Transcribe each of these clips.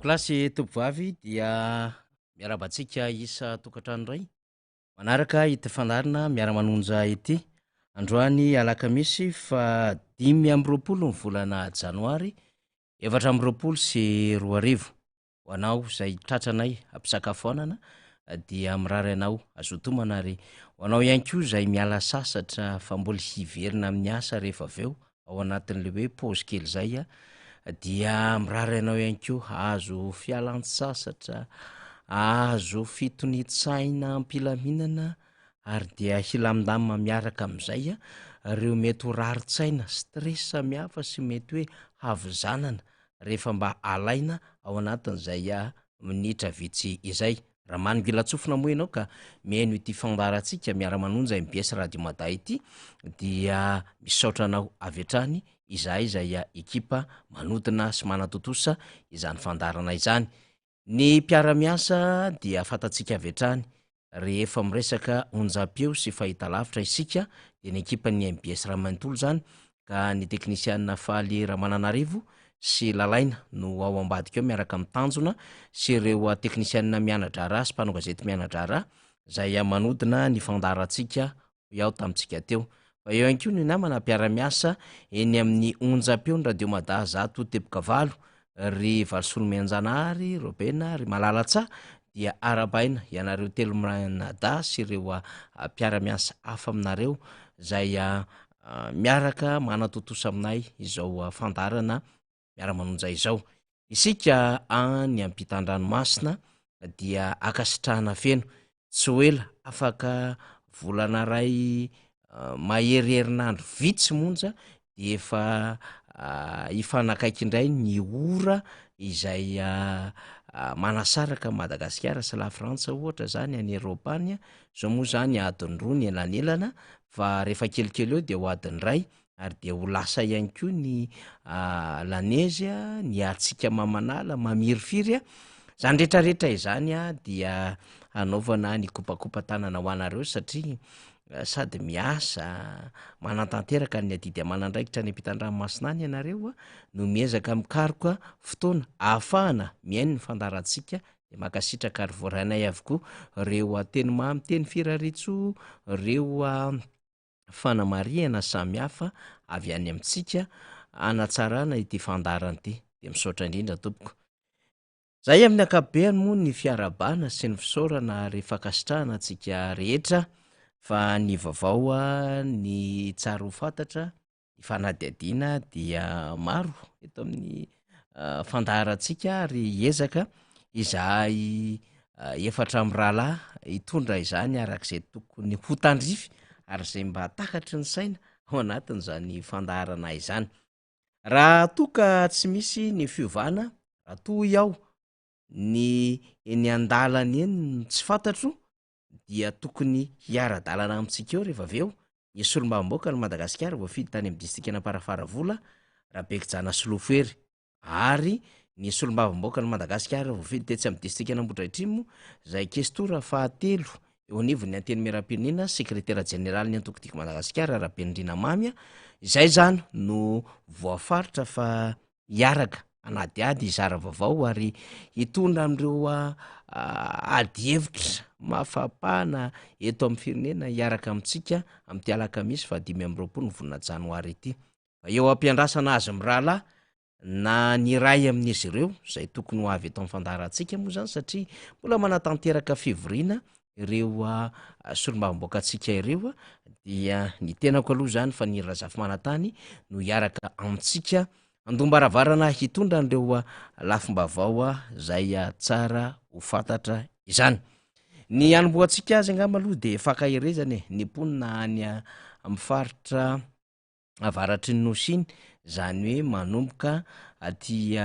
Dakilasy tovovavy dia miarabantsika isa tokantrano iray manaraka ity fandarina miara-manonja ity androany alakamisy fa 5 ny volana janoary 2024 ho anao zay tratranay ampisakafoanana dia mirary anao azotomana ary ho anao ihany koa zay miala sasatra fa mbola hiverina amin'ny asa rehefa aveo ao anatin'le hoe pause kely zay dia mirary anao ihany koa azo fialan-tsasatra azo fitonitsaina ampilaminana ary dia hilamindamina miaraka amin'izay reo mety ho raritsaina stress samihafa sy mety hoe havizanana rehefa mba alaina ao anatin'izay minitra vitsy izay raha manongilatsofina moa ianao ka mihaino ity fandarantsika miara-manonja MBS Radio Mada ity dia misaotra anao avy hatrany izahay izay ekipa manodina sy manatotosa izany fandarana izany. Ny mpiara-miasa dia fantatsika avy hatrany rehefa miresaka onjam-peo sy fahitalavitra isika dia ny ekipan'ny MBS Ramantolo zany ka ny teknisianina Faly Ramananarivo sy Lalaina no ao ambadika eo miaraka amin'ny tanjona sy ireo teknisianina mianatra raha sy mpanao gazety mianatra raha zay manodina ny fandarantsika iaho tamintsika teo. Fa eo ihany koa ny namana mpiara-miasa eny amin'ny onjam-peo ny Radio Mada zato teboka valo ry Valosolomianjanahary Robena ry Malalatsa dia arabaina ianareo telo Manada sy ireo mpiara-miasa hafa aminareo zay miaraka manatotosa aminay izao fandarana miara-manonja izao. Isika any ampitan-dranomasina dia akasitrahana feno tsy hoela afaka volana ray maherierinandro vitsy monja de efa hifanakaiky indray ny ora izay manasaraka Madagasikara sy la Frantsa ohatra zany any Eropa any zao moa zany adiny roa ny elanelana fa rehefa kelikely eo de ho adiny ray ary de ho lasa ihany koa ny lanezy ny atsika mamanala mamirifiry zany rehetrarehetra izany dia anaovana ny kopakopa tanana ho anareo satria sady miasa manantanteraka ny adidy amanandraikitra ny ampitan-dranomasina any ianareo no miezaka mikaroka fotoana ahafahana mihaino ny fandarantsika de makasitraka ary voarainay avokoa reo teny mamy teny firaritso reo fanamariana samihafa avy any amintsika anatsarana ity fandarana ity de misaotra indrindra tompoko. Zay amin'ny ankapobeny moa ny fiarabana sy ny fisaorana rehefa kasitrahana antsika rehetra fa ny vaovao ny tsara ho fantatra ny fanadihadiana dia maro eto amin'ny fandarantsika ary ezaka izahay efatra amin'ny rahalahy hitondra izany arak'izay tokony ho tandrify ary zay mba takatry ny saina ao anatin'izany fandarana izany. Raha toka tsy misy ny fiovana raha toa iaho ny eny an-dalana eny tsy fantatro dia tokony hiara-dalana amintsika eo rehefa aveo ny solombavamboaka ny Madagasikara voafidy tany amin'ny distrikana Parafaravola Rabekijana Solofery ary ny solombavamboaka ny Madagasikara voafidy tetsy amin'ny distrikana Ambohidratrimo zay kestora fahatelo eo anivon'ny anteny miram-pirenena sekretera jeneraly ny antokotiko Madagasikara Rabendrina Mamia izay zany no voafaritra fa hiaraka anadiady izara vaovao ary hitondra am'ireo ady hevitra mafapana eto amin'ny firenena hiaraka amintsika amin'ity alakamisy fa 5 ny volana janoary ity. Eo ampiandrasana azy mirahalahy na ny ray amin'izy ireo zay tokony ho avy eto amin'ny fandarantsika moa zany satria mbola manatanteraka fivoriana ireo solombavamboaka antsika ireo dia ny tenako aloha zany fa ny razafy manantany no hiaraka amintsika andombaravarana hitondra an'ireo lafim-bavao zay tsara ho fantatra izany. Ny anomboantsika azy angamba aloha de fankahirezany ny mponina any amin'ny faritra avaratry ny nosiny zany hoe manomboka aty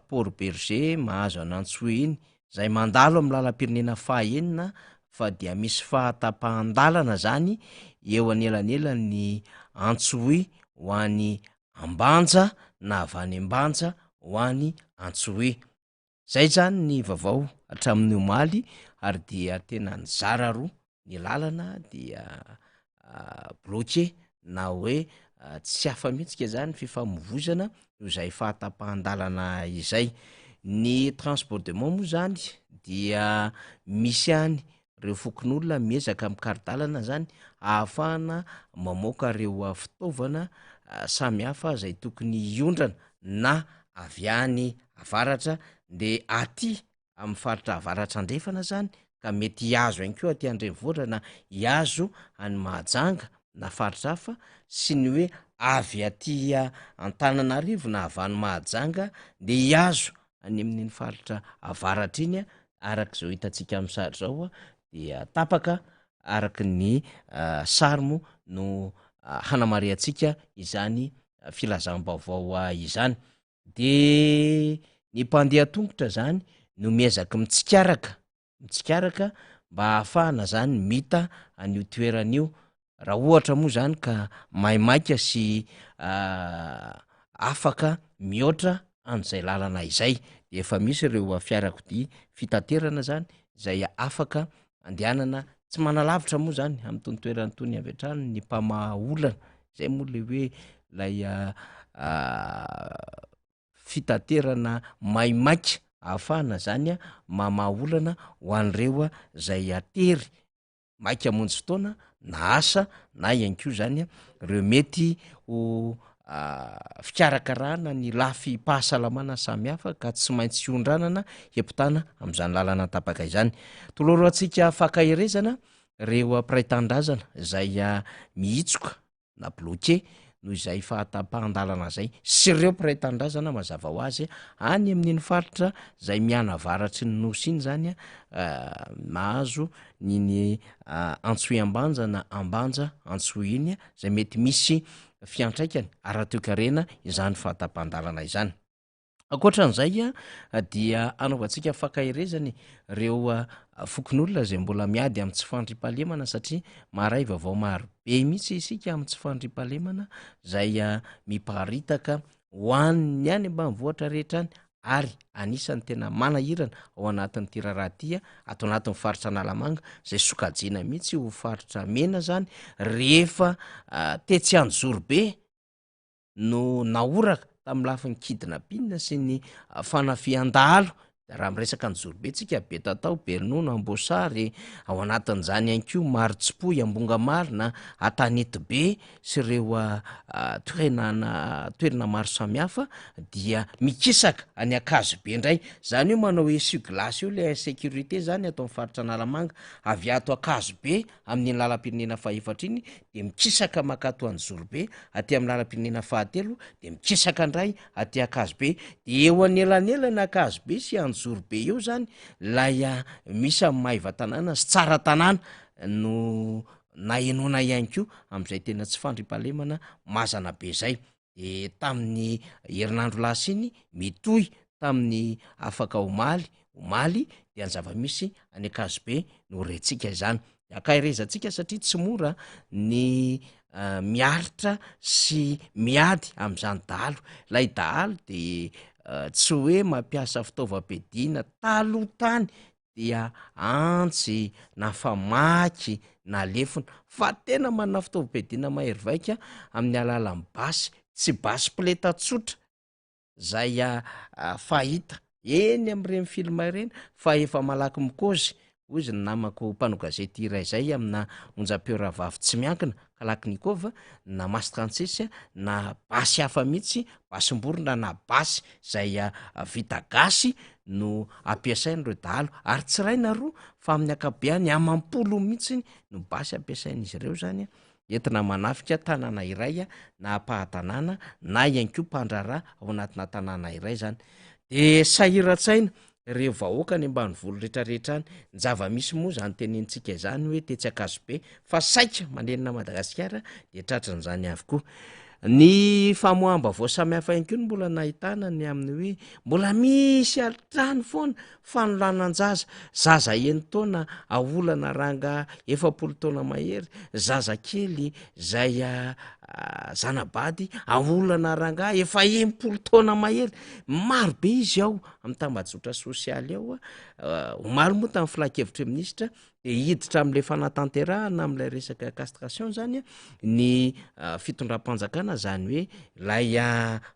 Port Berger mahazo an'Antsohihy iny zay mandalo amin'ny lalam-pirenena fahaenina fa dia misy fahatapahan-dalana zany eo anelanelany Antsohihy ho any Ambanja na avy any Ambanja ho any Antsohihy. Zay zany ny vaovao hatramin'ny omaly ary dia tena nizara roa ny lalana dia bloqué na hoe tsy afa-mihitsika zany fifamoivozana no zay fahatapahan-dalana izay. ny transportement moa zany dia misy any reo fokon'olona miezaka am'karidalana zany ahafahana mamoaka reo fitaovana samy hafa zay tokony iondrana na avy any avaratra de aty amin'ny faritra avaratra andrefana zany ka mety hiazo any koa aty andrenivohitra na hiazo any Mahajanga na faritra hafa sy ny hoe avy aty Antananarivo na avy any Mahajanga de hiazo any amin'iny faritra avaratra iny arak'izao hitantsika amin'ny sary zao de tapaka araky ny sarimo no hanamariantsika izany filazam-baovao izany de ny mpandeha tongotra zany no miezaka mitsikaraka mba ahafahana zany mita an'io toeran'io raha ohatra moa zany ka maimaika sy afaka mihoatra an'izay lalana izay de efa misy ireo fiarakodia fitaterana zany zay afaka andehanana tsy manalavitra moa zany am'tony toerany tony avy hatrany ny mpamaolana zay moa le hoe lay fitaterana maimaika ahafahana zany mamaolana ho an'reo zay atery maika amonjy fotoana na asa na ihany ko zany reo mety ho fikarakarahana ny lafy pahasalamana samy hafa ka tsy maintsy ondranana hiampitana am'zany lalana tapaka izany toloro atsika fakahirezana reo mpiray-tandrazana zay miitsoka na bloqué noho izay fahatapahan-dalana zay sy reo mpiray-tandrazana mazava ho azy any amin'iny faritra zay miana avaratry ny nosy iny zany mahazo niny Antsohiambanja na Ambanja Antsohy iny zay mety misy fiantraikany ara-toekarena izany fahatapahan-dalana izany ankoatran'izay dia anaovantsika fakahirezany reo fokon'olona zay mbola miady am' tsy fandrimpahalemana satria maharay vaovao maro be mihitsy isika am' tsy fandrimpahalemana zay miparitaka ho an'ny any ambanivohatra rehetra any ary anisany tena manahirana ao anatin'ny tiraraha tia ato anatin'ny faritra Analamanga zay sokajina mihitsy ho faritra mena zany rehefa tetsy any Zorobe no naoraka tamin'ny lafiny kidnapina sy ny fanafian-dahalo raha miresaka ny Zorobe tsika Betatao, Bernono, Amboasary ao anatin'izany ihany ko Marotsipoy, Ambongamarina, Antanety-be sy ireo toerana maro samihafa dia mikisaka any Ankazobe indray zany io manao hoe suglasy io le insécurité zany atao amin'ny faritra Analamanga avy ato Ankazobe amin'ny lalam-pirenena fahaefatra iny de mikisaka makato any Zorobe aty amin'ny lalam-pirenena fahatelo de mikisaka indray aty Ankazobe de eo anelanelana Ankazobe sy any Zorobe eo zany lay misy amin'ny Maiva tanàna sy tsara tanàna no nahenona ihany ko am'izay tena tsy fandrimpahalemana mazana be zay de tamin'ny herinandro lasa iny mitohy tamin'ny afaka omaly de any zava-misy any Ankazobe no rentsika izany akahirezantsika satria tsy mora ny miaritra sy miady am'izany dahalo lay dahalo de tsy hoe mampiasa fitaovam-piadiana taloha tany dia antsy na famaky na lefona fa tena manana fitaovam-piadiana mahery vaika amin'ny alalan'ny basy tsy basy pleta tsotra zay fahita eny am'ireny filma ireny fa efa malaky mikozy ozy ny namako mpanao gazety iray zay amina onjam-peo Rahavavy tsy miankina Kalaknikova na Mastrantsesy na basy hafa mihitsy basim-borona na basy zay vita gasy no ampiasain'ireo dahalo ary tsy ray na roa fa amin'ny akabeany amampolo mihitsy no basy ampiasain'izy ireo zany entina manafika tanàna iray na ampahan-tanàna na ihany ko mpandrarà ao anatina tanàna iray zany de sahiran-tsaina reo vahoaka ny ambanivolo rehetrarehetra any ny zava-misy moa zany tenenitsika izany hoe tetsy Ankazobe fa saika manenina Madagasikara de tratran'izany avokoa ny famoahamba voasamihafa ihany ko no mbola nahitana ny amin'ny hoe mbola misy alitrany foana fanolanan-jaza zaza enitaona aolana ranga 70 taona mahery zaza kely zay zanabady aolana ranga efa 10 taona mahery maro be izy ao amin'ny tambajotra sosialy ao maro moa tamin'ny filakevitra minisitra de hiditra am'le fanatanterahana am'lay resaka castration zany ny fitondram-panjakana zany hoe lay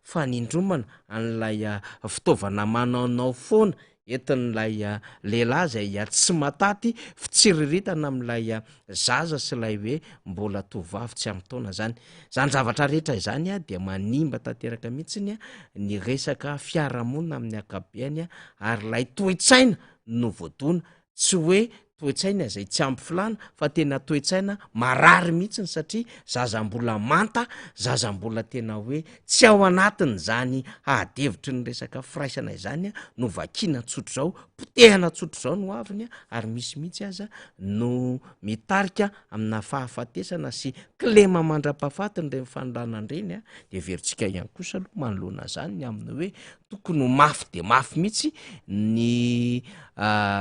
fanindromana an'lay fitaovana manaonao foana entin'lay lehilahy zay tsy mataty fitsiriritana am'lay zaza sy lay hoe mbola tovavy tsy amy taona zany zavatra rehetra izany dia manimba tanteraka mihitsiny ny resaka fiarahamonina amin'ny akabeany ary lay toe-tsaina no voadona tsy hoe toe-tsaina zay tsy ampy filana fa tena toe-tsaina marary mihitsiny satria zazambola manta zazambola tena hoe tsy ao anatiny zany adevitry ny resaka firaisana izany no vakina tsotro zao potehana tsotro zao no aviny ary misy mihitsy aza no mitarika amina fahafatesana sy klema mandra-pahafatiny re mifanolanandreny de veritsika ihany kosa aloha manoloana zany ny aminy hoe tokony mafy de mafy mihitsy ny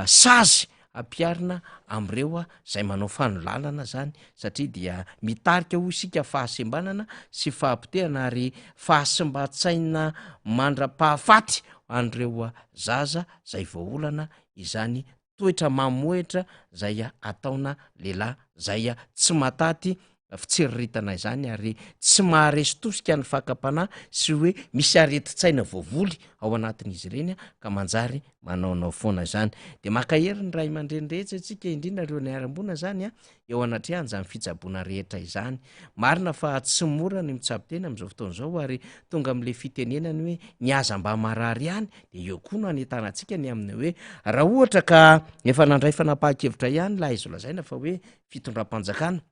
sazy ampiarina am'reo zay manao fanolalana zany satria dia mitarika ho isika fahasembanana sy fahampotehana ary fahasimba-tsaina mandra-pahafaty an'reo zaza zay voaolana izany toetra mamoetra zay ataona lehilahy zay tsy mataty fitsiriritana izany ary tsy maharesy tosika ny fakapanahy sy hoe misy areti-tsaina voavoly ao anatin'izy ireny ka manjary manaonao foana zany de makahery ny ray aman-dreny-rehetra atsika indrindra reo ny aram-bona zany eo anatrehany zany fitsaboana rehetra izany marina fa tsy mora ny mitsabo-tena am'izao fotoan'izao ary tonga am'le fitenenany hoe niaza mba marary ihany de eo koa no anentanantsika ny amin'ny hoe raha ohatra ka efa nandray fanapaha-kevitra ihany laha izy lazaina fa hoe fitondram-panjakana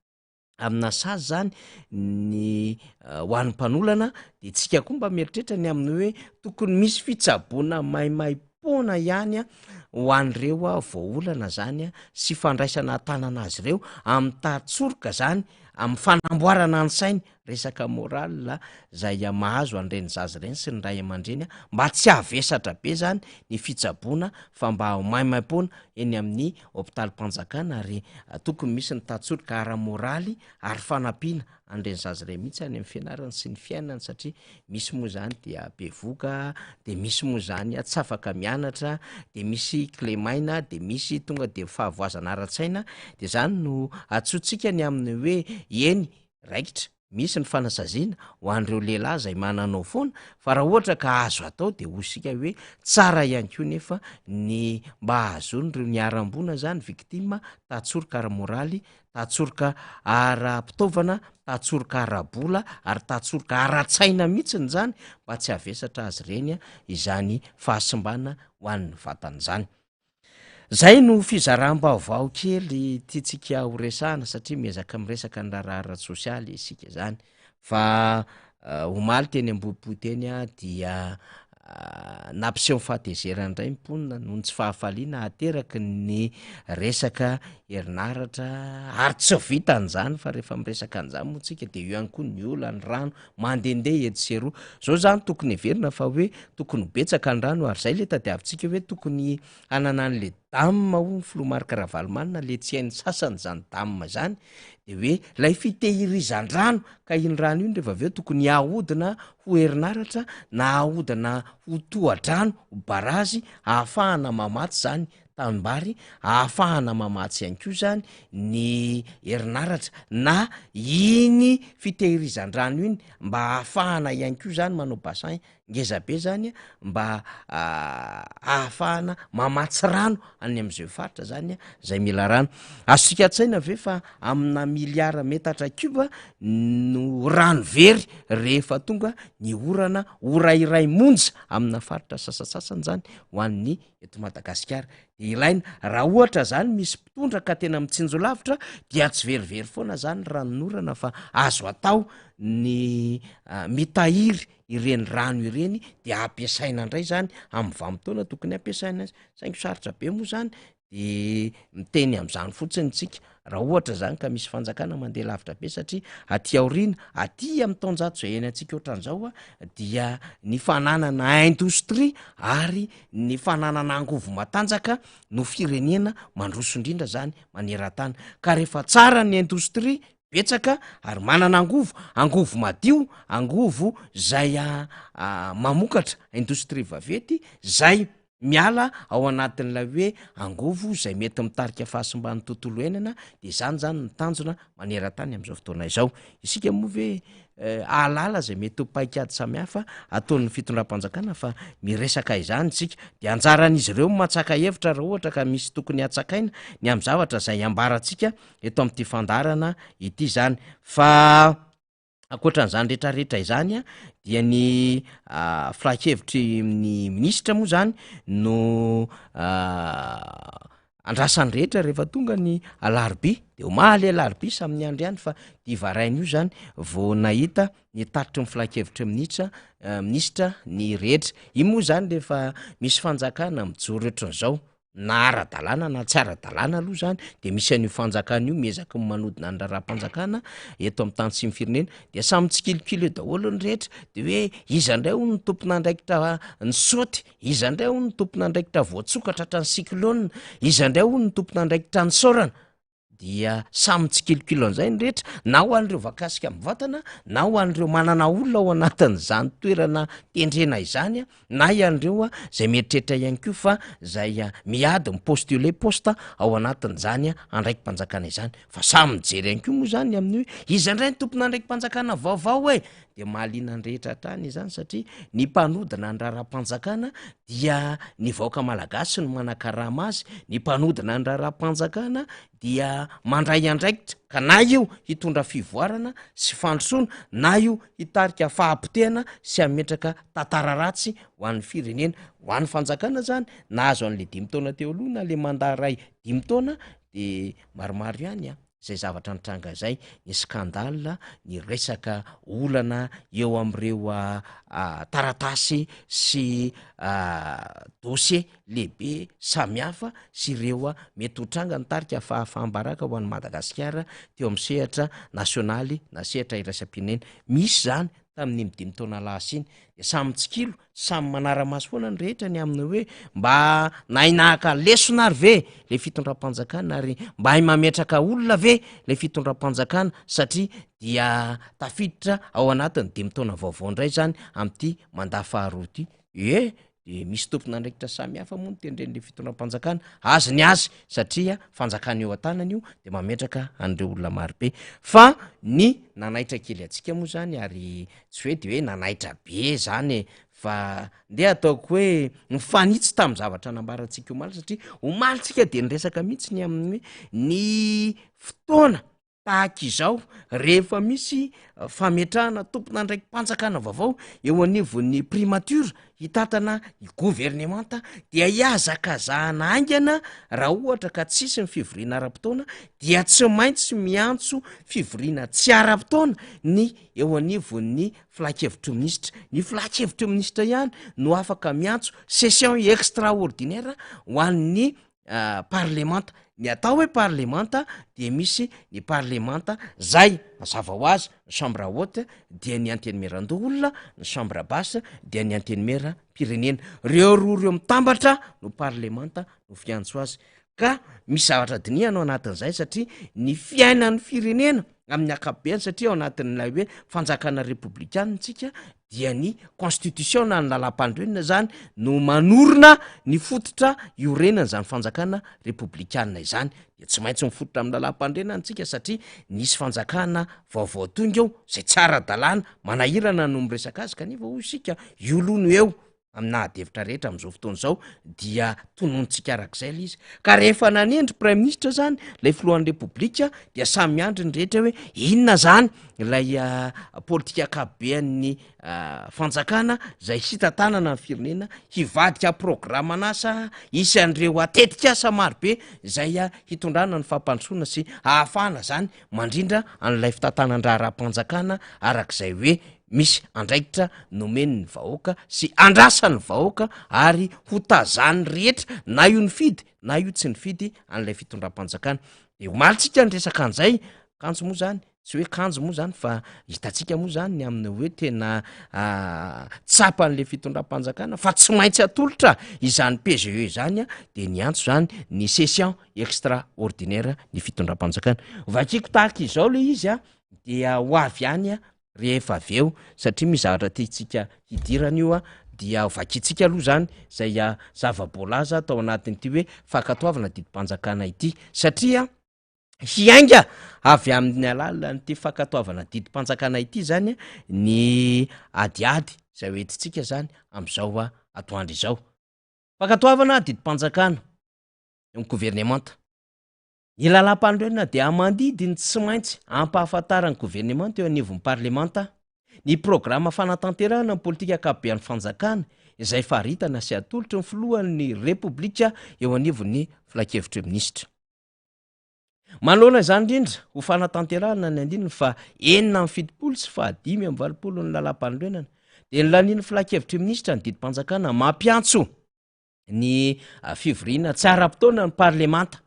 amina sazy zany ny ho an'ny mpanolana de tsika koa mba mieritrehitra ny amin'ny hoe tokony misy fitsaboana maimai-poana ihany ho an'reo voaolana zany sy fandraisana tanana azy ireo amin'ny tatsoroka zany amin'ny fanamboarana ny sainy resaka moral zay mahazo an'reny zazy reny sy ny ray aman-dreny mba tsy avesatra be zany ny fitsaboana fa mba maimai-poana eny amin'ny hôpitaly-mpanjakana ary tokony misy ny tatsoroka ara-moraly ary fanampiana an'reny zazy reny mihitsy any amin'ny fianarany sy ny fiainany satria misy moa zany dia bevoka de misy moa zany tsy afaka mianatra de misy klemaina de misy tonga de fahavoazana ara-tsaina de zany no atsotsika ny amin'ny hoe eny raikitra misy ny fanasaziana ho an'reo lehilahy zay mananao foana fa raha ohatra ka azo atao de osika hoe tsara ihany ko nefa ny mba ahazonyreo ny aram-bona zany victime tatsoroka ara-moraly tatsoroka ara-pitaovana tatsoroka ara-bola ary tatsoroka ara-tsaina mihitsiny zany mba tsy avesatra azy reny izany fahasimbana ho an'ny vatany zany zay no fizaraham-baovao kely tiatsika ho resahana satria miezaka miresaka ny raharahara sosialy isika zany fa omaly teny ambohipo teny dia nampiseho fahatezerany ray mponina noho ny tsy fahafaliana ateraky ny resaka herinaratra ary tsy vitan'zany fa rehefa miresaka an'zany moa tsika de eo ihany koa ny ola ny rano mandendeha etsero zao zany tokony everina fa hoe tokony betsaka ny rano ary zay le tadiavintsika hoe tokony anana an'le damma ho ny filomarika ravalomanina le tsy hain'ny sasany zany damma zany de hoe lay fitehirizan-drano ka iny rano iny rehefa aveo tokony ahodina ho herinaratra na ahodina ho toha-drano ho barazy ahafahana mamatsy zany tanimbary ahafahana mamatsy ihany ko zany ny herinaratra na iny fitehirizan-drano iny mba ahafahana ihany ko zany manao bassin ngezabe zany mba ahafahana mamatsy rano any am'izay faritra zany zay mila rano azosika an-tsaina ve fa amina miliara metatra cuba no rano very rehefa tonga ny orana orairay monja amina faritra sasasasany zany ho an'ny eto Madagasikara de ilaina raha ohatra zany misy mpitondra ka tena mitsinjo lavitra dia tsy verivery foana zany ranonorana fa azo atao ny mitahiry ireny rano ireny de ampiasaina indray zany amin'ny vanim-taona tokony ampiasaina saingy sarotra be moa zany de miteny am'zany fotsiny tsika raha ohatra zany ka misy fanjakana mandeha lavitra be satria aty aoriana aty amin'ny taonjato zay eny antsika ohatran'izao dia ny fananana indostria ary ny fananana angovo matanjaka no firenena mandroso indrindra zany maneran-tany ka rehefa tsara ny indostria betsaka ary manana angovo madio, angovo zay mamokatra indostria vavety zay miala ao anatin'ilay hoe angovo zay mety mitarika fahasimbany tontolo iainana, de zany ny tanjona maneran-tany am'izao fotoana izao. Isika moa ve ahalala zay mety hopaikady samihafa ataon'ny fitondram-panjakana fa miresaka izany tsika, de anjaran'izy ireo matsaka hevitra raha ohatra ka misy tokony hatsakaina ny am' zavatra zay ambarantsika eto am'ty fandarana ity zany. Fa akoatran'izany rehetrarehetra izany dia ny filakevitry ny minisitra moa zany no andrasany rehetra rehefa tonga ny alarobia, de omaly alarobia samin'ny andro ihany fa divarain'io zany vao nahita ny taritry ny filakevitry minisitra ny rehetra. I moa zany rehefa misy fanjakana mijoro ohatran'izao na ara-dalàna na tsy ara-dalàna aloha zany, de misy an'io fanjakana io miezaka manodina ny raharaham-panjakana eto amin'ny tany sy ny firenena, de samy tsikilokilo daholo ny rehetra, de hoe iza ndray ho ny tompona andraikitra ny saoty, iza ndray ho ny tompona andraikitra voatsokatra hatra ny cyclone, iza ndray ho ny tompona andraikitra ny saorana, dia samy tsikilokilo an'izay ny rehetra, na ho an'ireo vakasika mivantana, na ho an'ireo manana olona ao anatin'izany toerana tendrena izany, na ian'ireo zay mieritreritra ihany koa fa zay miady mipostule posta ao anatin'izany andraikim-panjakana izany. Fa samy mijery ihany koa moa zany amin'ny hoe iza ndray ny tompona andraikim-panjakana vaovao de mahaliana ny rehetra hatrany izany, satria ny mpanodina ny raharaham-panjakana dia ny vahoaka malagasy no manakarama azy, ny mpanodina ny raharaham-panjakana dia mandray andraikitra, ka na io hitondra fivoarana sy fandrosoana, na io hitarika fahampotehana sy ametraka tantara ratsy ho an'ny firenena. Ho an'ny fanjakana zany nahazo an'le 5 taona teo aloha na le mandaray 5 taona, de maromaro ihany zay zavatra nitranga zay, ny skandale, ny resaka olana eo am'ireo taratasy sy dossier lehibe samihafa sy ireo mety hotranga nitarika fahafahambaraka ho an'ny Madagasikara teo amin'ny sehatra nasionaly na sehatra iraisam-pirenena. Misy zany tamin'ny 5 taona lasa iny, de samy tsikilo, samy manara-maso foana ny rehetra ny aminy hoe mba nainahaka lesona ary ve le fitondram-panjakana, ary mba hay mametraka olona ve le fitondram-panjakana, satria dia tafiditra ao anatin'ny 5 taona vaovao indray zany am'ty mandat faharoa ty. De misy tompona andraikitra samihafa moa ny tendren'le fitondram-panjakana, azy ny azy satria fanjakana eo an-tanany io de mametraka an'ireo olona marobe. Fa ny nanaitra kely atsika moa zany, ary tsy hoe de hoe nanaitra be zany fa ndeha ataoko hoe mifanitsy tamin'ny zavatra nambarantsika omaly, satria omalyntsika de niresaka mihitsy ny amin'ny hoe ny fotoana tahaka izao rehefa misy fametrahana tompona andraikim-panjakana vaovao eo anivon'ny primature hitatana gouvernemanta, dia hiazakazahana aingana raha ohatra ka tsisy ny fivoriana ara-potoana, dia tsy maintsy miantso fivoriana tsy ara-potoana ny eo anivon'ny filakevitry minisitra. Ny filakevitry minisitra ihany no afaka miantso session extraordinaire ho an'ny parlemanta. Ny atao hoe parlemanta de misy ny parlemanta zay mazava ho azy ny chambre haute, dia ny antenimieran-doholona ny chambre basse, dia ny antenimieram-pirenena. Reo roa reo mitambatra no parlemanta no fiantso azy. Ka misy zavatra dinihana ao anatin'izay, satria ny fiainan'ny firenena amin'ny akapobeany, satria ao anatin'ilay hoe fanjakana republikana tsika, dia ny constitution na ny lalam-pandroenina zany no manorona ny fototra iorenana zany fanjakana republikana izany. De tsy maintsy mifototra amin'ny lalam-pandroenana antsika, satria nisy fanjakana vaovao tonga eo zay tsy ara-dalàna, manahirana no miresaka azy, kanefa hoy isika io aloha no eo amin'nahadevitra rehetra am'izao fotoana izao, dia tononontsika arak'izay le izy. Ka rehefa nanendry prime ministre zany lay filohan'ny republika, dia samy andry ny rehetra hoe inona zany lay politika akapobean'ny fanjakana zay hita tanana ny firenena, hivadika programa anasa isy an'ireo atetika asa marobe zay hitondrana ny fampandrosoana sy ahafahana zany mandrindra an'ilay fitantanan-draharam-panjakana arak'izay hoe misy andraikitra nomeny ny vahoaka sy andrasan'ny vahoaka ary hotazany rehetra, na io ny fidy na io tsy ny fidy an'ilay fitondram-panjakana. De omalytsika ny resaka an'izay kanjo moa zany tsy hoe kanjo moa zany fa hitatsika moa zany ny amin'ny hoe tena tsapan'le fitondram-panjakana fa tsy maintsy atolotra izany PGE zany a de ny antso zany ny session extraordinaire ny fitondram-panjakana vakiko tahaka izao le izy a dia ho avy any a rehefa avy eo satria misy zavatra tiatsika hidirana io a dia vakitsika aloha zany zay zava-boalaza tao anatin'ity hoe fankatoavana didim-panjakana ity satria hiainga avy amin'ny alalan'ity fankatoavana didim-panjakana ity zany ny adiady zay hoentitsika zany am'izao a atoandro izao fankatoavana didim-panjakana ny gouvernemanta ny lalam-pandroenina dia amandidiny tsy maintsy ampahafantarany gouvernemanta eo anivon'ny parlemanta ny programa fanatanterahana ny politika akapobean'ny fanjakana izay faritana sy atolotry ny filohan'ny repoblika eo anivon'ny filakevitry minisitra manolona izany indrindra ho fanatanterahana ny andininy fa 9 sy 5 ny lalam-pandroenana dia ny lanin'ny filakevitry minisitra ny didim-panjakana mampiantso ny fivoriana tsy ara-potoana ny parlemanta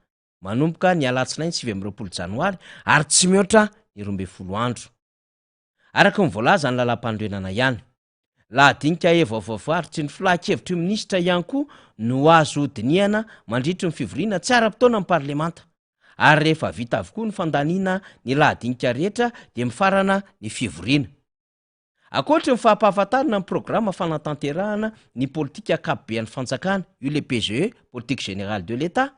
manomboka ny alatsinainy 9 janoary ary tsy mihoatra ny 12 andro araka ny voalaza ny lalam-pandroenana ihany lahadinika evaovavoaritry ny filakevitry minisitra ihany koa no azo diniana mandritry ny fivoriana tsy ara-potoana ny parlemanta ary rehefa vita avokoa ny fandaniana ny lahadinika rehetra dia mifarana ny fivoriana akoatry ny fahampahafantarana ny programa fanatanterahana ny politika akapobean'ny fanjakana io le PGE politique générale de l'État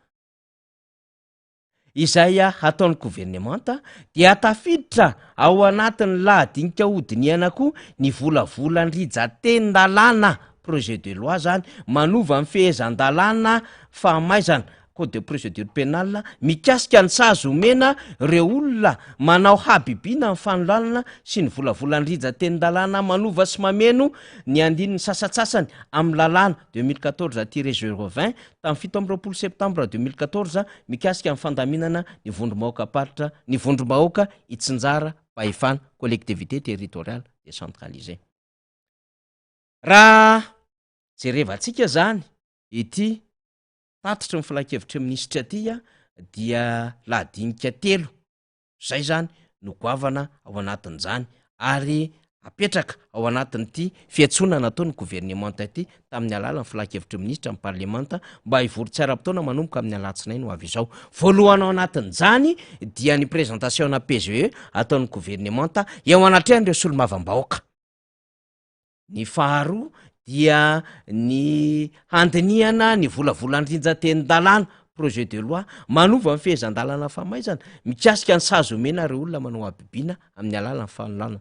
izay ataon'ny gouvernemanta dia tafiditra ao anatin'ny lahadinika hodiniana koa ny volavolan-drijatendalàna projet de loi zany manova ny fehezan-dalàna famaizana code de procédure pénale mikasika ny sazomena reo olona manao habibiana ny fanolalana sy ny volavolan-drijatendalàna manova sy mameno ny andininy sasatsasany amin'ny lalàna 2014-020 tamin'ny 17 septembre 2014 mikasika ny fandaminana ny vondrom-bahoaka paritra ny vondrom-bahoaka itsinjara pahefana collectivité territoriale décentralisée raha jerevantsika zany ity tatitra ny filakevitry minisitra tya dia lahadinika 3 zay zany no goavana ao anatin'izany ary apetraka ao anatin'ity fiatsonana ataon'ny gouvernemanta ity tamin'ny alalan'ny filakevitry minisitra amin'ny parlemanta mba hivory tsara-potoana manomboka amin'ny alatsinainy ho avy izao voalohana ao anatin'izany dia ny présentation na PGE ataon'ny gouvernemanta eo anatrehany reo solomavam-bahoaka ny faharoa dia ny handiniana ny volavolan-drijatendalàna projet de loi manova ny fehezan-dalàna famaizana mikasika ny sazomena reo olona manao abibiana amin'ny alalan'ny fanololana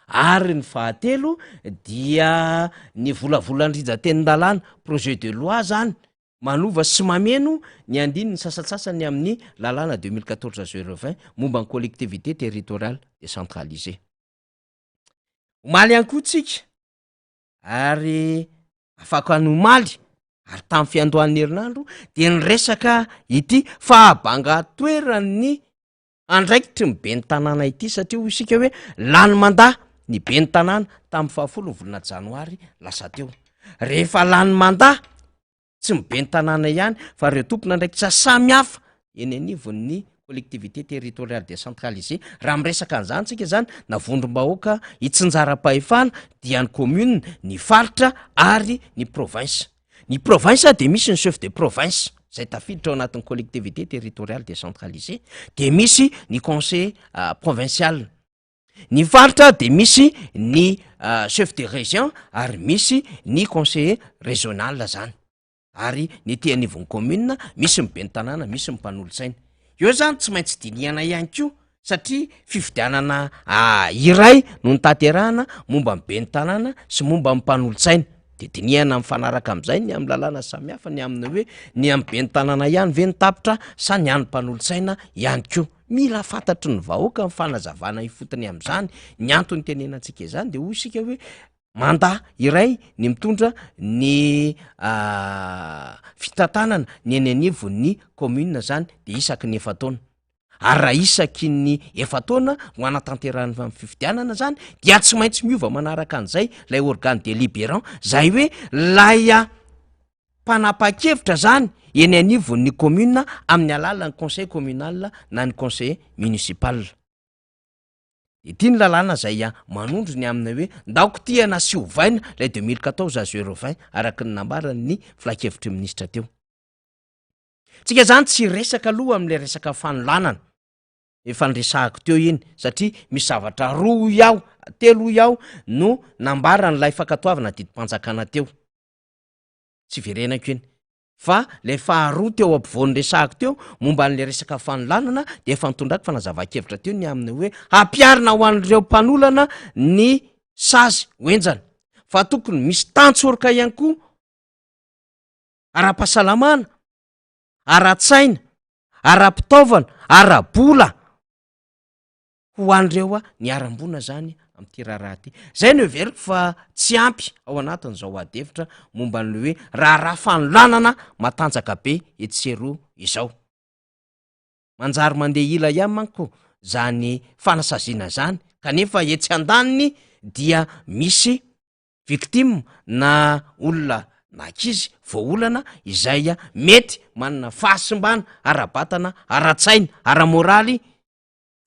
ary ny fahatelo dia ny volavolan-drijatendalàna projet de loi zany manova sy mameno ny andininy sasatsasany amin'ny lalàna 2014-020 momba ny collectivité territoriale décentralisée omaly ihany koa tsika ary afaka ny omaly ary tamin'ny fiandohan'ny herinandro dia ny resaka ity fahabanga toerany andraikitry ny be ny tanàna ity satria ho isika hoe lany mandaha ny be ny tanàna tamin'ny 10 volana janoary lasa teo rehefa lany mandaha tsy mibe ny tanàna ihany fa reo tompona ndraikitra samy hafa eny anivon'ny collectivité territoriale décentralisée raha miresaka an'izany tsika zany na vondrom-bahoaka itsinjara-pahefana dia ny commune ny faritra ary ny province de misy ny chef de province zay tafiditra ao anatin'ny collectivité territoriale décentralisée de misy ny conseil provincial ny faritra de misy ny chef de région ary misy ny conseiller régional zany ary ny ety anivon'ny commune misy mibe ny tanàna misy mimpanolotsaina eo zany tsy maintsy diniana ihany koa satria fifidianana iray no ny tanterahana momba mibe ny tanàna sy momba mimpanolotsaina de diniana mifanaraka am'izay ny amin'ny lalàna samihafa ny amin'ny hoe ny am'be ny tanàna ihany ve ny tapitra sa ny any mpanolotsaina ihany koa mila fantatry ny vahoaka mifanazavana ifotony am'izany ny antony tenenantsika izany de ho isika hoe mandaha iray ny mitondra ny fitantanana ny eny anivon'ny commune zany de isaky ny efataona ary raha isaky ny efataona ho anatanterahany amin'ny fifidianana zany dia tsy maintsy miova manaraka an'izay lay organe délibérant zay hoe laya mpanapa-kevitra zany eny anivon'ny commune amin'ny alalan'ny conseil communal na ny conseil municipal de tia ny lalàna zay manondro ny amina hoe ndaoko tiana sy ovaina lay 2014 azo 20 araky ny nambarany ny filakevitry ministra teo. Tsika zany tsy resaka aloha am'le resaka fanolanana efa nresahako teo iny satria misy zavatra roa iaho telo iaho no nambarany lay fankatoavana didim-panjakana teo tsy verenako iny fa le faharoa teo ampovoany resahako teo momba n'le resaka fanolanana de efa nitondrako fanazava-kevitra teo ny aminy hoe hampiarina ho an'ireo mpanolana ny sazy hoenjana fa tokony misy tantsoroka ihany koa ara-pahasalamana ara-tsaina ara-pitaovana ara-bola ho an'ireo ny aram-bona zany am'ty raharaha ty zay no everiko fa tsy ampy ao anatin'izao adevitra momba n'le hoe raha fanolanana matanjaka be etsero izao manjary mandeha ila ihany manko zany fanasaziana zany kanefa etsy andaniny dia misy victime na olona nakizy voaolana izay mety manana fahasimbana ara-batana ara-tsaina ara-moraly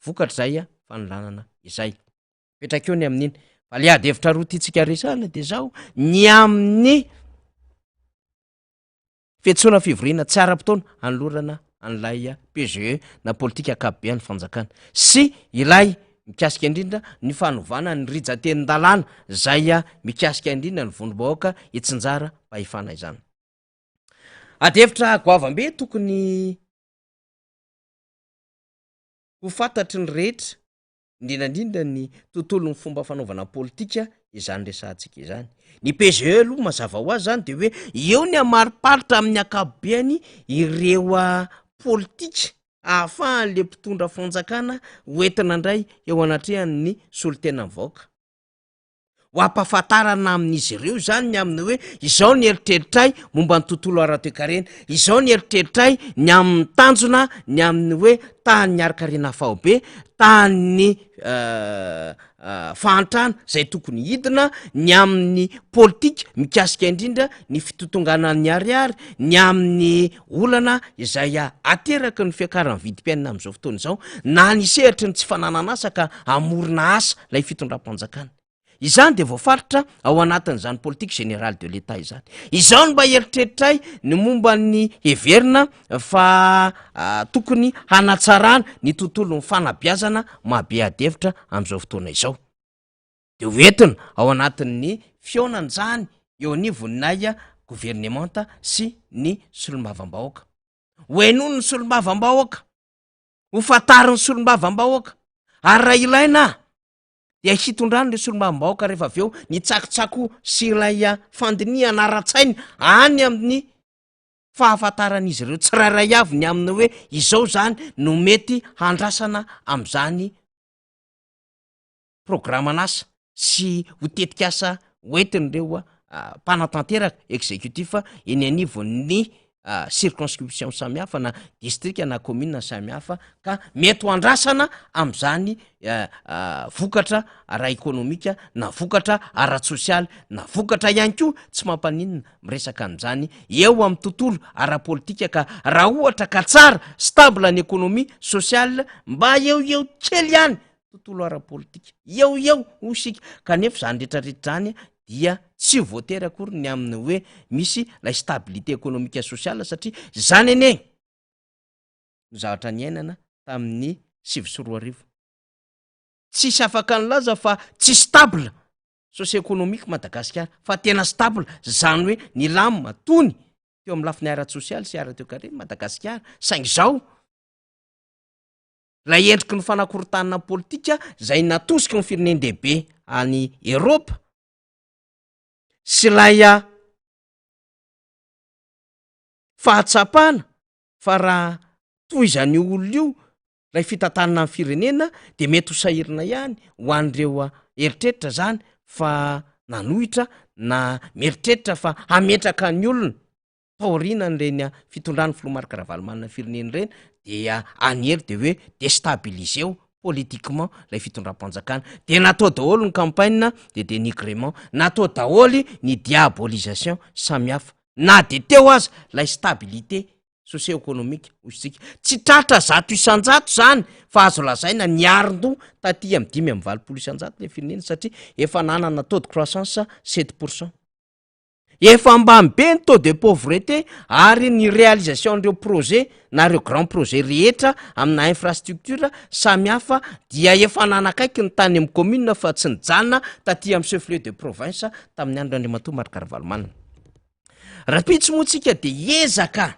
vokatra zay fanolanana izay petrakeo ny amin'iny fa le adevitra roa tiatsika resahana de zao ny amin'ny fihetsona fivoriana tsy ara-potoana anolorana an'ilay PGE na politika akapobe ny fanjakana sy ilay mikasika indrindra ny fanovana ny rijatenin-dalàna zay mikasika indrindra ny vonim-bahoaka itsinjara pahefana izany adevitra goavam-be tokony ho fantatry ny rehetra indrindrandrindra ny tontolo ny fomba fanaovana politika izany resahantsika izany ny PGE aloha mazava ho azy zany de hoe eo ny amariparitra amin'ny akapobeany ireo politika ahafahan'le mpitondra fanjakana hoentina indray eo anatrehan'ny solotena mivaoka ho ampahafantarana amin'izy ireo zany ny aminy hoe izao ny eritreritray momba ny tontolo ara-toekarena izao ny eritreritray ny amin'ny tanjona ny amin'ny hoe tahan'ny arakarena fahobe tahan'ny fahantrana zay tokony hidina ny amin'ny politika mikasika indrindra ny fitotonganan'ny ariary ny amin'ny olana izay ateraky ny fiakaran'ny vidim-piainana am'izao fotoana izao na nisehatry ny tsy fanananasaka amorona asa lay fitondram-panjakana izany de voafaritra ao anatin'izany politique générale de l'état izany izao no mba eritreritray ny momba ny heverina fa tokony hanatsarana ny tontolo ny fanabiazana mahabe adevitra am'izao fotoana izao de hoentina ao anatin'ny fionany zany eo anivonay gouvernemanta sy ny solombavambahoaka hoenony ny solombavambahoaka ho fantariny solombavambahoaka ary raha ilaina de hitondrano le solombavambahoaka rehefa aveo ny tsakotsako sy ilay fandiniana ara-tsaina any amin'ny fahafantaran'izy ireo tsirairay avy ny amina hoe izao zany no mety handrasana am'izany programan'asa sy ho tetikasa hoentin'ireo mpanatanteraka exécutif eny anivon'ny circonscription samihafa na district na commune samihafa ka mety ho andrasana am'izany vokatra ara-ekonomika na vokatra ara-sosialy na vokatra ihany koa tsy mampaninina miresaka an'izany eo amin'ny tontolo ara-politika ka raha ohatra ka tsara stable ny ekonomia sosial mba eo kely ihany tontolo ara-politika eo osika kanefa zany rehetrarehetra zany dia tsy voatery akory ny aminy hoe misy la stabilité économique sociale satria zany ene no zavatra ny ainana tamin'ny 2024 tsisy afaka nylaza fa tsy stable socio-économique Madagasikara fa tena stable zany hoe ny lamy matony teo amin'ny lafiny ara-sosialy sy ara-toekarena Madagasikara saingy zao la endriky ny fanakorotanana politika zay natosiky ny firenendehibe any Eropa sy lay fahatsapana fa raha toy izany olona io lay fitantanana amin'ny firenena de mety ho sahirina ihany ho an'ireo eritreritra zany fa nanohitra na mieritreritra fa hametraka ny olona taorina n'ireny fitondrany filomarika ravalomanina firenena ireny dia anery de hoe déstabiliseo politiquement lay fitondram-panjakana de natao daholo ny campagne de dénigrement natao daholy ny diabolisation samihafa na de teo aza lay stabilité socio-économique ozytsika tsy tratra zato isan-jato zany fa azo lazaina ny aron-doha taty amy 5.20 isan-jato le firenena satria efa nanana taux de croissance 7%. Efa ambany be ny taux de pauvreté ary ny réalisation n'ireo projet na reo grand projet rehetra amina infrastructure samihafa dia efa nanakaiky ny tany amy commune fa tsy nijanona taty amy chef-lieu de province tamin'ny andro Andriamatoa Marc-Ravalomanana. Rapitso moa tsika de ezaka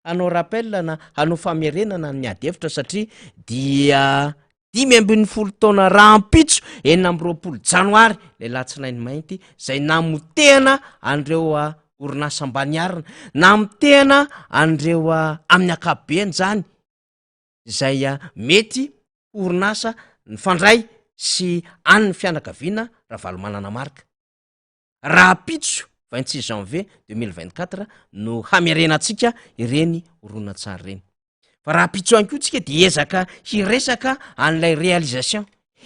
hanao rappel na hanao famerenana ny ady hevitra satria dia 5 taona rahampitso 20 janoary le latsinainy mainty zay namotehana an'ireo orinasa ambany arina namotehana an'ireo amin'ny akabeany zany zay mety orinasa ny fandray sy an'ny fianakaviana Ravalomanana marika. Rahampitso 26 janvier 2024 no hamerenatsika ireny oronan-tsary reny. Fa raha pitso anko tsika de ezaka hiresaka an'ilay réalisation,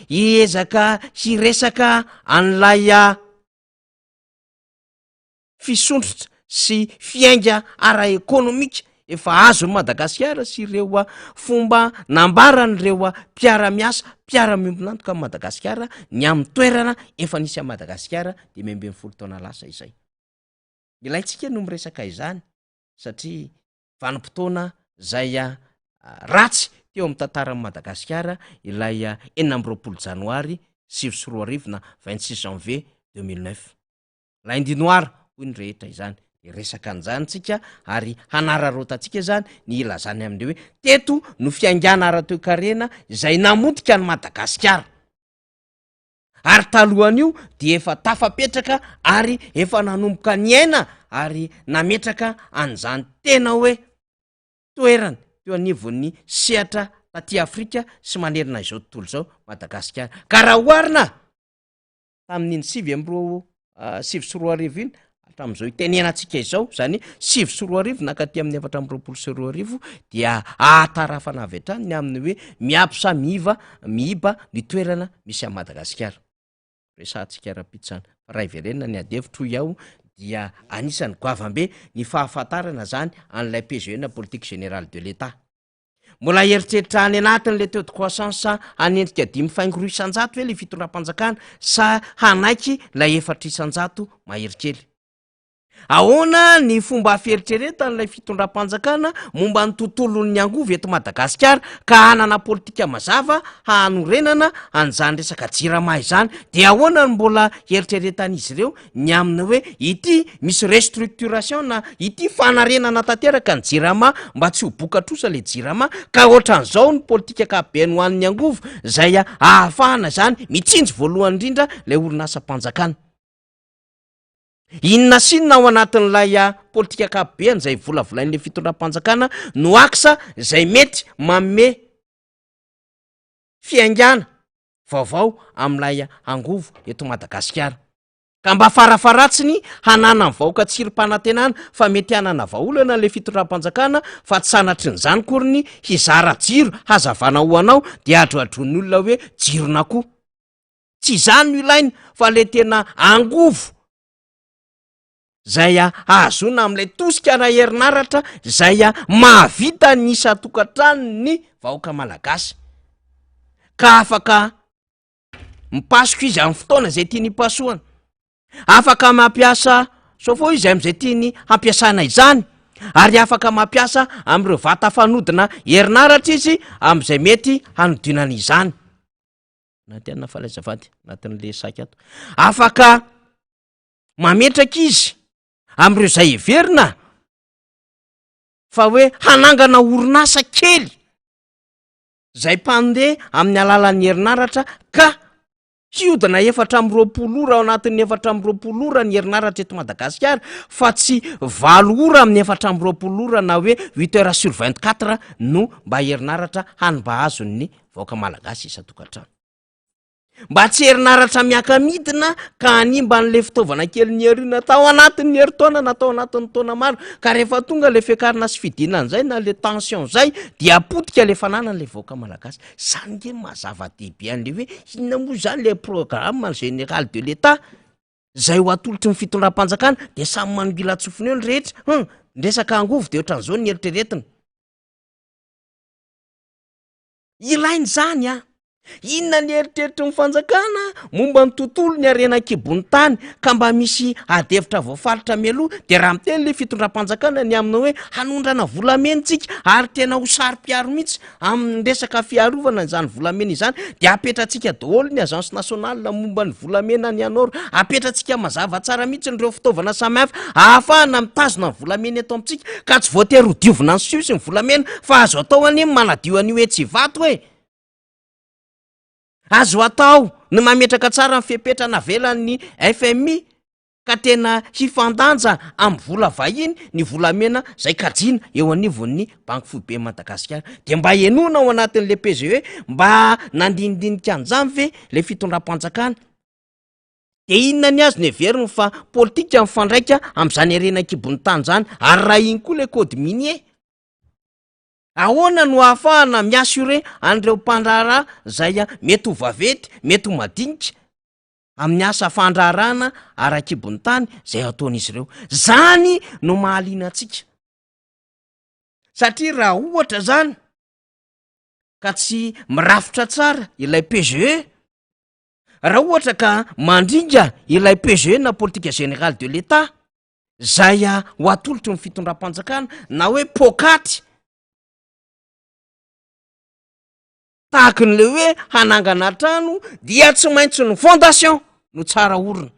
ezaka hiresaka an'ilay fisondrotra sy fiainga ara-économique efa azon'ny Madagasikara sy ireo fomba nambaran'ireo mpiara-miasa mpiara-miombonantoka amin'ny Madagasikara ny amin'ny toerana efa nisy amin'ny Madagasikara de 20 taona lasa izay. Ilaitsika no miresaka izany satria vanim-potoana zay ratsy teo amin'ny tantaran'ny Madagasikara ilay 20 janoary 2024 na 26 janvier 2009. Lundi noir hoy ny rehetra izany. Resaka an'izany tsika ary hanararotantsika zany ny ilazany amin'ireo hoe teto no fiangana ara-toe-karena izay namotika ny Madagasikara. Ary talohan'io de efa tafapetraka ary efa nanomboka ny aina ary nametraka an'izany tena hoe toerana teo anivon'ny sehatra taty Afrika sy manerina izao tontolo izao Madagasikara. Ka raha oharina tamin'ny 7 iny hatramin'izao itenenantsika izao zany 7 nakaty amin'ny 4 dia ahatarafana avy hatrany ny amin'ny hoe miapsa miiba ny toerana misy amin'ny Madagasikara. Resantsika rapitsana fa raha iverenina ny adevitro iaho dia anisan'ny goavam-be ny fahafantarana zany an'ilay PGE na politique générale de l'État. Mbola eritreritra any anatin'le taux de croissance anendrika 5 isan-jato hoe le fitondram-panjakana sa hanaiky lay 4 isan-jato maherikely. Ahoana ny fomba fieritreretan'ilay fitondram-panjakana momba ny tontolon'ny angovo eto Madagasikara ka hanana politika mazava hanorenana an'izany resaka jirama izany de ahoana ny mbola eritreretan'izy ireo ny aminy hoe ity misy restructuration na ity fanarenana tanteraka ny jirama mba tsy ho bokatrosa le jirama ka ohatran'izao ny politika kapeny ho an'ny angovo zay ahafahana zany mitsinjo voalohany indrindra le orinasa-panjakana. Inona sinona ao anatin'ilay politika akapobeany zay volavolain'le fitondram-panjakana no aksa zay mety manome fiaingana vaovao amin'ilay angovo eto Madagasikara. Ka mba farafaratsiny hanana vahoaka tsirim-panantenana fa mety hanana vahaolana le fitondram-panjakana fa tsy sanatry n'izany koriny hizara jiro hazavana ho anao dia adroadron'ny olona hoe jirona koa. Tsy izany no ilaina fa le tena angovo zay ahazona amin'ilay tosika na herinaratra zay mahavita ny isa-tokantrano ny vahoaka malagasy ka afaka mipasoko izy amin'ny fotoana zay tiany hipasohana, afaka mampiasa sofo izy am'izay tiany hampiasana izany ary afaka mampiasa am'ireo vata fanodina herinaratra izy am'izay mety hanodinana izany. Natena falazavady natin'le saky ato afaka mametraka izy am'ireo zay everina fa hoe hanangana orinasa kely zay mpandeha amin'ny alalan'ny herinaratra ka hiodina 420 ora ao anatin'ny 420 ora ny herinaratra eto Madagasikara fa tsy 9 ora amin'ny 420 ora na hoe 8h/24 no mba herinaratra hanimba azon'ny vahoaka malagasy isa-tokantrano. Mba tsy herinaratra miaka-midina ka hanimba an'le fitaovana kely ny herina tao anatin'ny herintaona na tao anatin'ny taona maro ka rehefa tonga le fiakarina sy fidinana zay na le tension zay dia apotika le fananany le vahoaka malagasy. Zany nge mazava-dehibe an'le hoe inona moa zany le programme général de l'État zay ho atolotry ny fitondram-panjakana de samy manobila tsofiny eo ny rehetra ndresaka angovo de ohatran'izao ny eritreretina ilainy zany a inona ny eritreritry ny fanjakana momba ny tontolo ny arena-kibony tany ka mba misy adevitra voafaritra mialoha de raha miteny le fitondram-panjakana ny amina hoe hanondrana volamentsika ary tena ho sary-piaro mihitsy amin'ny resaka fiarovana zany volamena izany de apetratsika daholo ny agence nationale momba ny volamena ny anoro apetratsika mazava tsara mihitsy nyreo fitaovana samihafa ahafahana mitazona ny volamena eto amintsika ka tsy voatery ho diovina ny siosy ny volamena fa azo atao any manadio an'io hoe tsy vato hoe azo atao ny mametraka tsara ny fipetrana velan'ny FMI ka tena hifandanja amin'ny vola vahiny ny volamena zay kajina eo anivon'ny banky foibe Madagasikara de mba enona ao anatin'le PGE mba nandinidinika an'izany ve le fitondram-panjakana de inona ny azo ny everiny fa politika mifandraika amin'izany arena-kibony tany zany ary raha iny koa le code minier ahoana no ahafahana miasure an'ireo mpandraharaha zay mety ho vavety mety ho madinika amin'ny asa fandraharahana ara-kibony tany zay ataon'izy ireo zany no mahaliana atsika satria raha ohatra zany ka tsy mirafitra tsara ilay PGE raha ohatra ka mandringa ilay PGE na politika générale de l'État zay ho atolotry ny fitondram-panjakana na hoe pokaty tahaka n'le hoe hanangana trano dia tsy maintsy ny fondation no tsara orina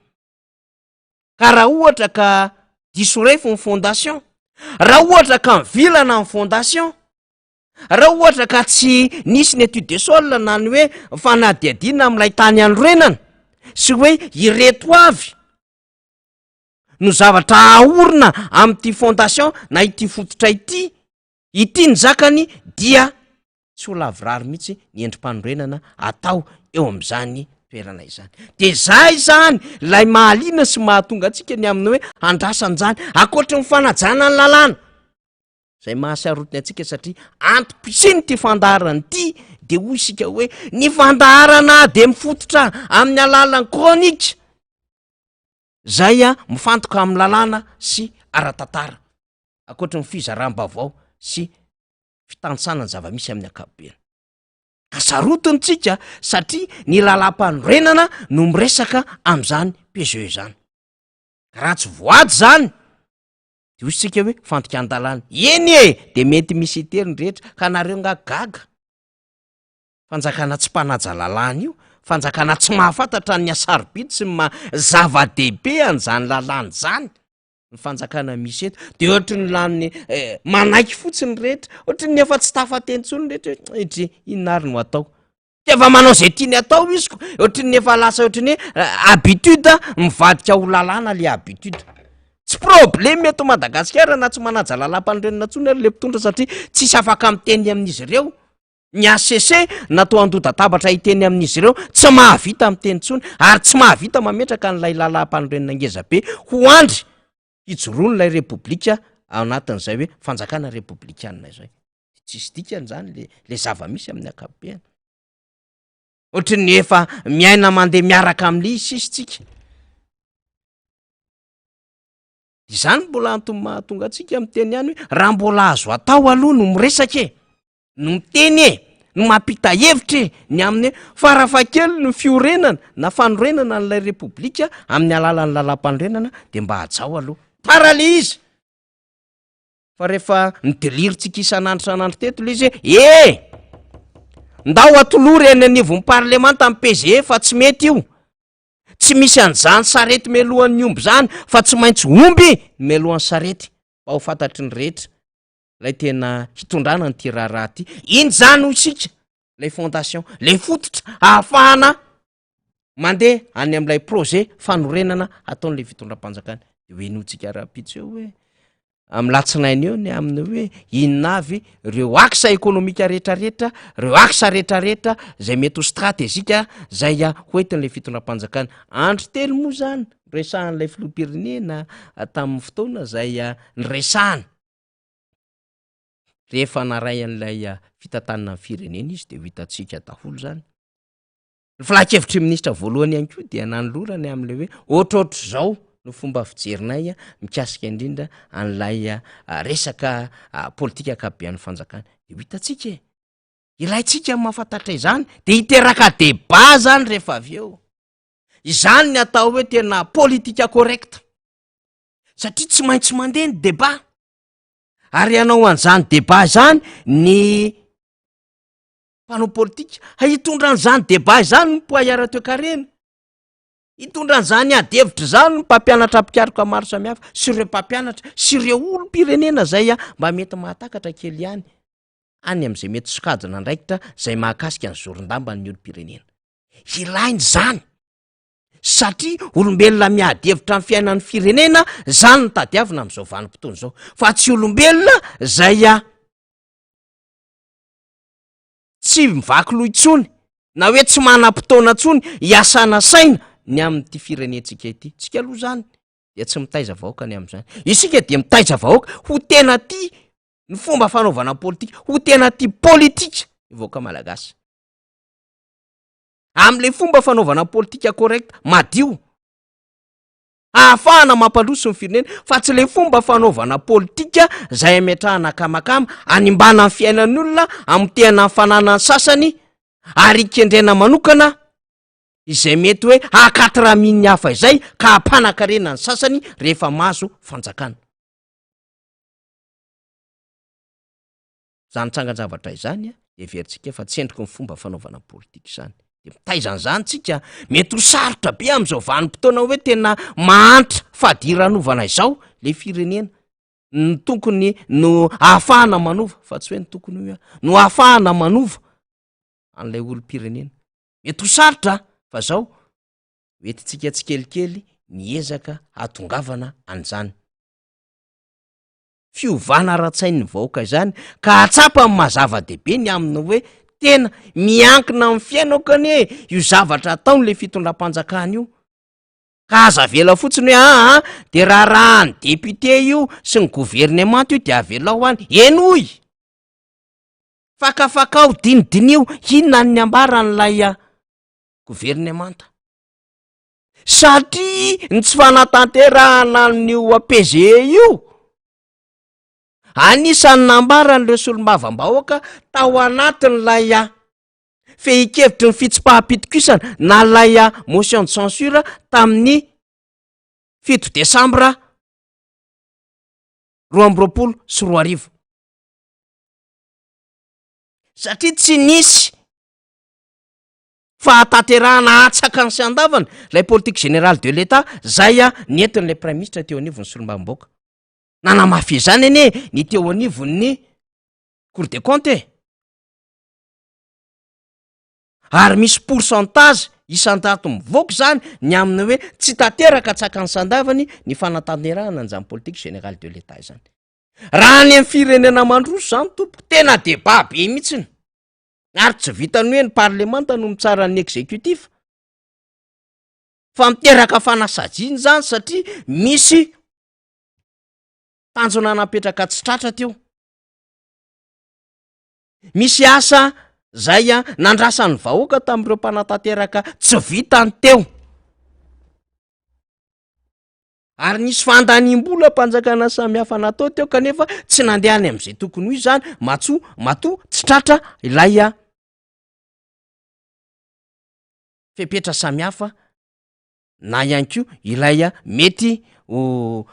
ka raha ohatra ka disorefo ny fondation raha ohatra ka mivilana ny fondation raha ohatra ka tsy nisy ny étude de sol na ny hoe fanadiadina amin'ilay tany anorenana sy hoe ireto avy no zavatra ahorina amin'ity fondation na ity fototra ity ny zakany dia tsy ho lavirary mihitsy ny endrim-panorenana atao eo amin'izany toerana izany de zay zany lay mahaliana sy mahatonga atsika ny aminy hoe andrasan'izany akoatra ny fanajana ny lalàna zay mahasiarotiny atsika satria antom-pisiny ty fandaharany ity de hoy isika hoe ny fandaharana de mifototra amin'ny alalany kronika zay mifantoka amin'ny lalàna sy ara-tantara akoatra ny fizaram-bavao sy fitantsana ny zava-misy amin'ny akapobeny ka sarotiny tsika satria ny lalam-panorenana no miresaka amin'izany PGE zany raha tsy voady zany de hoy isika hoe fantoka an-dalàna eny de mety misy iteriny rehetra ka nareo ngagaga fanjakana tsy mpanaja lalàna io fanjakana tsy mahafantatra ny asarobidy sy zava-dehibe an'izany lalàna zany ny fanjakana misy eto de ohatra ny lany manaiky fotsiny rehetra ohatra ny efa tsy tafatentsony rehetra itry inary no atao de efa manao zay tiany atao izyko ohatra ny efa lasa ohatra ny habitude mivadika ho lalàna le habitude tsy problème eto Madagasikara na tsy manaja lalam-panorenana tsony ary le mpitondra satria tsisy afaka miteny amin'izy ireo ny ACC natao andoda-tabatra hiteny amin'izy ireo tsy mahavita miteny tsony ary tsy mahavita mametraka n'lay lalam-panorenana ngeza be ho andry hijoroany lay repoblika ao anatin'izay hoe fanjakana republikanina izay tsisy dikany zany le zava-misy amin'ny akapobeny ohatra ny efa miaina mandeha miaraka amin'le isisitsika izany mbola antony mahatonga atsika miteny ihany hoe raha mbola azo atao aloha no miresaka no miteny no mampita hevitra ny amin'ny farafakely no fiorenana na fanorenana n'lay repoblika amin'ny alalan'ny lalam-panorenana de mba hajao aloha parale izy fa rehefa nidiliritsika isan'andro teto le izy ndao atolory eny anivon'ny parlemanta amin'ny PGE fa tsy mety io tsy misy an'izany sarety melohan'ny omby zany fa tsy maintsy omby melohan'ny sarety mba ho fantatry ny rehetra lay tena hitondrana ny ty raharaha ty iny zany ho isika lay fondation lay fototra ahafahana mandeha any amin'ilay projet fanorenana ataon'le fitondram-panjakana de hoe notsika raha-pitso eo hoe amin'ny latsinainy eo ny aminy hoe inona avy reo aksa ekonomika rehetrarehetra reo aksa rehetrarehetra zay mety ho stratezika zay hoentin'le fitondram-panjakana andro telo moa zany resahan'lay filoham-pirenena tamin'ny fotoana zay nyresahana rehefa naray an'ilay fitantanana ny firenena izy de ho hitatsika daholo zany ny filakevitry ministra voalohany ihany koa dia nanolorany amin'le hoe ohatrohatr' zao no fomba fijerinay mikasika indrindra an'lay resaka politika akabean'ny fanjakana de hitantsika ilayntsika mahafantatra izany de hiteraka débat zany rehefa avy eo izany ny atao hoe tena politika correcta satria tsy maintsy mandeha ny débat ary ianao an'izany débat zany ny mpanao politika hitondra an'izany débat zany ny poayara toe-karena hitondra an'izany adevitra zany ny mpampianatra mpikaroka maro samihafa sy ireo mpampianatra sy ireo olom-pirenena zay mba mety mahatakatra kely ihany any am'izay mety sokajina ndraikitra zay mahakasika ny zoron-dambany ny olom-pirenena ilainy zany satria olombelona miadevitra ny fiainan'ny firenena zany ny tadiavina am'izao vanim-potoana zao fa tsy olombelona zay tsy mivaky loha intsony na hoe tsy manam-potoana ntsony hiasana saina ny amin'ity firenentsika ity tsika aloha zany de tsy mitaiza vahoaka ny am'izany isika de mitaiza vahoaka ho tena ty ny fomba fanaovana politika ho tena ty politika vahoaka malagasy am'le fomba fanaovana politika correcta madio ahafahana mampandroso ny firenena fa tsy le fomba fanaovana politika zay ametrahana kamakama animbana ny fiainan'ny olona amtehana ny fananany sasany ary ikendrena manokana izay mety hoe akatramin'ny hafa izay ka ampanankarena ny sasany rehefa mahazo fanjakana zany tsangan-javatra izany de veritsika fa tsy endrika ny fomba fanaovana politika izany de mitaizan'izany tsika mety ho sarotra be am'izao vanim-potoana hoe tena mahantra fadiranovana izao le firenena ny tokony no ahafahana manova fa tsy hoe ny tokony io no ahafahana manova an'ilay olom-pirenena mety ho sarotra fa zao hoetitsika tsikelikely miezaka hatongavana an'izany fiovana ara-tsain'ny vahoaka izany ka atsapa ny mazava-dehibe ny aminy hoe tena miankina amin'ny fiainokany io zavatra ataony le fitondram-panjakana io ka aza vela fotsiny hoe de raha ny député io sy ny gouvernement io de avela ho any enoy fakafakao dinidinio inona ny ambaran'lay gouvernemanta satria ny tsy fanatanterahana nio APG io anisan'ny nambaran'ireo solom-bavambahoaka tao anatin'lay fehikevitry ny fitsim-pahapitokisana na lay motion de censure tamin'ny 7 desambra 2024 satria tsy nisy fahatanterahana atsaka ny sy andavana lay politique générale de l'état zay nentin'lay prime ministre teo anivon'ny solom-bavambahoaka nanamafy zany ene ny teo anivon'ny cour des comptes ary misy pourcentage isan-tato mivoaka zany ny aminy hoe tsy tanteraka tsaka ny sandavany ny fanatanterahana an'izany politique générale de l'état zany raha ny amin'ny firenena mandroso zany tompo tena débat be mihitsiny ary tsy vitany hoe ny parlemanta no mitsara ny exécutif fa miteraka fanasajiny zany satria misy tanjona napetraka tsy tratra teo misy asa zay nandrasan'ny vahoaka tamin'ireo mpanatanteraka tsy vitany teo ary nisy fandaniam-bola mpanjakana samihafa natao teo kanefa tsy nandehany am'izay tokony hoy zany mato tsy tratra ilay fepetra samihafa na ihany ko ilay mety ho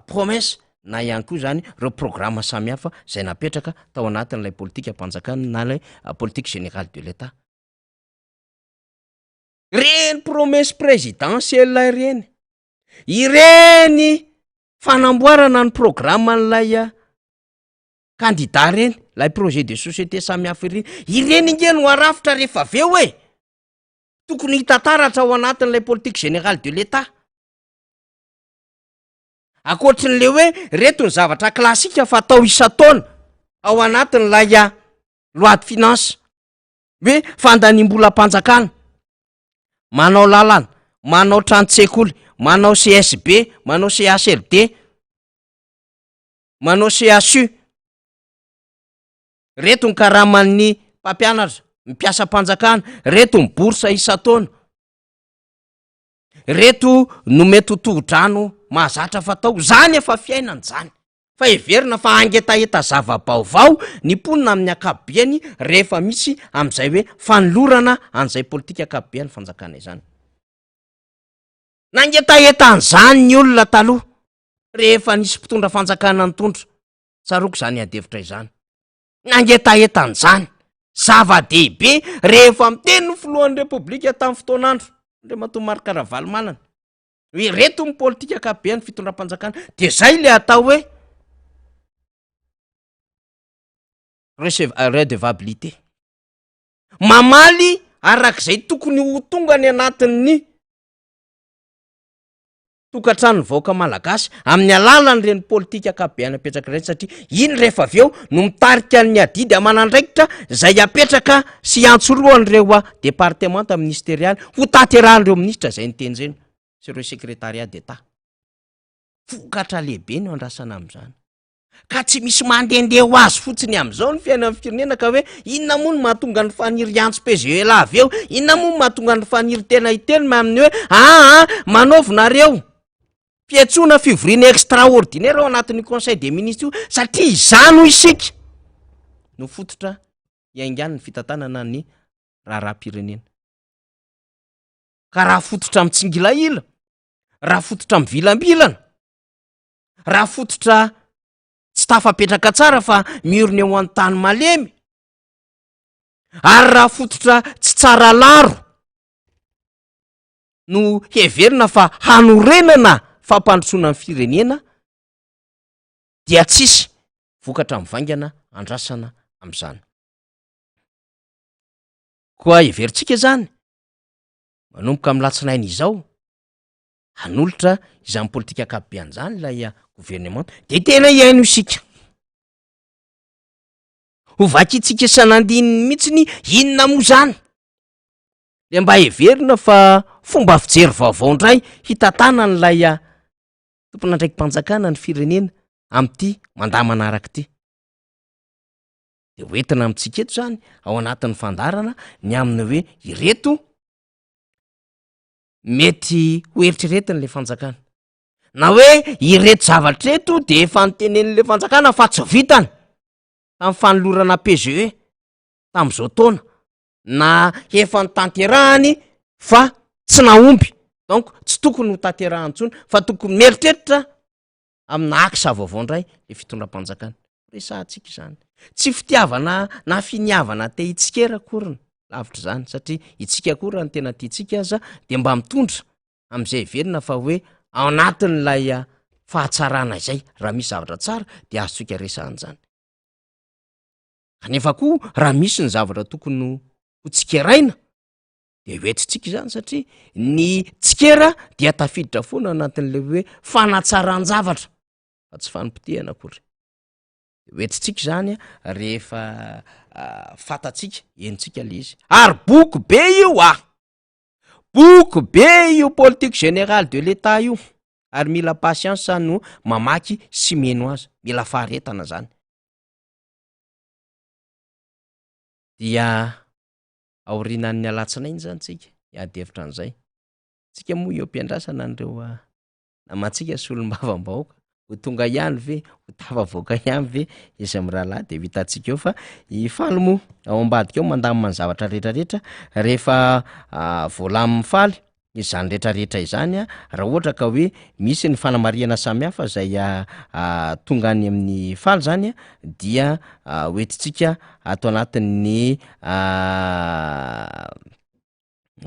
promesse na ihany koa zany reo programme samihafa zay napetraka tao anatin'lay politika mpanjakana na lay politique générale de l'état reny promesse présidentielle reny ireny fanamboarana ny programme n'lay candidat reny lay projet de société samihafa ireny inge no arafitra rehefa aveo tokony hitantaratra ao anatin'lay politique générale de l'état akoatrin'le hoe reto ny zavatra klasika fa atao isa-taona ao anatin'lay loi de finance hoe fandaniam-bola mpanjakana manao lalana manao trano-tsekoly manao CSB manao CHRD manao CHU reto ny karaman'ny mpampianatra mipiasa mpanjakana reto ny borsa isa-taona reto no mety hotodrano mahazatra fatao zany efa fiainany zany fa everina fa angetaheta zava-baovao ny mponina amin'ny akabiany rehefa misy am'izay hoe fanolorana an'izay politika akabiany fanjakana izany nangetaheta an'izany ny olona taloha rehefa nisy mpitondra fanjakana nytondra saroko zany adevitra izany nangetaheta an'izany zava-dehibe rehefa miteny ny filohan'ny repoblika tamin'ny fotoanandro ndre matomarika Ravalomanana hoe reto ny politika akabiany fitondram-panjakana de zay le atao hoe redevabilité mamaly arak'izay tokony ho tonga ny anatin'ny tokantrano vahoaka malagasy amin'ny alalan'ireny politika akabiany apetraka ireny satria iny rehefa avy eo no mitarika ny adidy amanandraikitra zay apetraka sy antsoroan'ireo departemanta ministerialy ho taterahan'ireo minisitra zay nitenjeny sy ireo secrétariat d'état vokatra lehibe no andrasana am'izany ka tsy misy mandehandeha ho azy fotsiny am'izao ny fiainan'ny firenena ka hoe inona moa no mahatonga ny faniry antso PGE avy eo inona moa no mahatonga ny faniry tena iteny ma amin'ny hoe manaovinareo fiatsona fivoriana extraordinaire ao anatin'ny conseil des ministres io satria izany ho isika no fototra iaingany ny fitantanana ny raharaham-pirenena ka raha fototra mitsingila raha fototra mivilambilana raha fototra tsy tafapetraka tsara fa miorina eo an-tany malemy ary raha fototra tsy tsara laro no heverina fa hanorenana fampandrosoana ny firenena dia tsisy vokatra mivaingana andrasana am'izany koa heverintsika zany manomboka amin'ny latsinainy izao hanolotra izany politika akabiany zany ilay gouvernement de tena iaino isika ho vakitsika sanandininy mihitsiny inona moa zany le mba heverina fa fomba fijery vaovao ndray hitatana n'lay tompona ndraiky mpanjakana ny firenena am'ty mandamana araka ty de hoentina amitsika eto zany ao anatin'ny fandarana ny aminy hoe ireto mety ho eritreretiny le fanjakana na hoe ireto zavatra eto de efa nitenen'le fanjakana fa tsy vitany tamin'ny fanolorana PGE tamin'izao taona na efa nitanterahany fa tsy naomby donc tsy tokony ho tanterahany tsony fa tokony mieritreritra amina aksa vaovao ndray le fitondram-panjakana resahantsika izany tsy fitiavana na finiavana te itsikera koriny lavitra zany satria itsika koa ny tena tiatsika aza de mba mitondra am'izay verina fa hoe ao anatin'lay fahatsarana izay raha misy zavatra tsara de azotsika resahan'izany kanefa koa raha misy ny zavatra tokony ho tsikeraina de hoetitsika izany satria ny tsikera dia tafiditra foana anatin'le hoe fanatsaran-javatra fa tsy fanimpotehana akory hoetitsika zany rehefa fatatsika enitsika le izy ary boky be io boky be io politique générale de l'état io ary mila patience no mamaky sy meno azy mila faharetana zany dia aorinan'ny alatsinainy zany tsika iadevitra an'izay tsika moa eo ampiandrasana an'ireo namatsika sy olombavambahoaka ho tonga ihany ve ho tafavoaka ihany ve izy amin'ny rahalahy de vitantsika eo fa ifaly moa ao ambadika eo mandamina ny zavatra rehetrarehetra rehefa voalamin'ny faly izany rehetrarehetra izany raha ohatra ka hoe misy ny fanamariana samihafa zay tonga any amin'ny faly zany dia hoetitsika atao anatin'ny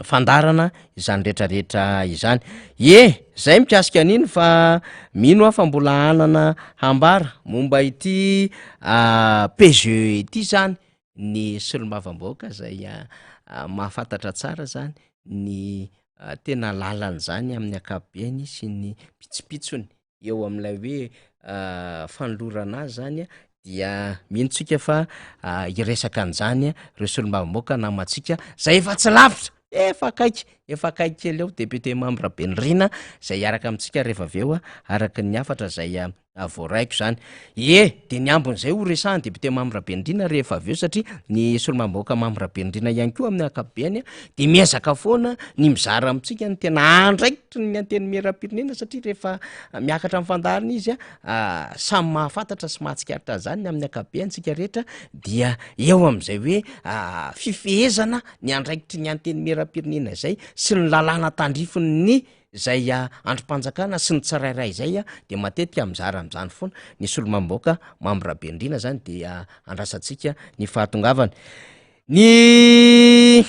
fandarana izany rehetrarehetra izany zay mikasika an'iny fa mino fa mbola anana hambara momba ity PGE ity zany ny solombavambahoaka zay mahafantatra tsara zany ny tena lalany zany amin'ny akabiany sy ny pitsopitsony eo amin'ilay hoe fanolorana azy zany dia minotsika fa iresaka an'izany reo solombavambahoaka namatsika zay efa tsy lavitra efa akaiky kely eo député membre Benirina zay araka amitsika rehefa avy eo araka ny afatra zay voaraiko zany de ny ambon'izay ho resahany député Mamirabenindrina rehefa avy eo satria ny solomambaoaka Mamirabenindrina ihany koa amin'ny ankapobeny de miezaka foana ny mizara amitsika ny tena andraikitry ny anteny miera-pirenena satria rehefa miakatra amin'ny fandarina izy samy mahafantatra sy mahatsikaritra zany ny amin'ny ankapobeny tsika rehetra dia eo am'izay hoe fifehezana ny andraikitry ny anteny miera-pirenena zay sy ny lalàna tandrifiny ny zay androm-panjakana sy ny tsirairay zay de matetika mizara am'zany foana ny solomambaoaka Mamirabenindrina zany de andrasantsika ny fahatongavany ny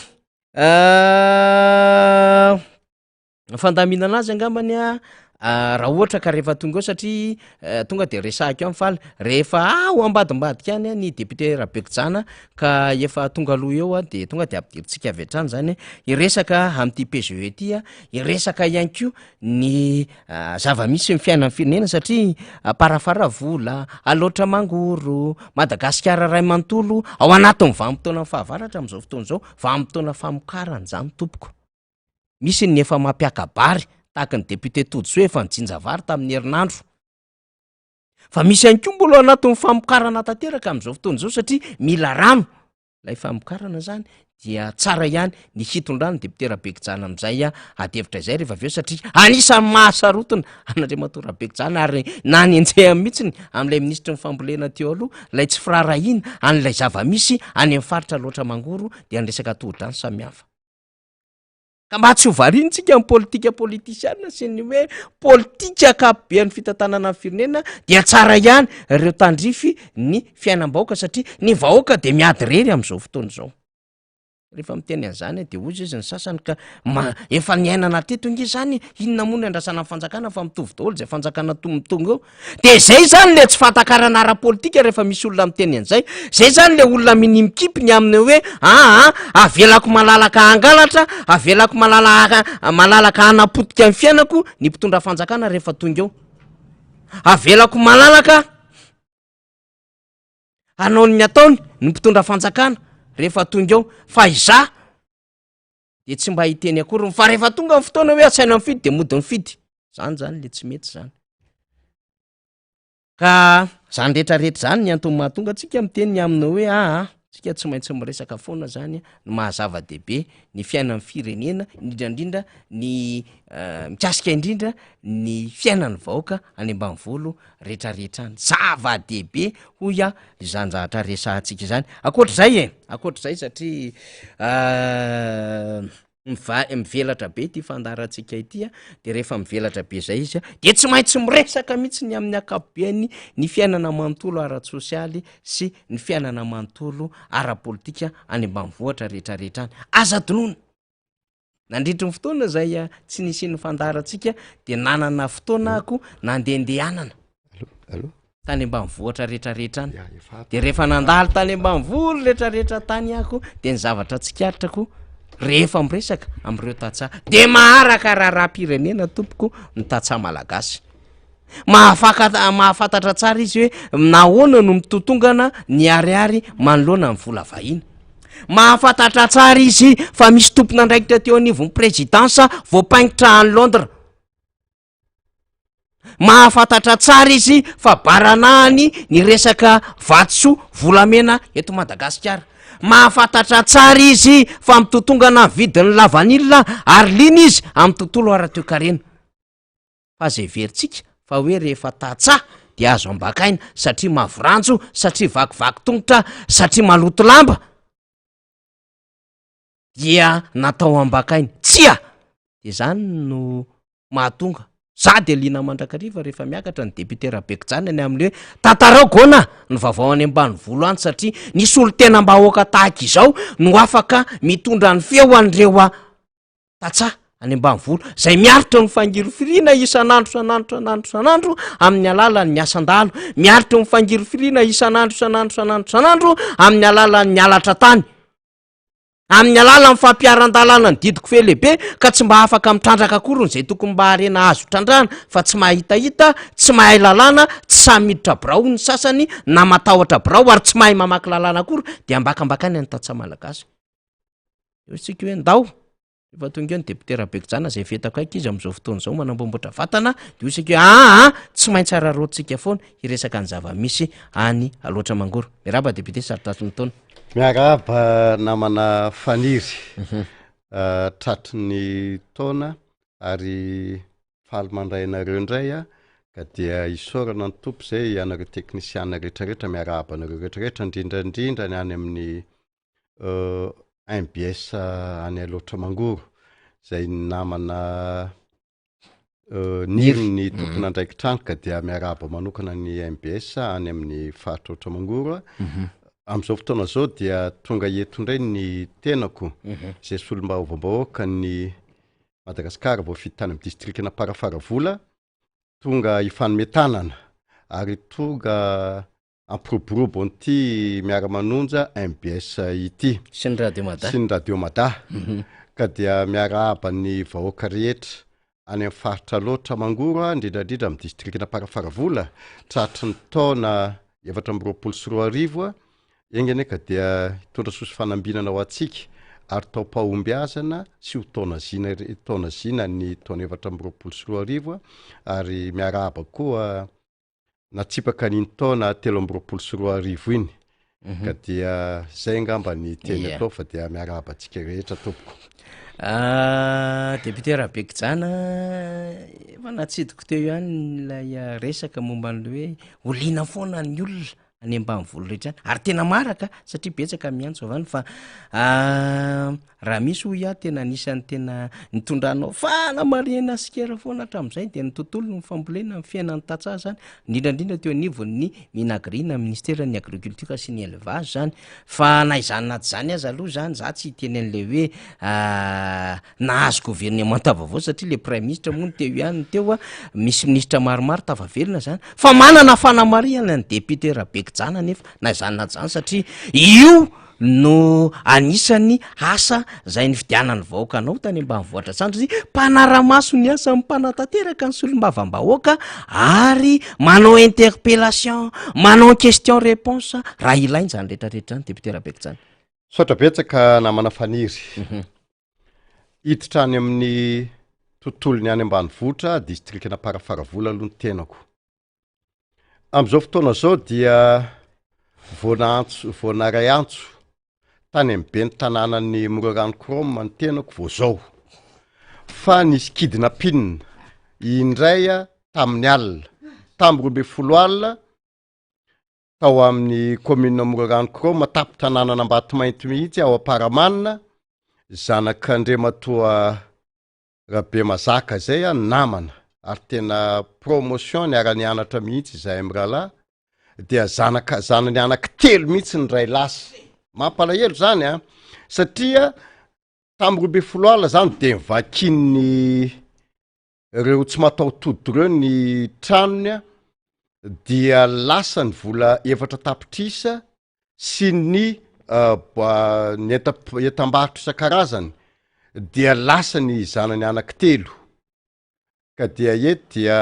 fandaminana azy angambany raha ohatra ka rehefa tonga eo satria tonga de resahako io am'faly rehefa ho ambadimbadika any ny député Rabekijana ka efa tonga aloha eo de tonga de ampidiritsika avy hatrany zany iresaka am'ty PGE ty iresaka ihany ko ny zava-misy ny fiainan'ny firenena satria parafara vola aloatra mangoro Madagasikara ray manontolo ao anatin'ny vanim-potoana fahavaratra am'izao fotoana zao vanim-potoana famokarana zany tompoko misy ny efa mampiakabary tahaka ny député Todissoa efa nijinjavary tamin'ny herinandro fa misy ihany koa mbola anatin'ny famokarana tanteraka am'izao fotoana zao satria mila rano lay famokarana zany dia tsara ihany ny hitondrany député Rabekijana am'izay adevitra izay rehefa avy eo satria anisan'ny mahasarotina an'Andriamatoa Rabekijana ary na ny enjehany mihitsiny amin'ilay ministra ny fambolena teo aloha lay tsy firarahina an'ilay zava-misy any amin'ny faritra loatra mangoro dia ny resaka tohodrano samihafa ka mba tsy ho variantsika amin'ny politika politisiana sy ny hoe politika akapobean'ny fitantanana amin'ny firenena dia tsara ihany ireo tandrify ny fiainam-bahoaka satria ny vahoaka de miady rery am'izao fotoana izao rehefa miteny an'izany de ozy izy ny sasany ka efa niainana teto nge zany inona moa ny andrasana amin'ny fanjakana fa mitovy daholo zay fanjakana mitonga eo de zay zany le tsy fantakarana ara-politika rehefa misy olona miteny an'izay zay zany le olona minimikipy ny aminy hoe avelako malalaka angalatra avelako malalaka anapotika ny fiainako ny mpitondra fanjakana rehefa tonga eo avelako malalaka anao ny ataony ny mpitondra fanjakana rehefa tonga eo fa iza de tsy mba hiteny akory fa rehefa tonga ny fotoana hoe asaina mifidy de mody mifidy zany le tsy mety zany ka zany rehetrarehetra zany ny antony mahatonga tsika miteny ny amina hoe tsika tsy maintsy miresaka foana zany no mahazava-dehibe ny fiainan'ny firenena indrindrandrindra ny mikasika indrindra ny fiainan'ny vahoaka any ambanivolo rehetrarehetra any zava-dehibe hoy izany zavatra resahantsika zany akoatr'izay satria mivelatra be ty fandarantsika ity de rehefa mivelatra be zay izy de tsy maintsy miresaka mihitsy ny amin'ny akapobeany ny fiainana manontolo ara-tsosialy sy ny fiainana manontolo ara-politika any ambanivohatra rehetrarehetra any aza donona nandritry ny fotoana zay tsy nisy ny fandarantsika de nanana fotoana ako nandehandehanana tany ambanivohatra rehetrarehetra any de rehefa nandalo tany ambanivolo rehetrarehetra tany ako de ny zavatra tsikaritrako rehefa miresaka am'ireo tatsa de maharaka raha-pirenena tompoko ny tatsa malagasy mahafantatra tsara izy hoe nahoana no mitotongana ny ariary manoloana ny vola vahina mahafantatra tsara izy fa misy tompona andraikitra teo anivon'ny présidensa voapaingitra any Londres mahafantatra tsara izy fa baranahany ny resaka vatsoa volamena eto Madagasikara mahafantatra tsara izy fa mitotongana vidin'ny lavanilina ary lina izy amin'ny tontolo ara-toekarena fa zay veritsika fa hoe rehefa tatsa de azo ambakaina satria mavoranjo satria vakivaky tongotra satria maloto lamba dia natao ambakaina tsia de zany no mahatonga za de lina mandrakariva rehefa miakatra ny député Rabekijana ny amin'le hoe tantarao gona ny vaovao any ambanivolo any satria nisy olo tena mba hoaka tahaka izao no afaka mitondra ny feo an'ireo tatsa any ambanivolo zay miaritra ny fangirofirina isan'andro amin'ny alalan'ny miasandalo miaritra ny fangirofirina isan'andro amin'ny alalan'ny mialatra tany amin'ny alala ny fampiaran-dalana ny didiko fe lehibe ka tsy mba afaka mitrandraka akorony zay tokony mba harena azo trandrana fa tsy mahitahita tsy mahay lalàna tsy samy miditra birao ny sasany na matahotra birao ary tsy mahay mamaky lalàna akory de ambakambakany any tatsa malagasy eo sika hoe ndao efa tonga eo ny depotera Bekijana zay fetako aiky izy am'izao fotoana zao manambomboatra vatana de osika tsy maintsy ararotsika foana iresaka ny zava-misy any aloatra mangoro miaraba député sarotratry ny taona miaraba namana faniry tratry ny taona ary faly mandraynareo indray ka dia isorana ny tompo zay anareo teknisiana rehetrarehetra miaraba anareo rehetrarehetra indrindrandrindra ny any amin'ny MBS any aloatra mangoro zay namana niry ny tompona andraiky trano ka dia miaraba manokana ny MBS any amin'ny faritra oatra mangoro am'izao fotoana zao dia tonga eto indray ny tenako zay solombaovambahoaka ny Madagasikara voafidy tany amin'ny distriktina Parafaravola tonga ifanometanana ary tonga ampiroborobo an'ity miara-manonja MBS ity sy ny radio mada ka dia miarahaba ny vahoaka rehetra any amin'ny faritra loatra mangoro indrindrandrindra amin'ny distriktina Parafaravola tratry ny taona 2024 eny aneka dia hitondra soso fanambinana ho atsika ary tao pahombiazana sy ho taona zina ny taona 2024 ary miarahaba koa natsipaka niny taona 2024 iny ka dia zay ngamba ny teny atao fa dia miarahaba atsika rehetra tompoko député Bekijana efa natsidiko teo ihany lay resaka momba an'le hoe olina foana ny olona any ambanivoly rehetra ary tena maraka satria betsaka miantso avany fa raha misy hoy tena anisan'ny tena nitondranao fanamarihana sikera foana hatramin'izay dia ny tontolo ny fambolena ny fiainan'ny tantsaha zany indrindrandrindra teo anivon'ny minagrina ministera ny agriculture sy ny élevage zany fa naizany naty zany azy aloha zany za tsy hiteny an'le hoe nahazo gouvernement tavavao satria le prime ministre moa ny teo ihany teo misy ministra maromaro tavavelona zany fa manana fanamarihana ny député Bekijana nefa naizany naty zany satria io no anisany asa zay ny fidianany vahoaka anao tany ambanivohitra sandry mpanara-maso ny asa mpanatateraka ny solombavam-bahoaka ary manao interpellation manao question réponse raha ilainy zany rehetrarehetra ny député Bekijana sotra betsaka namana faniry hiditra any amin'ny tontolony any ambanivohitra distriktina Parafaravola aloha ny tenako am'izao fotoana zao dia voanaray antso tany am'be ny tanànany Morarano Kroma ny tenako vao zao fa nisy kidnapping indray tamin'ny alina tamin'ny 20 alina tao amin'ny commune Morarano Kroma tapo tanànana Ambatomainty mihitsy ao Aparamanina zanak'Andriamatoa Rabe Mazaka zay namana ary tena promotion ny ara-nianatra mihitsy zay am'rahalahy dia zanany anaky telo mihitsy ny ray lasa mampalahelo zany satria tamin'ny 20 alina zany de mivakiny reo tsy mataotody reo ny tranony dia lasa ny vola 4 tapitrisa sy ny etam-barotra isan-karazany dia lasa ny zanany anaky telo ka dia eto dia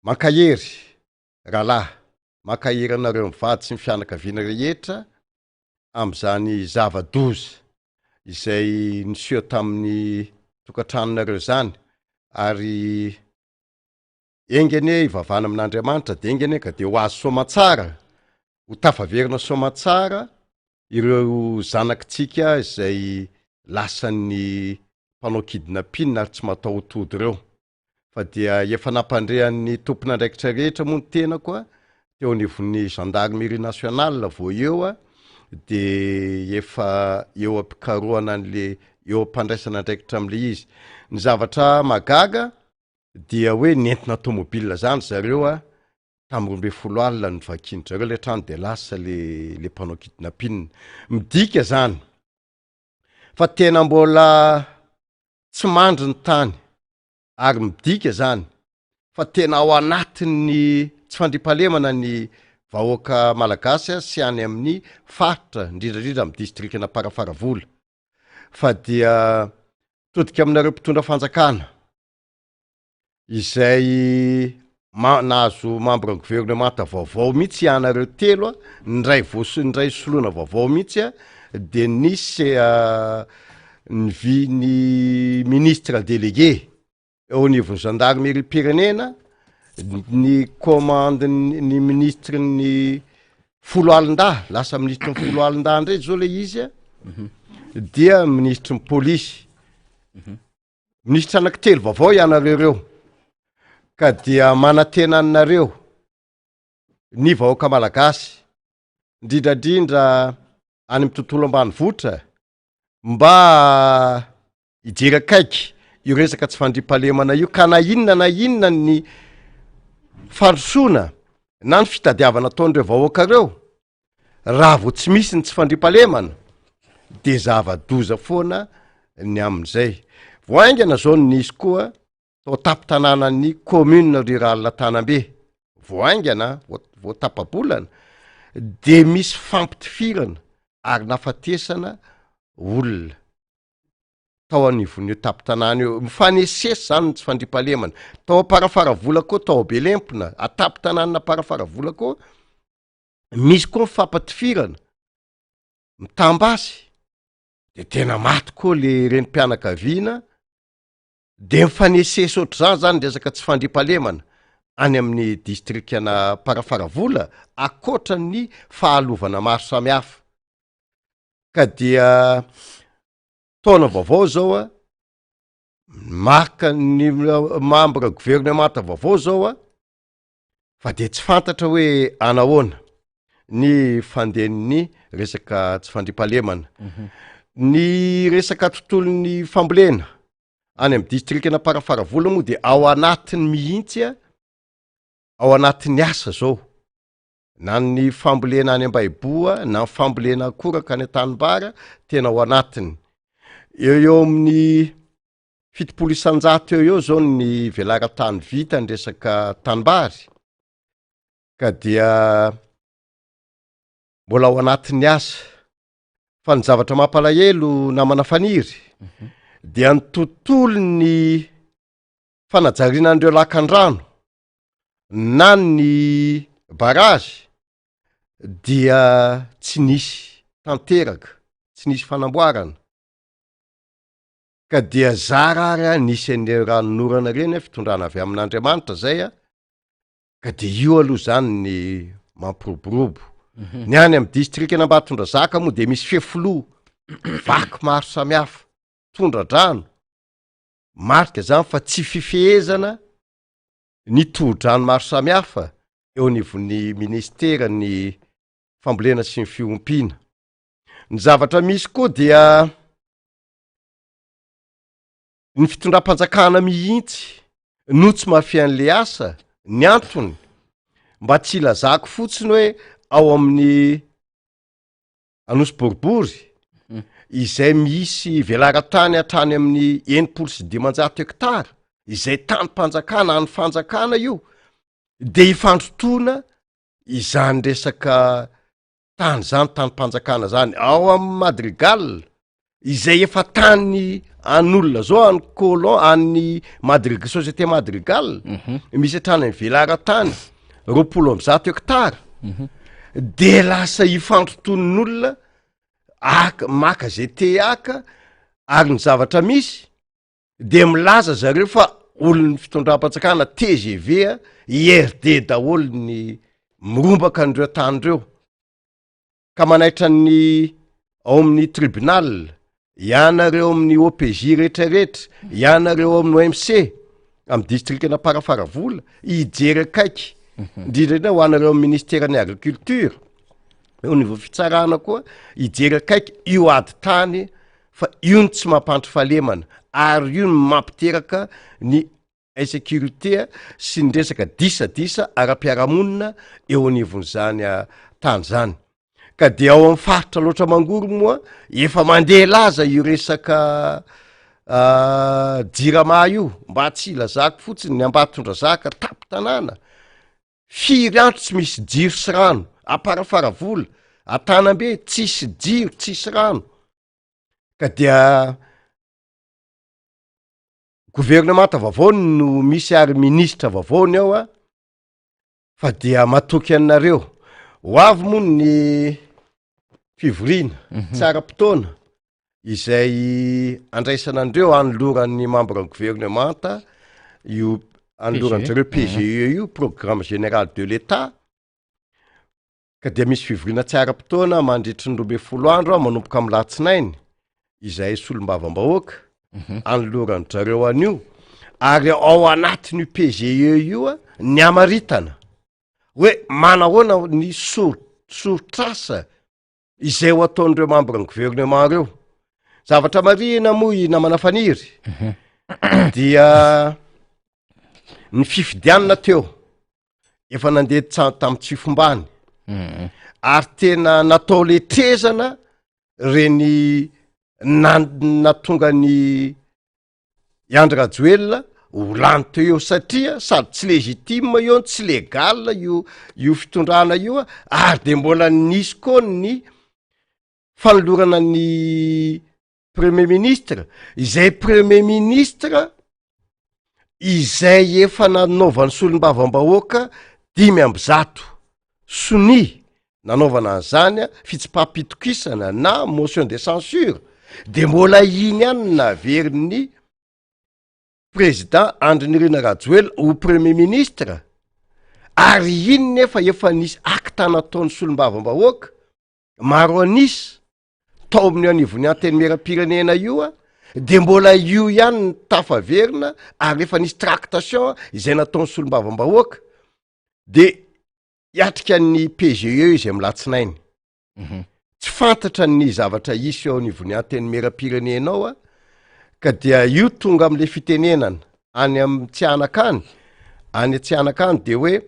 mankahery rahalahy mankahery anareo mivady sy ny fianakaviana rehetra am'izany zava-doza izay niseho tamin'ny tokantranonareo zany ary engene ivavana amin'Andriamanitra de engene ka de ho azo soamatsara ho tafaverina soamatsara ireo zanakitsika izay lasan'ny mpanao kidnapping ary tsy mataotody reo fa dia efa nampandrehan'ny tompon'andraikitra rehetra moa ny tenako teo anivon'ny gendarmerie nationale vao eo de efa eo ampikaroana an'le eo ampandraisana andraikitra am'le izy ny zavatra magaga dia hoe nentina tomobile zany zareo tamin'ny 20 alina ny vakindrareo le trano de lasa le mpanao kidnapping midika zany fa tena mbola tsy mandry ny tany ary midika zany fa tena ao anatin'ny tsy fandripahalemana ny vahoaka malagasy sy any amin'ny faritra indrindrandrindra amin'ny distriktina Parafaravola fa dia todika aminareo mpitondra fanjakana izay nahazo membre gouvernemanta vaovao mihitsy ianareo telo ny ray soloana vaovao mihitsy de nisy ny ministre délégué eo anivon'ny gendarmerie pirenena, ny commande ny ministre ny folo alin-da, lasa ministre ny folo alin-da ndray zao le izy a, dia ministre ny polisy. Ministre anankitelo vaovao ianareo reo, ka dia manantena anareo ny vahoaka malagasy, indrindrandrindra any amin'ny tontolo ambanivohitra, mba hijery akaiky io resaka tsy fandriampahalemana io, ka na inona ny fandrosoana na ny fitadiavana ataon'ireo vahoaka reo, raha vao tsy misy ny tsy fandriampahalemana de zava-doza foana ny amin'izay. Voaingana zao nisy koa tao tapin-tanànan'ny commune rurale Tanambe, voaingana vao tapabolana, de misy fampitifirana ary nafatesana olona tao anivon'io tapin-tanàna io, mifanesesy zany ny tsy fandriampahalemana. Tao aparafara-vola koa, tao Belempona, atapin-tanàna aparafara-vola koa, misy koa mifampatifirana, mitambasy, de tena maty koa le renim-pianakaviana, de mifanesesy ohatr'izany zany resaka tsy fandriampahalemana any amin'ny distrikana Parafaravola, akoatra ny fahalovana maro samihafa. Ka dia taona vaovao zao a, maka ny membre gouvernemanta vaovao zao a, fa de tsy fantatra hoe anahoana ny fandehan'ny resaka tsy fandriampahalemana. Ny resaka tontolon'ny fambolena any amin'ny distrikana Parafaravola moa de ao anatiny mihitsy a, ao anatin'ny asa zao, na ny fambolena any Ambaiboa, na ny fambolena koraka any Tanimbara, tena ao anatiny. Eo amin'ny 700 eo zao ny velaran-tany vita ny resaka Tanimbary, ka dia mbola ao anatin'ny asa. Fa ny zavatra mampalahelo namana faniry, dia ny tontolo ny fanajarianandreo lakan-drano na ny barazy dia tsy nisy tanteraka, tsy nisy fanamboarana. Ka dia zarara nisy an'ireo ranonorana reny fitondrana avy amin'Andriamanitra zay a, ka de io aloha zany ny mampiroborobo. Ny any amin'ny distrikana Ambatondrazaka moa de misy fefilo vaky maro samihafa, tondra-drano, marika zany fa tsy fifehezana ny toro-drano maro samihafa eo anivon'ny ministera ny fambolena sy ny fiompiana. Ny zavatra misy koa dia ny fitondram-panjakana mihitsy no tsy mafia an'le asa, ny antony mba tsy ilazako fotsiny hoe ao amin'ny Anosy Boribory izay misy velaran-tany hatrany amin'ny 900 hektara, izay tany-panjakana, any fanjakana io, de ifandrotoana izany resaka tany zany, tany-panjakana zany ao amin'ny Madrigal, izay efa tany an'olona zao, any colon, any Société Madrigal, misy hatrany amin'ny velaran-tany 200 hektara, de lasa ifandroton'olona maka zay te aka, ary ny zavatra misy de milaza zareo fa olon'ny fitondram-panjakana TGV IRD daholo ny mirombaka an'ireo tanyreo, ka manaitra ny ao amin'ny tribunal, ianareo amin'ny OPJ rehetrarehetra, ianareo amin'ny OMC amin'ny distrikana Parafaravola, hijery akaiky, indrindra ho anareo amin'ny ministeran'ny agriculture, eo niveau fitsarana koa hijery akaiky io ady tany, fa io ny tsy mampandry fahalemana, ary io ny mampiteraka ny insécurité sy ny resaka disadisa ara-piarahamonina eo anivon'izany tany zany. Ka dia ao amin'ny faritra loatra mangoro moa, efa mandeha laza io resaka Jirama io, mba tsy ilazako fotsiny ny Ambatondrazaka tapin-tanàna, firy andro tsy misy jiro sy rano, Parafaravola, Tanambe tsisy jiro, tsisy rano. Ka dia gouvernemanta vaovao no misy ary ministra vaovao ny ao a, fa dia matoky anareo ho avy moa ny fivoriana tsara-potoana izay andraisana andreo anoloran'ny membre gouvernementa io anoloran'zareo PGE io programme général de l'État ka dia misy fivoriana tsy ara-potoana mandritry ny 12 andro manomboka amin'ny latsinainy izay solombavam-bahoaka anoloran'ny zareo an'io ary ao anatin'io PGE io ny amaritana hoe manahoana ny sorotrasa izay ho ataon'ireo membre ny gouvernement reo zavatra marina moa i namana faniry dia ny fifidianana teo efa nandeha tamin'ny tsifombany ary tena natao letrezana reny natonga ny Andry Rajoelina ho lany teo eo satria sady tsy legitime io tsy legal io fitondrana io ary de mbola nisy koa ny fanolorana ny premier ministre izay premier ministre izay efa nanaovany solombavam-bahoaka 500 soni nanaovana an'izany fitsipapitokisana na motion de censure de mbola iny ihany naverin'ny président Andry Nirina Rajoelina ho premier ministre ary iny nefa efa nisy acte nataon'ny solombavam-bahoaka maro anisy tao amin'ny anivon'ny anteny meram-pirenena io de mbola io ihany ny tafaverina ary efa nisy tractation izay nataon'ny solombavam-bahoaka de hiatrika ny PGE izy amin'ny latsinainy tsy fantatra ny zavatra isy ao anivon'ny anteny meram-pirenena ao ka dia io tonga am'le fitenenana any amin'ny Tsianakany any Tsianakany de hoe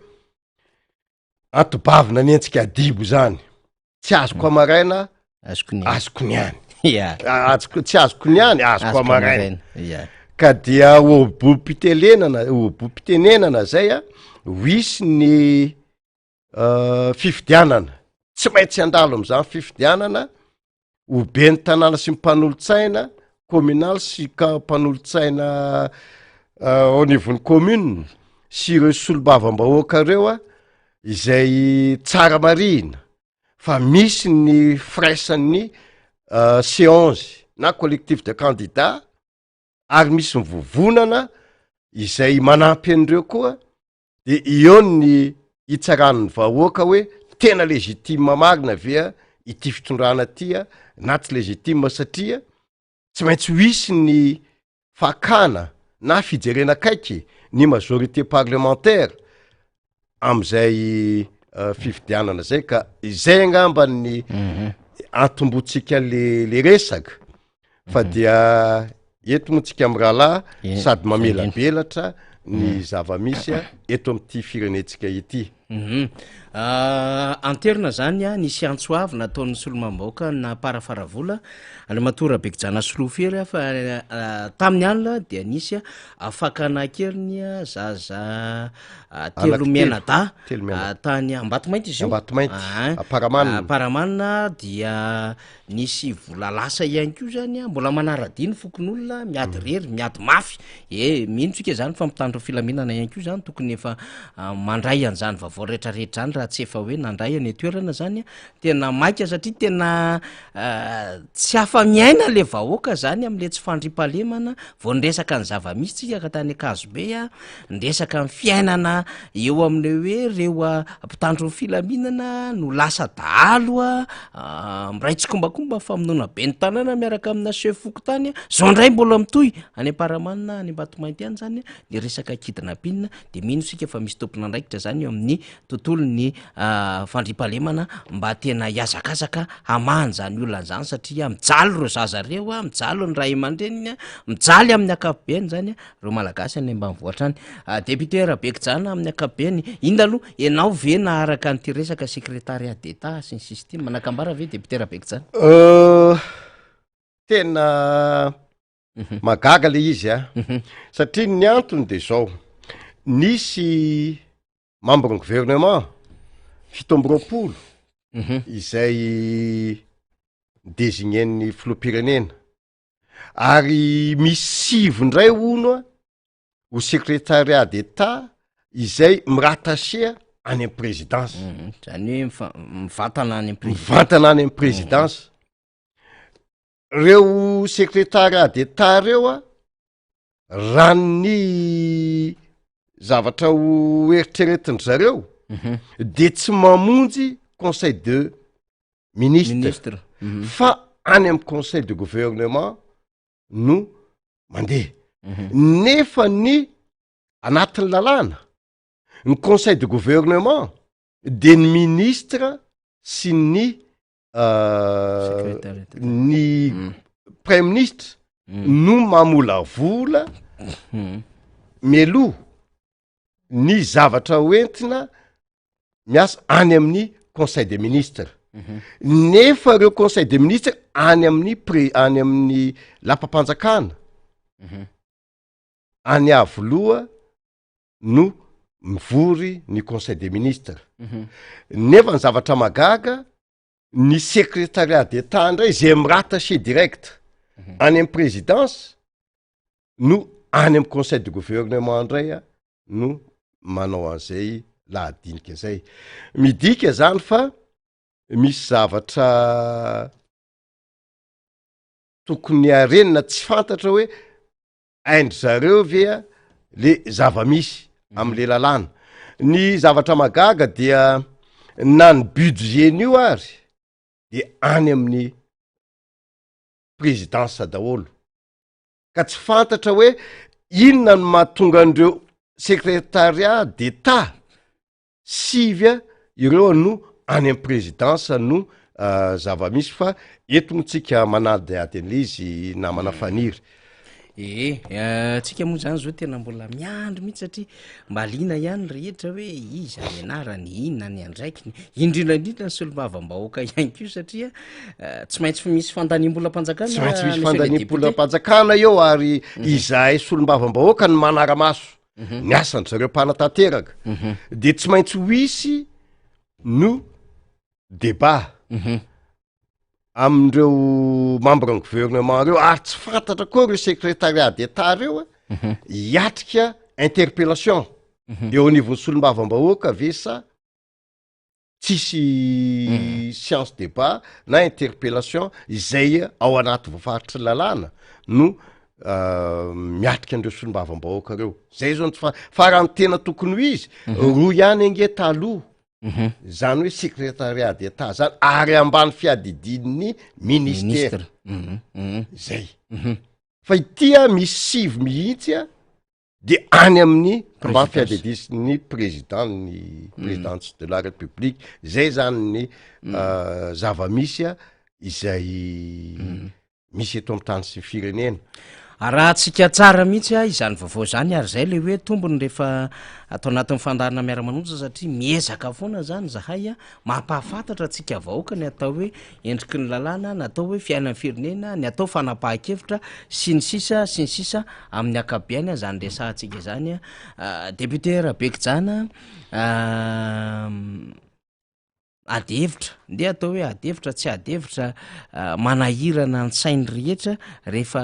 antobavina ny entsika adibo zany tsy azoko amaraina azoko niany tsy azoko niany azoko amaraina ka dia obo-pitenenana zay hoisy ny fifidianana tsy maintsy andalo am'izany fifidianana ho be ny tanàna sy mpanolo-tsaina communal sy mpanolo-tsaina au nivon'ny commune sy ireo solombavam-bahoaka reo izay tsara marina fa misy ny fraisan'ny C11 na collectif de candidats ary misy mivovonana izay manampy an'ireo koa de eo ny hitsaran'ny vahoaka hoe tena legitime marina vea ity fitondrana tia na tsy legitime satria tsy maintsy hoisy ny fakana na fijerena kaiky ny majorité parlementaire am'izay fifidianana zay ka izay angamba ny antombotsika le resaka fa dia eto motsika amin'ny rahalahy sady mamelabelatra ny zava-misy eto amin'ity firenetsika ity anterina zany nisy antsoavy nataon'ny solomam-bahoaka na parafaravola ale matora bekijana solofery fa tamin'ny alina dia nisy afakanakeriny zaza telo mianada tany Ambatomainty izy io Paramanina dia nisy vola lasa ihany koa zany mbola manaradiny fokon'olona miady rery miady mafy mino tsika zany fa mitandro filaminana ihany koa zany tokony efa mandray an'izany vaovao rehetrarehetra zany raha tsy efa hoe nandray any toerana zany tena maika satria tena tsy afa-miaina le vahoaka zany am'le tsy fandripalemana vao nresaka ny zava-misy tsika ka tany Akazobe ndresaka ny fiainana eo amin'le hoe reo mpitandro filaminana no lasa dahalo miray tsikombakomba famonoana be ny tanàna miaraka amina sefoko tany zao ndray mbola mitohy any Paramanina any Ambatomainty any zany le resaka kidnapping de mino sika fa misy tompona andraikitra zany eo amin'ny tontolon'ny fandripalemana mba tena hiazakazaka hamahany zany olona zany satria mijaly reo zazareo mijaly ny ray aman-dreniny mijaly amin'ny akapobeany zany reo malagasy any ambanivohitra any député Bekijana amin'ny akapobeany iny aloha ianao ve naharaka nyty resaka secrétariat d'état sy ny système manakambara ve député Bekijana tena magaga le izy satria ny antony de zao nisy membre ny gouvernement 7 izay désignen'ny filoham-pirenena ary misy 6 ndray ono ho secrétariat d'état izay mirattaché any amin'ny présidence zany hoe mivantana any mivantana any amin'ny présidence reo sekretariat d'etat reo a ranony zavatra ho eritreretiny zareo de tsy mamonjy conseil de ministre fa any amy conseil de gouvernement no mandeha nefa ny anatin'ny lalàna ny conseil de gouvernement de ny ministre sy ny ny premier ministre no mamolavola mialoha ny zavatra hoentina miasa any amin'ny conseil des ministres nefa reo conseil des ministres any amin'ny any amin'ny lapam-panjakana any avoloha no mivory ny conseil des ministres nefa ny zavatra magaga ny secrétariat d'etat ndray zay mirataché direct any amin'ny présidence no any amin'ny conseil de gouvernement ndray a no manao an'izay lahadinika zay midika zany fa misy zavatra tokony arenina tsy fantatra hoe aindry zareo vea le zava-misy am'le lalàna ny zavatra magaga dia na ny budgetn'io ary de any amin'ny présidence daholo ka tsy fantatra hoe inona no mahatonga an'ireo secrétariat d'etat sivya ireo no any amin'ny présidence no zava-misy fa eto motsika manady ady an'le izy namana faniry tsika moa zany zao tena mbola miandry mihitsy satria mba liana ihany rehetra hoe izy any anarany inona ny andraikiny indrindraindrindra ny solombavambahoaka ihany ko satria tsy maintsy misy fandaniam-bolam-panjakana tsy maintsy misy fandaniam-bolam-panjakana eo ary izahay solombavambahoaka ny manara-maso ny asany zareo mpanatanteraka de tsy maintsy ho isy no débat amindreo membre ny gouvernement reo ary tsy fantatra koa reo secrétariat d'etat reo a hiatrika interpellation eo anivon'ny solombavambahoaka ve sa tsisy science débat na interpellation izay ao anaty voafaritry lalàna no miatrika andreo solombavambahoaka reo zay zao fa raha ny tena tokony ho izy roa ihany ange taloha zany hoe secrétariat d'etat zany ary ambany fiadidin'ny ministère zay fa itya misy sivy mihitsy a de any amin'ny ambany fiadidin'ny président ny présidence de la république zay zany ny zava-misy a izay misy eto amy tany sy firenena raha tsika tsara mihitsy a izany vaovao zany ary zay le hoe tombony rehefa atao anatin'ny fandarina miara-manonja satria miezaka foana zany zahay a mampahafantatra atsika vahoaka ny atao hoe endriky ny lalàna ny atao hoe fiainan'ny firenena ny atao fanapahan-kevitra sy ny sisa amin'ny akabiany zany resahantsika zany a député Rabekijana adevitra nde atao hoe adevitra tsy adevitra manahirana ny sainy rehetra rehefa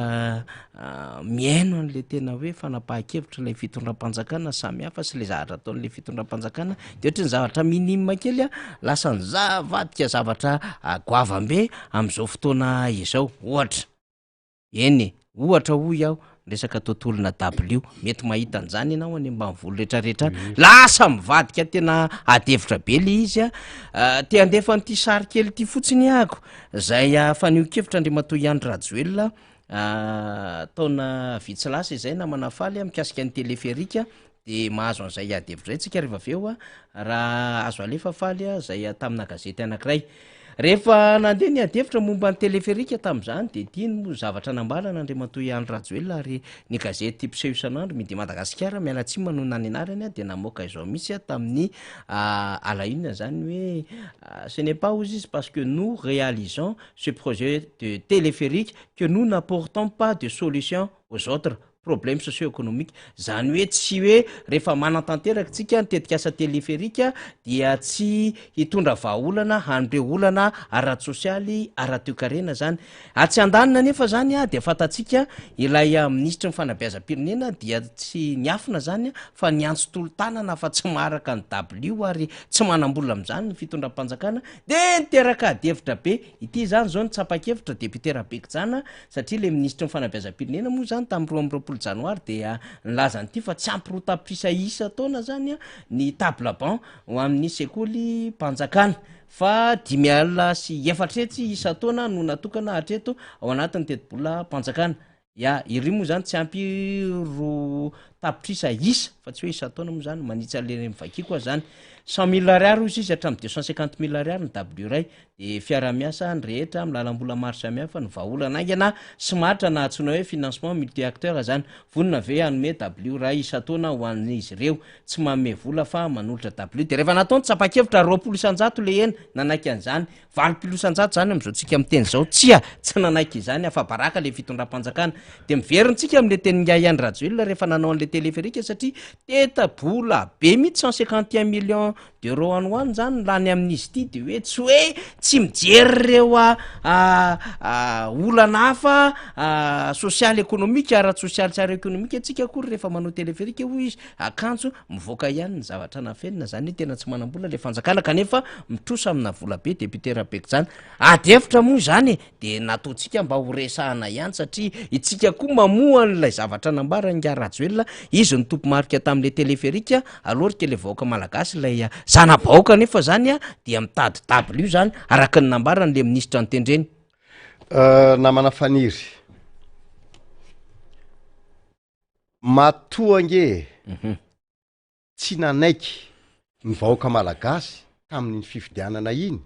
miaino an'le tena hoe fanapahan-kevitra ilay fitondram-panjakana samy hafa sy le zavatra ataon'le fitondram-panjakana de ohatry ny zavatra minima kely a lasa ny zavadika zavatra goavambe am'izao fotoana izao ohatra hoy aho resaka tontolona W mety mahita an'izany ianao any ambanivolo rehetrarehetra lasa mivadika tena adevitra be le izy a te andefa n'ity sary kely ity fotsiny ako zay fanio-kevitra Andriamatoa Andry Rajoelina taona vitsilasa izay na manafaly mikasika ny téléphérique de mahazo an'izay adevitra tsika rehefa aveo a raha azo alefa faly a zay tamina gazety anankiray rehefa nandeha ny adevitra momba ny téléphérique tam'izany de tiany moa zavatra nambalana Andriamatoa Andry Rajoelina ary ny gazety mpiseho isan'andro midi Madagasikara mialatsiny manona ny anarany a de namoaka izao mihitsy a tamin'ny alaina zany hoe ce n'est pas aux izy parce que nous réalisons ce projet de téléphérique que nous n'apportons pas de solution aux autres problème socio-économique zany hoe tsy hoe rehefa manan-tanteraka tsika nitetika asa téléphérique dia tsy hitondra vahaolana han'ireo olana ara-tsosialy ara-toekarena zany atsy andanina nefa zany a de fantatsika ilay ministra ny fanabeazam-pirenena dia tsy niafina zany fa niantso tolo-tanana fa tsy maharaka ny w ary tsy manam-bolona am'izany ny fitondram-panjakana de niteraka devitra be ity zany zao ny tsapa-kevitra député Rabekijana satria le ministra ny fanabeazam-pirenena moa zany tamin'ny 2020 janoary dia nilazany ity fa tsy ampirotapisa isa taona zany a ny table banc ho amin'ny sekoly mpanjakana fa 5,3 isa taona no natokana hatreto ao anatin'ny teti-bola mpanjakana ya iry moa zany tsy ampy ro tapitrisa isa fa tsy hoe isa taona moa zany manitsy ale mivaki koa zany 100,000 ariary izy hatramin'ny 250,000 ariary ny w ray de fiara-miasa ny rehetra milalam-bola maro samihafa ny vahaolana aingana sy matra na antsoina hoe financement multi-acteur zany vonina ve anome w ray isa taona ho an'izy ireo tsy manome vola fa manolotra w de rehefa natao ny tsapa-kevitra 20,100 le ena nanaiky an'izany 20,100 zany am'izao tsika miteny zao tsy nanaiky izany afa baraka le fitondram-panjakana de miverintsika am'le teningaihany rajoelona rehefa nanao an'le téléphérique satria teta-bola be mihitsy 151 millions d'euros anoany zany lany amin'izy ity de hoe tsy hoe tsy mijery reo olana hafa social économique ara-sosialy tsara économique atsika akory rehefa manao téléphérique ho izy akanjo mivoaka ihany ny zavatra nafenina zany hoe tena tsy manam-bola le fanjakana kanefa mitrosa amina vola be député Rabekijana adevitra moa zany de nataontsika mba ho resahana ihany satria itsika koa mamoa n'ilay zavatra nambara nga rajoelona izy ny tompo marika tamin'le téléphérique alorika le vahoaka malagasy lay zana-bahoaka nefa zany a dia mitady w io zany araka ny nambara n'le ministra nytendreny namana faniry matoa nge tsy nanaiky ny vahoaka malagasy tamin'ny fifidianana iny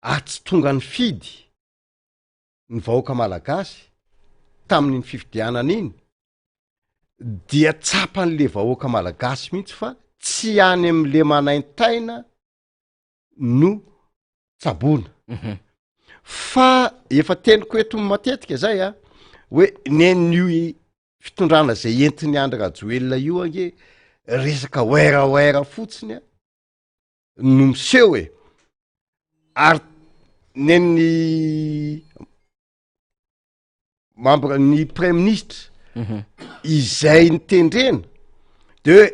atsy tonga ny fidy ny vahoaka malagasy tamin'ny fifidianana iny dia tsapan'le vahoaka malagasy mihitsy fa tsy any am'le manaintaina no tsabona fa efa teniko eto matetika zay a hoe nen'io fitondrana zay entiny andry rajoelona io ange resaka oera fotsiny a no miseho e ary nen'ny membre ny premier ministre izay nitendrena de hoe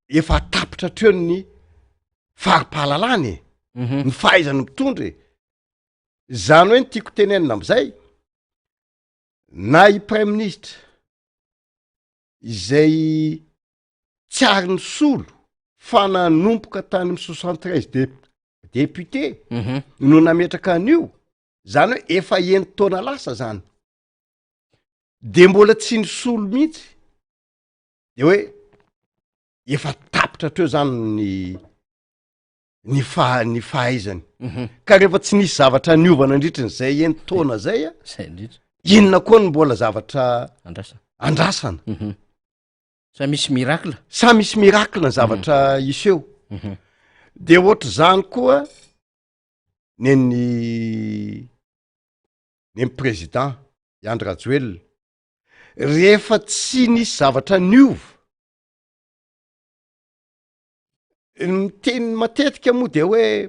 efa tapitra treo ny fari-pahalalany ny fahaizany mitondra zany hoe ny tiako tenenina am'izay na i premier ministre izay tsy ary ny solo fa nanompoka tany amy 73 député no nametraka an'io zany hoe efa eny taona lasa zany de mbola tsy ny solo mihitsy de hoe efa tapitra treo zany ny fahaizany ka rehefa tsy nisy zavatra niovana andritran'izay eny taona zay a inona koa ny mbola zavatra andrasana sa misy miracle ny zavatra iseho de ohatra zany koa nen'ny président Andry Rajoelina rehefa tsy nisy zavatra niova miteny matetika moa de hoe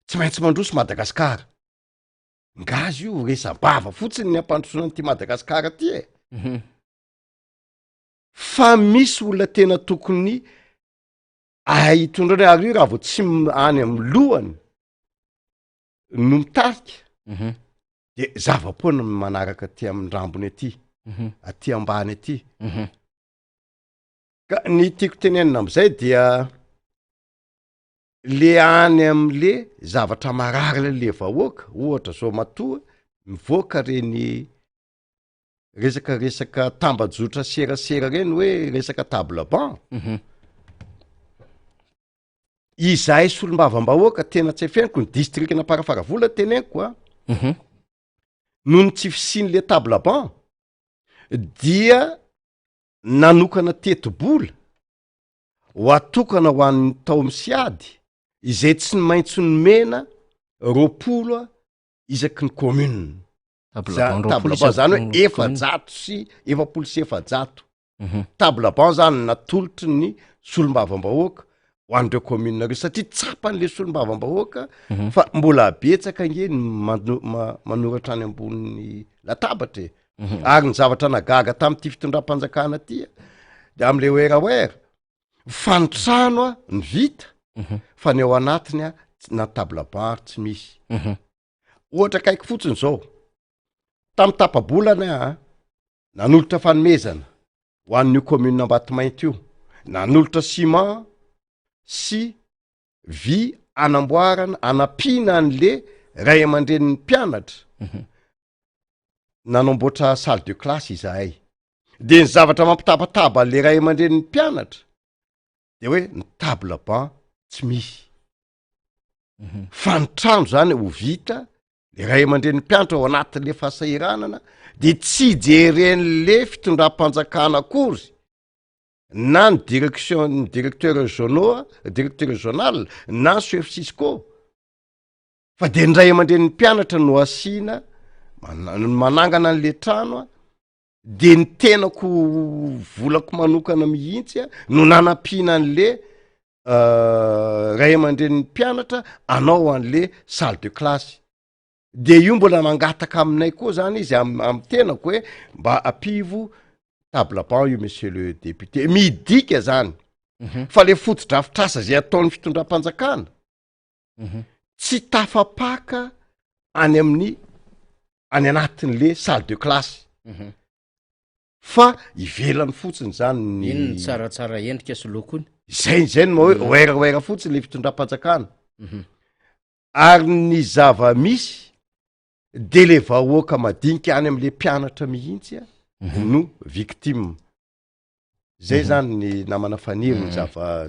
tsy maintsy mandroso Madagasikara ngazy io resa-bava fotsiny ny ampandrosona n'ity Madagasikara ty fa misy olona tena tokony hitondrana ary io raha vao tsy any amin'ny lohany no mitarika de zava-poana manaraka aty amin'ny rambony aty ambany aty ka ny tiako tenenina am'izay dia le any am'le zavatra marary le vahoaka ohatra zao matoa mivoaka reny resaka tambajotra serasera reny hoe resaka table banc izahay solombavam-bahoaka tena tsy efeniko ny district na parafaravola teneniko noho ny tsy fisiny le table banc dia nanokana teti-bola ho atokana ho an'ny tao misiady izay tsy ny maintso ny mena roapolo isaky ny commune table ban zany hoe efajato sy efapolo sy efajato table ban zany natolotry ny solombavam-bahoaka ho an'ireo commune reo satria tsapan'le solombavam-bahoaka fa mbola betsaka nge manoratra any amboniny latabatra ary ny zavatra nagaga tamin'ity fitondram-panjakana tya de am'le oeraoera fanotrano a ny vita fa ny ao anatiny a na table ban ary tsy misy ohatra kaiky fotsiny zao tamy tapabolana a nanolotra fanomezana ho an'io commune Ambatomainty io nanolotra ciment sy vy anamboarana anampina an'le ray aman-drenin'ny mpianatra nanamboatra salle de classe izahay de ny zavatra mampitabataba le ray aman-drenin'ny mpianatra de hoe ny table ban tsy misy fanotrano zany ho vita le ray aman-drenin'ny mpianatra ao anatin'le fahasahiranana de tsy jeren'le fitondram-panjakana akory na ny directeur régional na chef Cisco fa de ny ray aman-drenin'ny mpianatra no asina manangana an'le trano a de ny tenako volako manokana mihitsy a no nanampiana an'le ray aman-drenin'ny mpianatra anao an'le salle de classe de io mbola mangataka aminay koa zany izy amy tenako hoe mba apivo table ban io monsieur le député midika zany fa le fotodrafitrasa zay ataon'ny fitondram-panjakana tsy tafapaka any anatin'le salle de classe fa ivelany fotsiny zany ny tsaratsara endrika sy lokony zay no hoe oeraoera fotsiny le fitondram-panjakana ary ny zava-misy de le vahoaka madinika any am'le mpianatra mihitsy a no victime zay zany ny namana faniry ny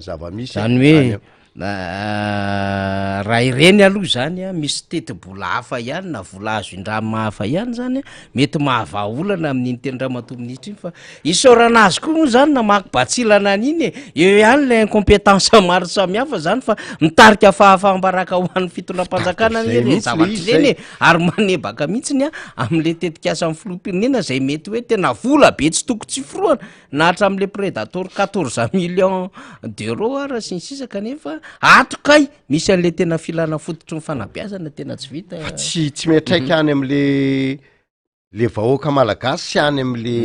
zava-misy zany hoe raha ireny aloha zany a misy teti-bola hafa ihany na vola azo indrama hafa ihany zany mety mahavaolana amin'iny tendramatominitra iny fa isaorana azy koa moa zany na makibatsilana an'iny eo ihany le incompétence maro samihafa zany fa mitarika fahafahambaraka ho an'ny fitondram-panjakana ny zavatra ireny ary manebaka mihitsiny a am'le tetikasa amin'ny filoham-pirenena zay mety hoe tena vola be tsy toko tsy foroana na hatram'le prédateur 14 millions d'euros ara sy ny sisa kanefa atokay misy an'le tena filana fototry ny fanabiazana tena tsy vita fa tsy miatraika any am'le vahoaka malagasy sy any am'le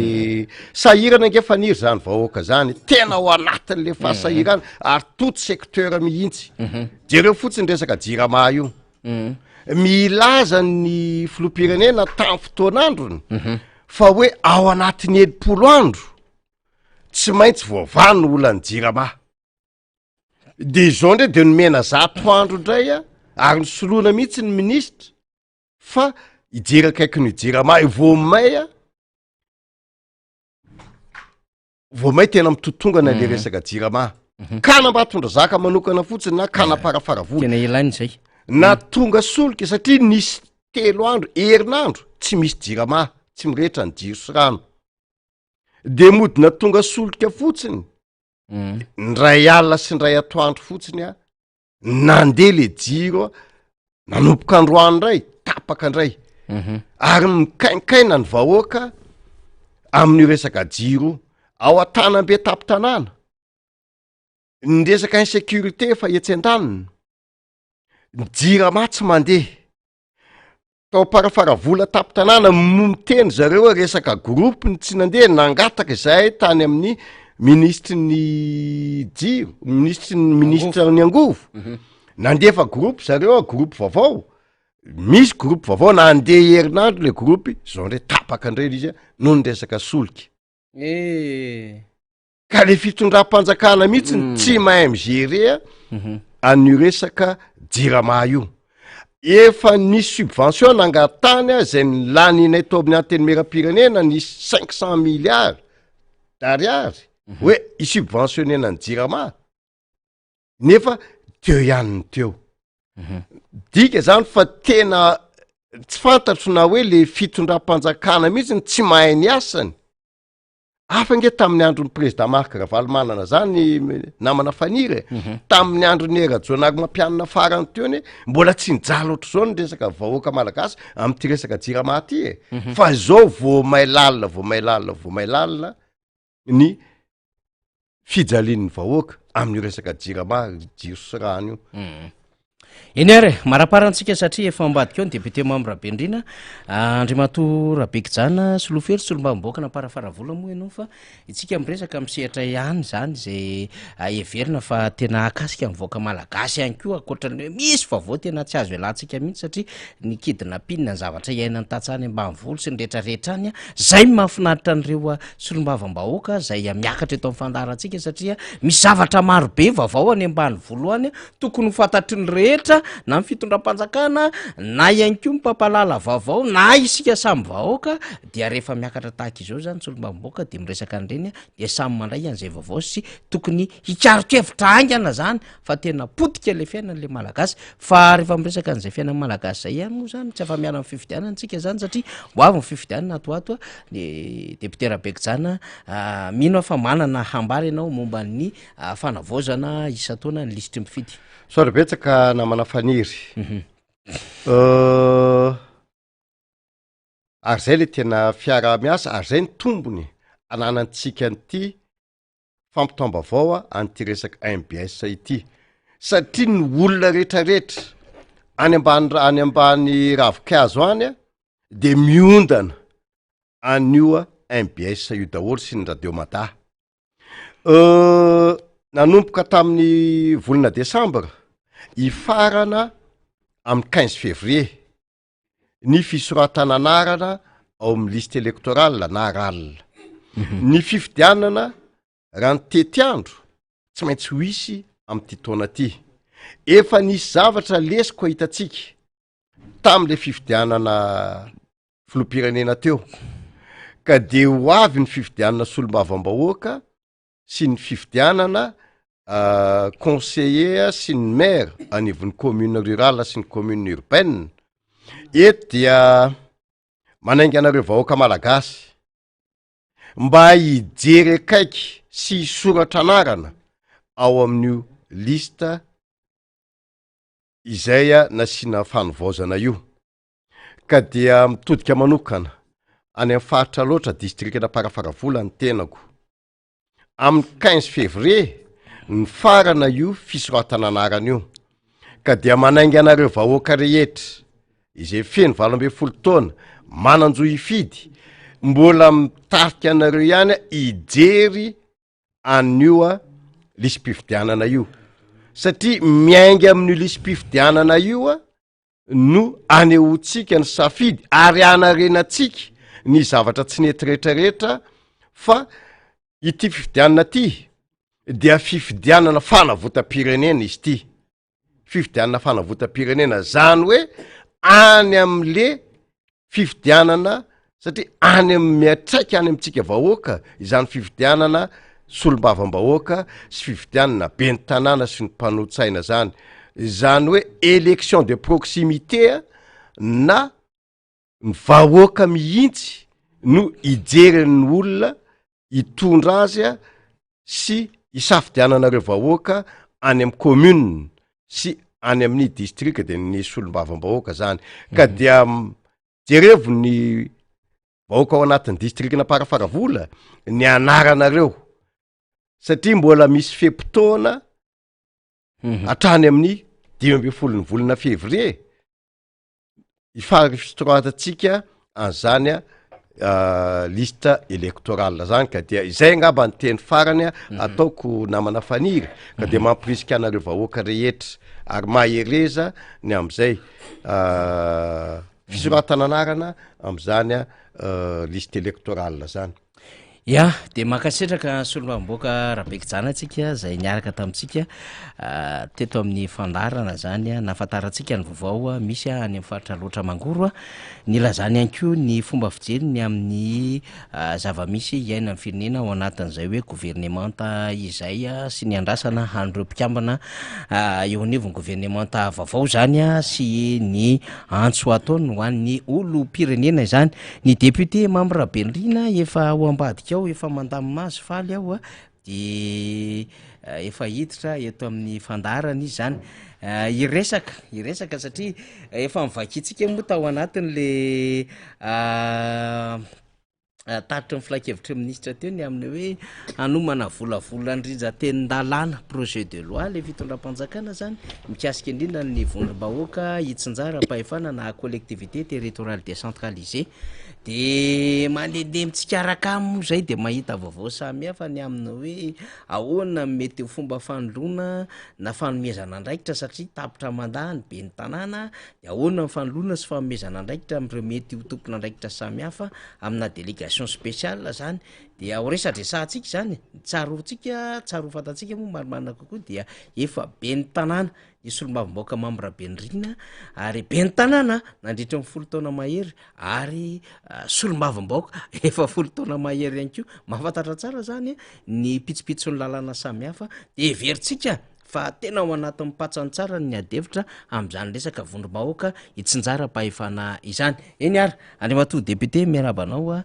sahirana nge faniry zany vahoaka zany tena ao anatin'le fahasahirana ary tout secteur mihitsy jereo fotsiny resaka jirama io milaza ny filoham-pirenena tamy fotoan'androny fa hoe ao anatin'ny 70 andro tsy maintsy voavany olany jirama de zao ndre de nomena 100 andro indray a ary nysoloana mihitsy ny ministra fa ijera kaiky ny jirama voamay tena mitotongana le resaka jirama kana mba tonda zaka manokana fotsiny na kana parafara-vola tena ilainy zay na tonga solika satria nisy 3 andro herinandro tsy misy jirama tsy mirehetra ny jiro sy rano de modina tonga solika fotsiny ndray alina sy ndray atoandro fotsiny a nandeha le jiro a nanompoka androany ndray tapaka ndray ary mikainkaina ny vahoaka amin'ny resaka jiro ao an-tanambe tapitanàna ny resaka insécurité fa etsy-andanina ny jirama tsy mandeha tao parafaravola tapitanàna miteny zareo hoe resaka groupe tsy nandeha nangataka izay tany amin'ny ministre ny angovo nandefa groupe zareo groupe vaovao misy groupe vaovao na andeha herinandro le groupe zao ndray tapaka ndray izy noho ny resaka solika ka le fitondram-panjakana mihitsy tsy mahay migerea an'io resaka jirama io efa ny subvention nangatany a zay ny laninay tao amin'ny anteny meram-pirenena ny 500 milliards d'ariary hoe isubventionnena ny jirama nefa teo ihanyny teo dika zany fa tena tsy fantatro na hoe le fitondram-panjakana mihitsy ny tsy mahay ny asany afa nge tamin'ny andron'ny président Marc Ravalomanana zany namana faniry tamin'ny androny Rajonary mampianana farany teony mbola tsy njala ohatr' zao ny resaka vahoaka malagasy am'ty resaka jirama ty fa zao vao mailalina ny fijalian'ny vahoaka amin'ny resaka jirama jiro sy rano io eny ary maraparantsika satria efa ambadika eo ny député Mamy Rabendrina Andriamato Rabekijana Solofery Solombavam-bahoaka namparafaravola moa ianao fa itsika miresaka misehatra ihany zany zay everina fa tena akasika mivoaka malagasy ihany koa akoatran'ny hoe misy vaovao tena tsy azo elantsika mihitsy satria ny kidinapinina ny zavatra iainany tatsany ambanivoly sy ny rehetrarehetra any zay mahafinaritra an'ireo solombavam-bahoaka zay miakatra eto amin'ny fandarantsika satria misy zavatra maro be vaovao any ambanivoly any tokony fantatry ny rehetra na fitondram-panjakana na ihany koa mipampalala vaovao na isika samy vahoaka dia rehefa miakatra tahaka izao zany solombavam-bahoaka de miresaka an'ireny dia samy mandray an'izay vaovao sy tokony hikarotrevitra aingana zany fa tena potika le fiainan'le malagasy fa rehefa miresaka an'izay fiainan'ny malagasy zay ihany moa zany tsy afa miala amin'ny fifidianantsika zany satria ho avy ny fifidianana atoato ny député Rabekijana mino fa manana hambary ianao momba ny fanavaozana isa-taona ny lisitry mifidy sorabetsaka namana faniry ary zay le tena fiara-miasa ary zay ny tombony ananantsika an'ity fampitomba-vao an'ty resaka MBS ity satria ny olona rehetrarehetra any ambany ravikazo any de miondana an'io MBS io daholo sy ny radio mada nanomboka tamin'ny volana Desambra ifarana amin'ny 15 février ny fisoratana anarana ao amin'ny liste électorale na RAL ny fifidianana raha ny tety andro tsy maintsy ho isy amin'ity taona ty efa nisy zavatra lesiko hitatsika tamin'le fifidianana filoham-pirenena teo ka de ho avy ny fifidianana solombavam-bahoaka sy ny fifidianana conseiller sy ny maire anivon'ny commune rurale sy ny commune urbaine eto dia manainga anareo vahoaka malagasy mba hijery akaiky sy soratra anarana ao amin'io lista izay nasiana fanovaozana io ka dia mitodika manokana any amin'ny faritra loatra distrikta Parafaravola ny tenako amin'ny 15 février ny farana io fisoratana anarana io ka dia manainga anareo vahoaka rehetra izay feno 12 taona mananjo hifidy mbola mitarika anareo ihany hijery an'io lisam-pifidianana io satria miainga amin'io lisam-pifidianana io no anehoantsika ny safidy ary anarenatsika ny zavatra tsy nety rehetrarehetra fa ity fifidianana ty dia fifidianana fanavotam-pirenena izy ty fifidianana fanavotam-pirenena zany hoe any am'le fifidianana satria any amin'ny miatraika any amintsika vahoaka izany fifidianana solombavam-bahoaka sy fifidianana ben'ny tanàna sy ny mpanotsaina zany hoe élection de proximité na ny vahoaka mihitsy no hijeren'ny olona hitondra azy sy hisafidiananareo vahoaka any amin'ny commune sy any amin'ny district de ny solombavam-bahoaka zany ka dia jerevo ny vahoaka ao anatin'ny districtna Parafaravola ny anaranareo satria mbola misy fepotona hatrany amin'ny 12 ny volana février ifafisoratantsika an'zany lista électorale zany ka dia izay ngamba ny teny farany ataoko namana faniry ka dia mampirisika anareo vahoaka rehetra ary mahereza ny am'izay fisoratana anarana am'zany liste électorale zany ya de makasetraka solombavam-bahoaka Rabekijana atsika zay niaraka tamintsika teto amin'ny fandarana zany nafantarantsika ny vaovao misy any amin'ny faritra loatra mangoro nilazany ihany koa ny fomba fijeriny amin'ny zavamisy iaina amin'ny firenena ao anatin'izay hoe gouvernementa izay sy ny andrasana an'ireo mpikambana eo anivon'ny gouvernementa vaovao zany sy ny antso ataony ho an'ny olom-pirenena izany ny député Mamy Rabendrina efa ho ambadika mivadika ao efa mandamimazy faly aho a de efa hiditra eto amin'ny fandarana izy zany iresaka satria efa mivakitsika moa tao anatin'le taritra ny filakevitry minisitra teo ny amin'ny hoe anomana volavolandrija teny-dalàna projet de loi le fitondram-panjakana zany mikasika indrindra ny vondrom-bahoaka hitsinjara mpahefana na collectivité territoriale décentralisée de mandehandeha mitsikaraka moa zay de mahita vaovao samihafa ny amin'ny hoe ahoana mety fomba fanoloana na fanomezana andraikitra satria tapitra mandahany be ny tanàna de ahoana fanoloana sy fanomezana andraikitra am'ireo mety ho tompona andraikitra samihafa amina délégation spéciale zany de ao resadresantsika zany tsaro fantatsika moa marimarina kokoa dia efa be ny tanàna isy olo-mavomboaka mamirabenirina ary be ny tanàna nandritra ny 10 taona mahery ary solom-bavomboaka efa 10 taona mahery ihany koa mahafantatra tsara zany ny pitsopitsony lalàna samihafa de veritsika fa tena ao anatin'ny patsany tsara ny adevitra am'izany resaka vondrom-bahoaka hitsinjara-pahefana izany eny ary andriamatoa député miarabanao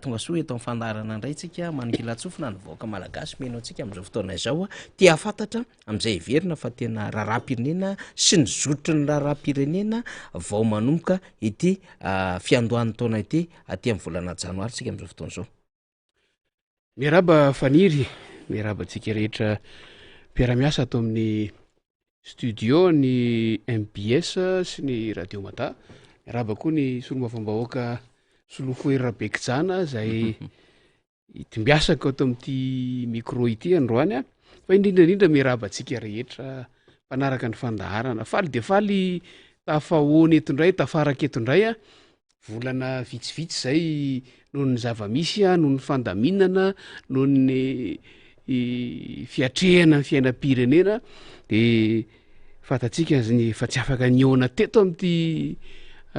tonga soa eto amin'ny fandarana indraytsika manikilatsofina ny vahoaka malagasy menao antsika am'izao fotoana izao tia afantatra am'izay heverina fa tena raharaha-pirenena sy ny zotry ny raharaha-pirenena vao manomboka ity fiandohan'ny taona ity aty amin'ny volana janoary tsika am'izao fotoana izao miaraba faniry miarabantsika rehetra mpiaramiasa atao amin'ny studio ny MBS sy ny radio mata miaraba koa ny solomafambahoaka Solofoery Rabekijana zay timbiasako atao amin'ity micro ity androany fa indrindrandrindra miarabantsika rehetra mpanaraka ny fandaharana faly de faly tafahoany etondray tafaraka etondray volana vitsivitsy zay noho ny zavamisy noho ny fandaminana noho ny fiatrehana ny fiainam-pirenena de fatatsika ny fa tsy afaka niona teto amin'ity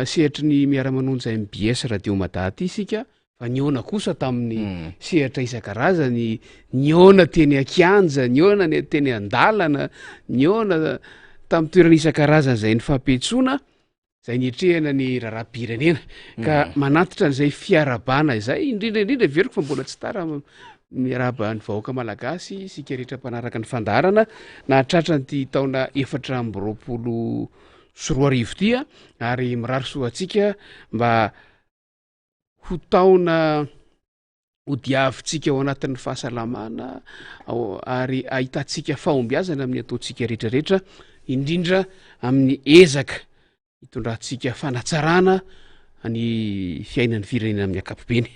sehatra ny miara-manonja MBS radio madaty isika fa niona kosa tamin'ny sehatra isan-karazany niona teny Akianja niona ny teny Andalana niona tamin'ny toerana isan-karazany zay ny fampetsona zay nietrehana ny raharaha-pirenena ka manatitra n'izay fiarabana izay indrindraindrindra veriko fa mbola tsy tara miaraba ny vahoaka malagasy sika rehetra mpanaraka ny fandarana na tratra nyty taona 420 sy 20 ty ary mirary soatsika mba ho taona hodiavitsika ao anatin'ny fahasalamana ary ahitatsika fahombiazana amin'ny ataotsika rehetrarehetra indrindra amin'ny ezaka hitondrantsika fanatsarana ny fiainan'ny firenena amin'ny ankapobeny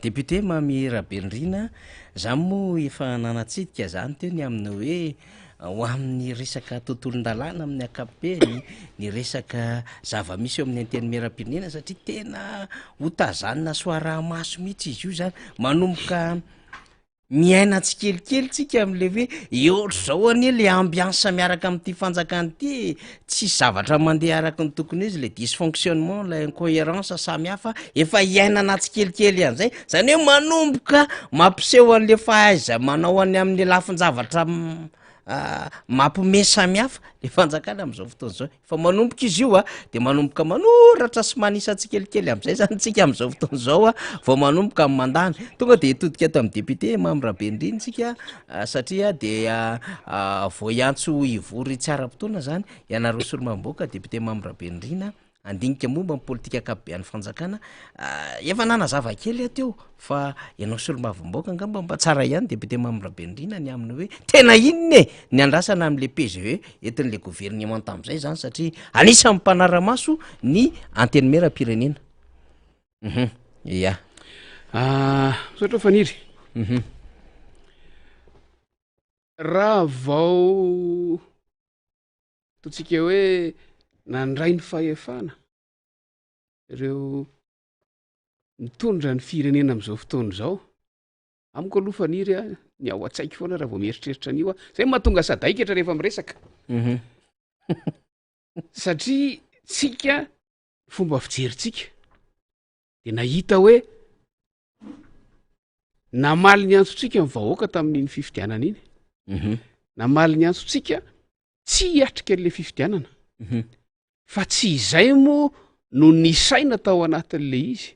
député mamy Rabendrina zany moa efa nanatsidika zany teo ny amin'ny hoe ho amin'ny resaka tontolon-dalàna amin'ny ankapobeny ny resaka zava-misy eo amin'ny anteny miaram-pirenena satria tena hotazanina soaraha-maso mihitsy izy io zany manomboka miaina tsy kelikely tsika am'le hoe eohatr' zao anie le ambiance miaraka amin'ity fanjakany ity tsy zavatra mandeha araka ny tokony izy le dysfonctionnement la incohérence samihafa efa iainana tsy kelikely an'izay zany hoe manomboka mampiseho an'le fahaiza manao any amin'ny lafin-javatra mampime samihafa le fanjakana am'izao fotoana zao fa manomboka izy io de manomboka manoratra sy manisa tsy kelikely am'izay zany tsika am'izao fotoana zao vao manomboka amin'ny mandany tonga de todika ato amin'ny député mamy Rabendrina tsika satria de vao iantso ivory tsy ara-potoana zany ianareo solomamboaka député mamy Rabendrina andinika momba ny politika akapobean'ny fanjakana efa nanazava kely ateo fa ianao solomavomboaka angamba mba tsara ihany député mamy Rabendrina ny aminy hoe tena inona ny andrasana am'le PGE etin'le gouvernement tam'izay zany satria anisan'ny mpanara-maso ny anteny miaram-pirenena misaotra faniry raha vao totsika hoe nandray ny fahefana ireo mitondra ny firenena am'izao fotoana izao amiko aloha faniry ny ao an-tsaiky foana raha vao mieritreritra an'io zay mahatonga sadaikatra rehefa miresaka satria tsika fomba fijeritsika de nahita hoe namaly ny antsotsika ny vahoaka tamin'iny fifidianana iny namaly ny antsotsika tsy hiatrika an'le fifidianana fa tsy izay moa no nisaina tao anatin'le izy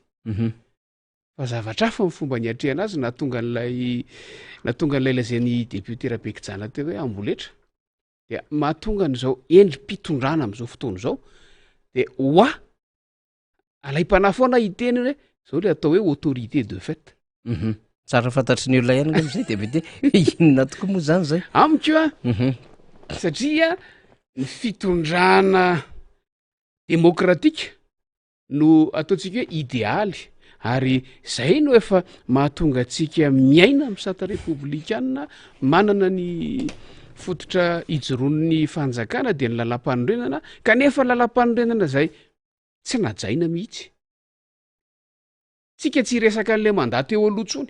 fa zavatra hafa ny fomba niatrehana azy natonga n'lay lazainy député Rabekijana teo hoe amboletra dia mahatonga n'izao endrim-pitondrana am'izao fotoana izao de alay-panahy foana hiteny hoe zao le atao hoe autorité de fait tsara fantatry ny olona ihany nga am'izay député inona tokoa moa zany zay amiko satria ny fitondrana demokratika no ataontsika hoe idéaly ary zay no efa mahatonga atsika miaina am'sata republikana manana ny fototra ijoroan'ny fanjakana de ny lalam-panorenana kanefa lalam-panorenana zay tsy najaina mihitsy tsika tsy resaka an'le mandat teo alohatsony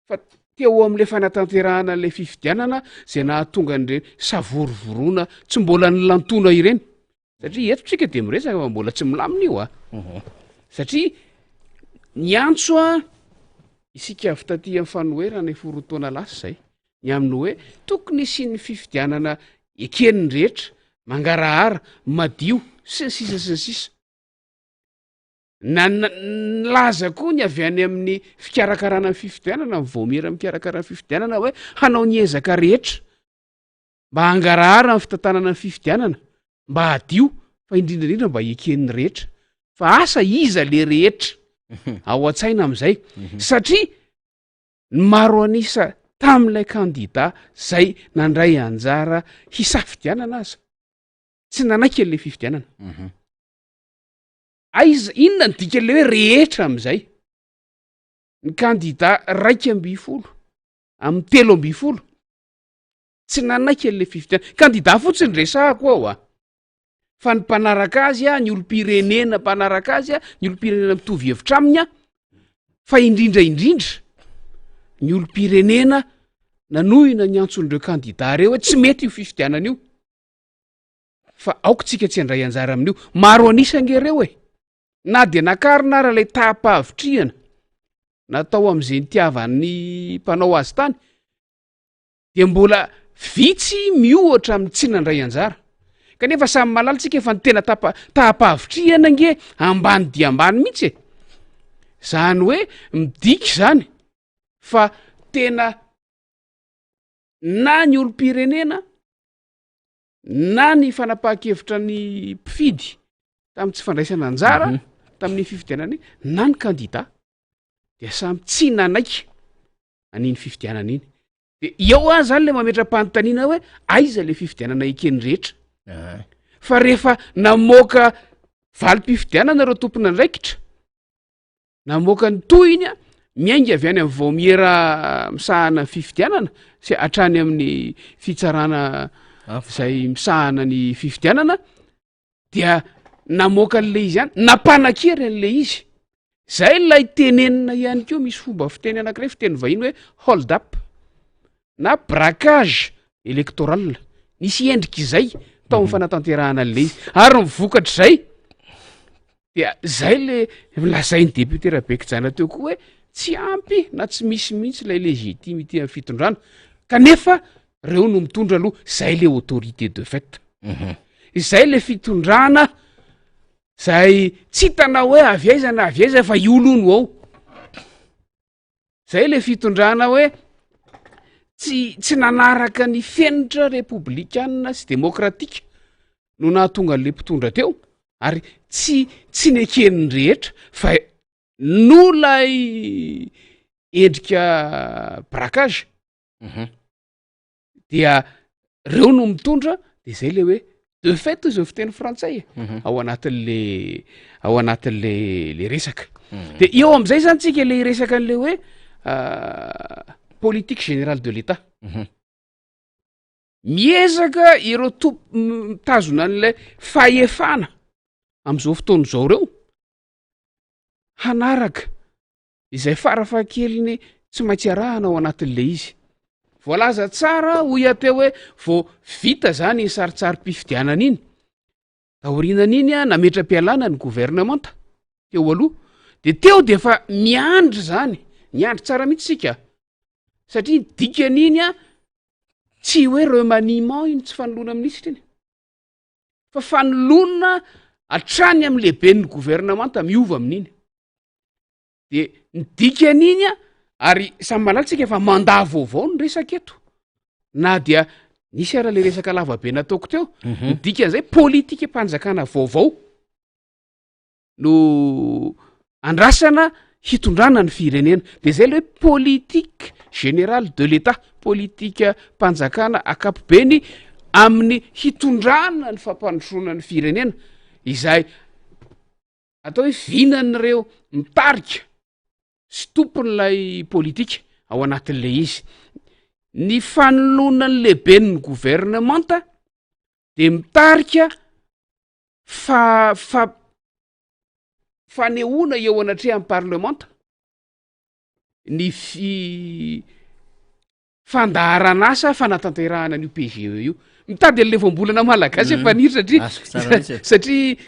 fa teo am'le fanatanterahana an'le fifidianana zay nahatonga an're savorovoroana tsy mbola ny lantona ireny satria eto tsika de miresaka fa mbola tsy milamina io satria ny antso isika avy taty amin'ny fanoherana forotoana lasa zay ny aminy hoe tokony sy ny fifidianana ekeniny rehetra mangarahara madio sy ny sisa nlaza koa ny avy any amin'ny fikarakarana ny fifidianana mivomera mikarakarana fifidianana hoe hanao ny ezaka rehetra mba hangarahara ny fitantanana ny fifidianana mba hadio fa indrindraindrindra mba ekeniny rehetra fa asa iza le rehetra ao an-tsaina am'izay satria maro anisa tam'ilay kandida zay nandray anjara hisafidianana aza tsy nanaiky an'le fifidianana aiza inona ny dika le hoe rehetra am'izay ny kandida 120 amin'ny 3 tsy nanaiky an'le fifidianana kandida fotsiny resahako ao fa ny mpanaraka azy ny olom-pirenena mpanaraka azy ny olom-pirenena mitovy hevitra aminy fa indrindraindrindra ny olom-pirenena nanohina ny antson'ireo kandida reo hoe tsy mety io fifidianana io fa aoko tsika tsy andray anjara amin'io maro anisan'ireo na de nakarinara lay tapahavitriana natao am'izay nitiavan'ny mpanao azy tany de mbola vitsy miohatra amin'ny tsy nandray anjara kanefa samy malalatsika efa ny tena tapahavitriana nge ambany dia ambany mihitsy zany hoe midiky zany fa tena na ny olom-pirenena na ny fanapahan-kevitra ny mpifidy tamin'ny tsy fandraisana anjara tamin'ny fifidianana iny na ny kandida de samy tsy nanaiky an'iny fifidianana iny de eo zany le mametra-panontaniana hoe aiza le fifidianana ekeny rehetra fa rehefa namoaka valim-pifidianana reo tompona andraikitra namoaka ny tohiny miainga avy any amin'ny vaomiera misahana ny fifidianana sy hatrany amin'ny fitsarana zay misahana ny fifidianana dia namoaka an'le izy ihany nampanakery an'le izy zay lay tenenina ihany keo misy fomba fiteny anankiray fiteny vahiny hoe hold up na braquage électoral nisy endrika izay tao amin'ny fanatanterahana an'le izy ary mivokatra zay dia zay le lazainy député Rabekijana teo koa hoe tsy ampy na tsy misy mihitsy lay légitimité amin'ny fitondrana kanefa reo no mitondra aloha zay le autorité de fait izay le fitondrana zay tsy hitanao hoe avy aiza fa iolono ao zay le fitondrana hoe tsy nanaraka ny fenitra republikana sy demokratika no nahatonga an'le mpitondra teo ary tsy nekeniny rehetra fa no lay endrika braquage dia reo no mitondra de zay le hoe de fait zao fiteny frantsay ao anatin'le resaka de eo am'izay zany tsika le resaka an'le hoe politique générale de l'état miezaka ireo mitazona an'le fahefana am'izao fotoana zao reo hanaraka izay farafahakeliny tsy maintsy arahana ao anatin'le izy voalaza tsara hoy ateo hoe vo vita zany ny saritsary-pifidianana iny taorianana iny nametra-pialana ny gouvernemanta teo aloha de teo de fa miandry zany miandry tsara mihitsy sika satria dikan'iny tsy hoe remaniement iny tsy fanoloana amin'isitra iny fa fanoloana atrany amin'ny lehibe ny gouvernemanta miova amin'iny de nidikanyiny a ary samy malatsika efa manda vaovao ny resaka eto na dia nisy ara le resaka lavabe nataoko teo nidikan'izay politika mpanjakana vaovao no andrasana hitondrana ny firenena de zay le hoe politique générale de l'état politika mpanjakana akapobeny amin'ny hitondrana ny fampandrosoana ny firenena izay atao hoe vinan'ireo mitarika sy tompon'ilay politika ao anatin'le izy ny fanolonany lehibe ny gouvernemanta de mitarika fanehoana eo anatrehan'ny parlemanta ny fandaharan'asa fanatanterahana an'io PGE io mitady an'le voambolana malagasy efaniry satria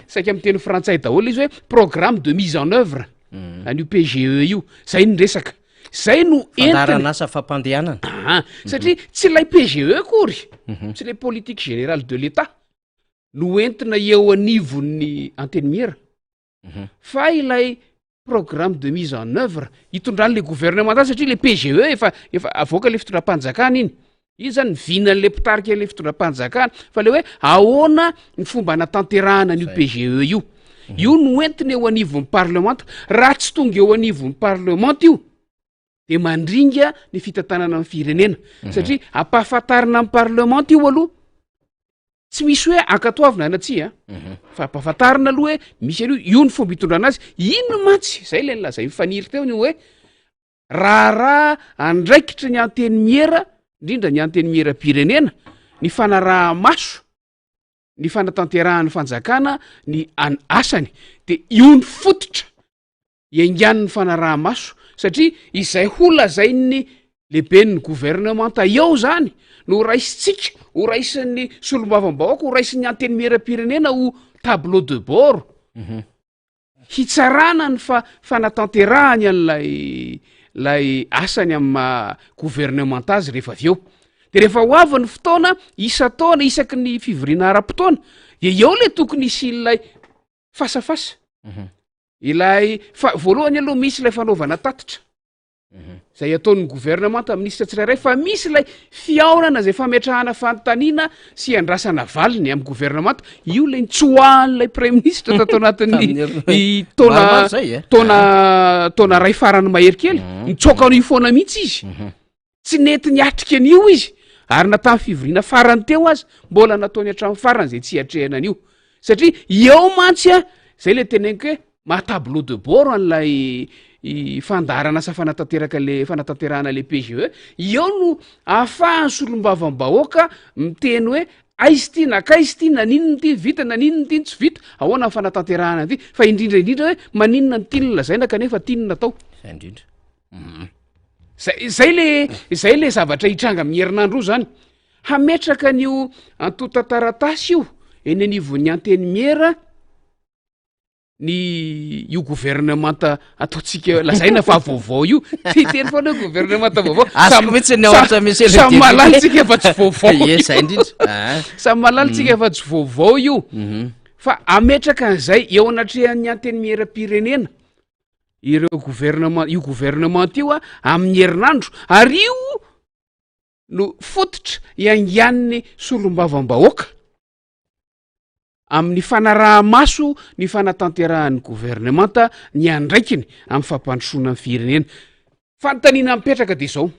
saika amin'ny teny frantsay daholo izy hoe programme de mise en œuvre an'io PGE io zay ny resaka zay no entanasa fampandehanana satria tsy lay PGE kory tsy le politique générale de l'état no entina eo anivon'ny antenimiera fa ilay programme de mise en œuvre hitondran'le gouvernement satria le PGE efa avoaka le fitondram-panjakana iny zany vinan'le mpitarika le fitondram-panjakana fa le hoe ahoana ny fomba natanterahana an'io PGE io no entina eo anivon'ny parlemanta raha tsy tonga eo anivon'ny parlemanta io de mandringa ny fitantanana amin'ny firenena satria ampahafantarina amin'ny parlemanta io aloha tsy misy hoe ankatoavina anatsy fa ampahafantarina aloha hoe misy an'io io ny fomba hitondrana azy ino matsy zay le nylazay mifaniry teo ny hoe raha andraikitra ny antenimiera indrindra ny antenimiera-pirenena ny fanaraha maso ny fanatanterahany fanjakana ny asany de io ny fototra iaingan'ny fanaraha maso satria izay holazain'ny lehibe ny gouvernemanta eo zany no raisitsika ho raisin'ny solombavam-bahoaka ho raisin'ny antenimiera-pirenena ho tableau de bord hitsarana ny fanatanterahany an'lay asany amma gouvernemanta azy rehefa avy eo de rehefa ho avy ny fotoana isa-taona isaky ny fivoriana ara-potoana de eo le tokony isy ilay fasafasa ilay voalohany aloha misy ilay fanaovana tatitra zay ataon'ny gouvernemanta amin'nisy tsirairay fa misy ilay fiaonana zay fametrahana fanontaniana sy andrasana valiny amin'ny gouvernemanta io le nitsoahan'ilay premier ministre tatao anatin'ny taona ray farany mahery kely mitsoaka an'io foana mihitsy izy tsy nety niatrika an'io izy ary natamy fivoriana farany teo azy mbola nataony hatramin'ny farany zay tsy hiatrehana an'io satria eo mantsy a zay le teneniko hoe matableau de bord an'lay fandarana asa fanatanterahana le PGE eo no ahafahany solombavam-bahoaka miteny hoe aizy ty nakaizy ty naninony ty vita naninony ty tsy vita ahoana ny fanatanterahana ty fa indrindraindrindra hoe maninona ny tiany lazaina kanefa tiany natao zay le zavatra hitranga amin'ny herinandro io zany hametraka an'io antotantaratasy io eny anivon'ny antenimiera ny io gouvernemanta ataotsika lazaina fa vaovao io teny foana hoe gouvernemanta vaovao samy malalitsika efa tsy vaovao samy malalitsika efa tsy vaovao io fa ametraka an'izay eo anatrehan'ny antenimiera-pirenena ireo gouvernemanta io a amin'ny herinandro ary io no fototra iangian'ny solombavam-bahoaka amin'ny fanaraha maso ny fanatanterahany gouvernemanta ny andraikiny amin'ny fampandrosoana ny firenena fanontaniana mipetraka de zao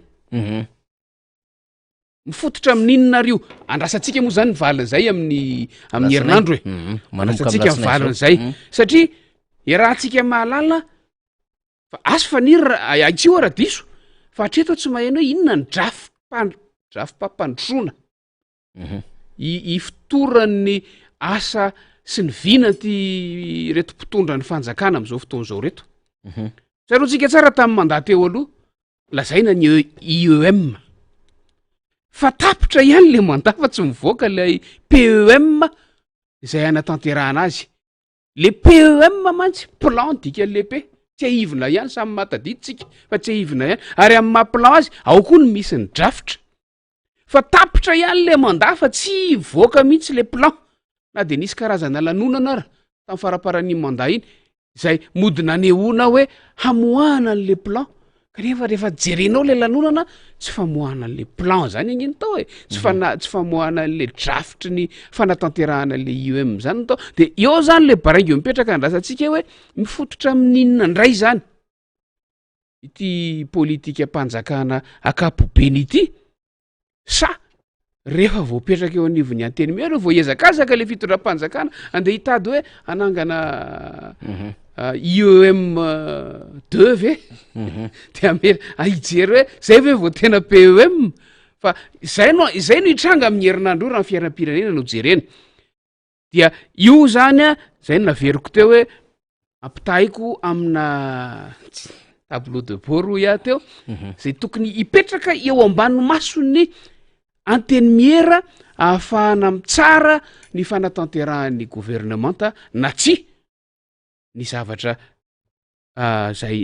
mifototra amin'inona rio andrasantsika moa zany nyvalin'zay amin'ny herinandro e andrasantsika mivalin'zay satria irahantsika mahalala fa aso faniry aitsio ara diso fa hatreto tsy maheno hoe inona ny drafym-pampandrosoana ifitoran'ny asa sy ny vina ty reto mpitondra ny fanjakana am'izao fotoan'izao reto saroantsika tsara tamin'ny mandaty eo aloha lazaina ny IEM fa tapitra ihany le mandat fa tsy mivoaka lay PEM zay anatanterahana azy le PEM mantsy plan dikan'lepe tsy ahivina ihany samy matadiditsika fa tsy ahivina ihany ary amin'ny maha-plan azy ao koa ny misy ny drafitra fa tapitra ihany le mandat fa tsy mivoaka mihitsy le plan na de nisy karazana lanonana ara tamin'ny faraparan'ny mandat iny zay modina anehoana hoe hamoahana an'le plan kanefa rehefa jerenao le lanonana tsy famoahana an'le plan zany igny ny tao e tsy famoahana an'le draft ny fanatanterahana an'le IEM zany ny tao de eo zany le baraingo mipetraka andrasantsika hoe mifototra amin'inona ndray zany ity politika mpanjakana akapobeny ity sa rehefa voapetraka eo anivon'ny anteny mero vao ezakazaka le fitondram-panjakana andeha hitady hoe anangana IEM 2 ve de amery ahijery hoe zay ve vao tena PEM fa izay no hitranga amin'ny herinandro io raha ny fiainam-pirenena no jerena dia io zany a zay no naveriko teo hoe ampitahiko amina tableau de bord ro ia teo zay tokony hipetraka eo ambany mason'ny anteny miera ahafahana mitsara ny fanatanterahany gouvernemanta na tsy ny zavatra zay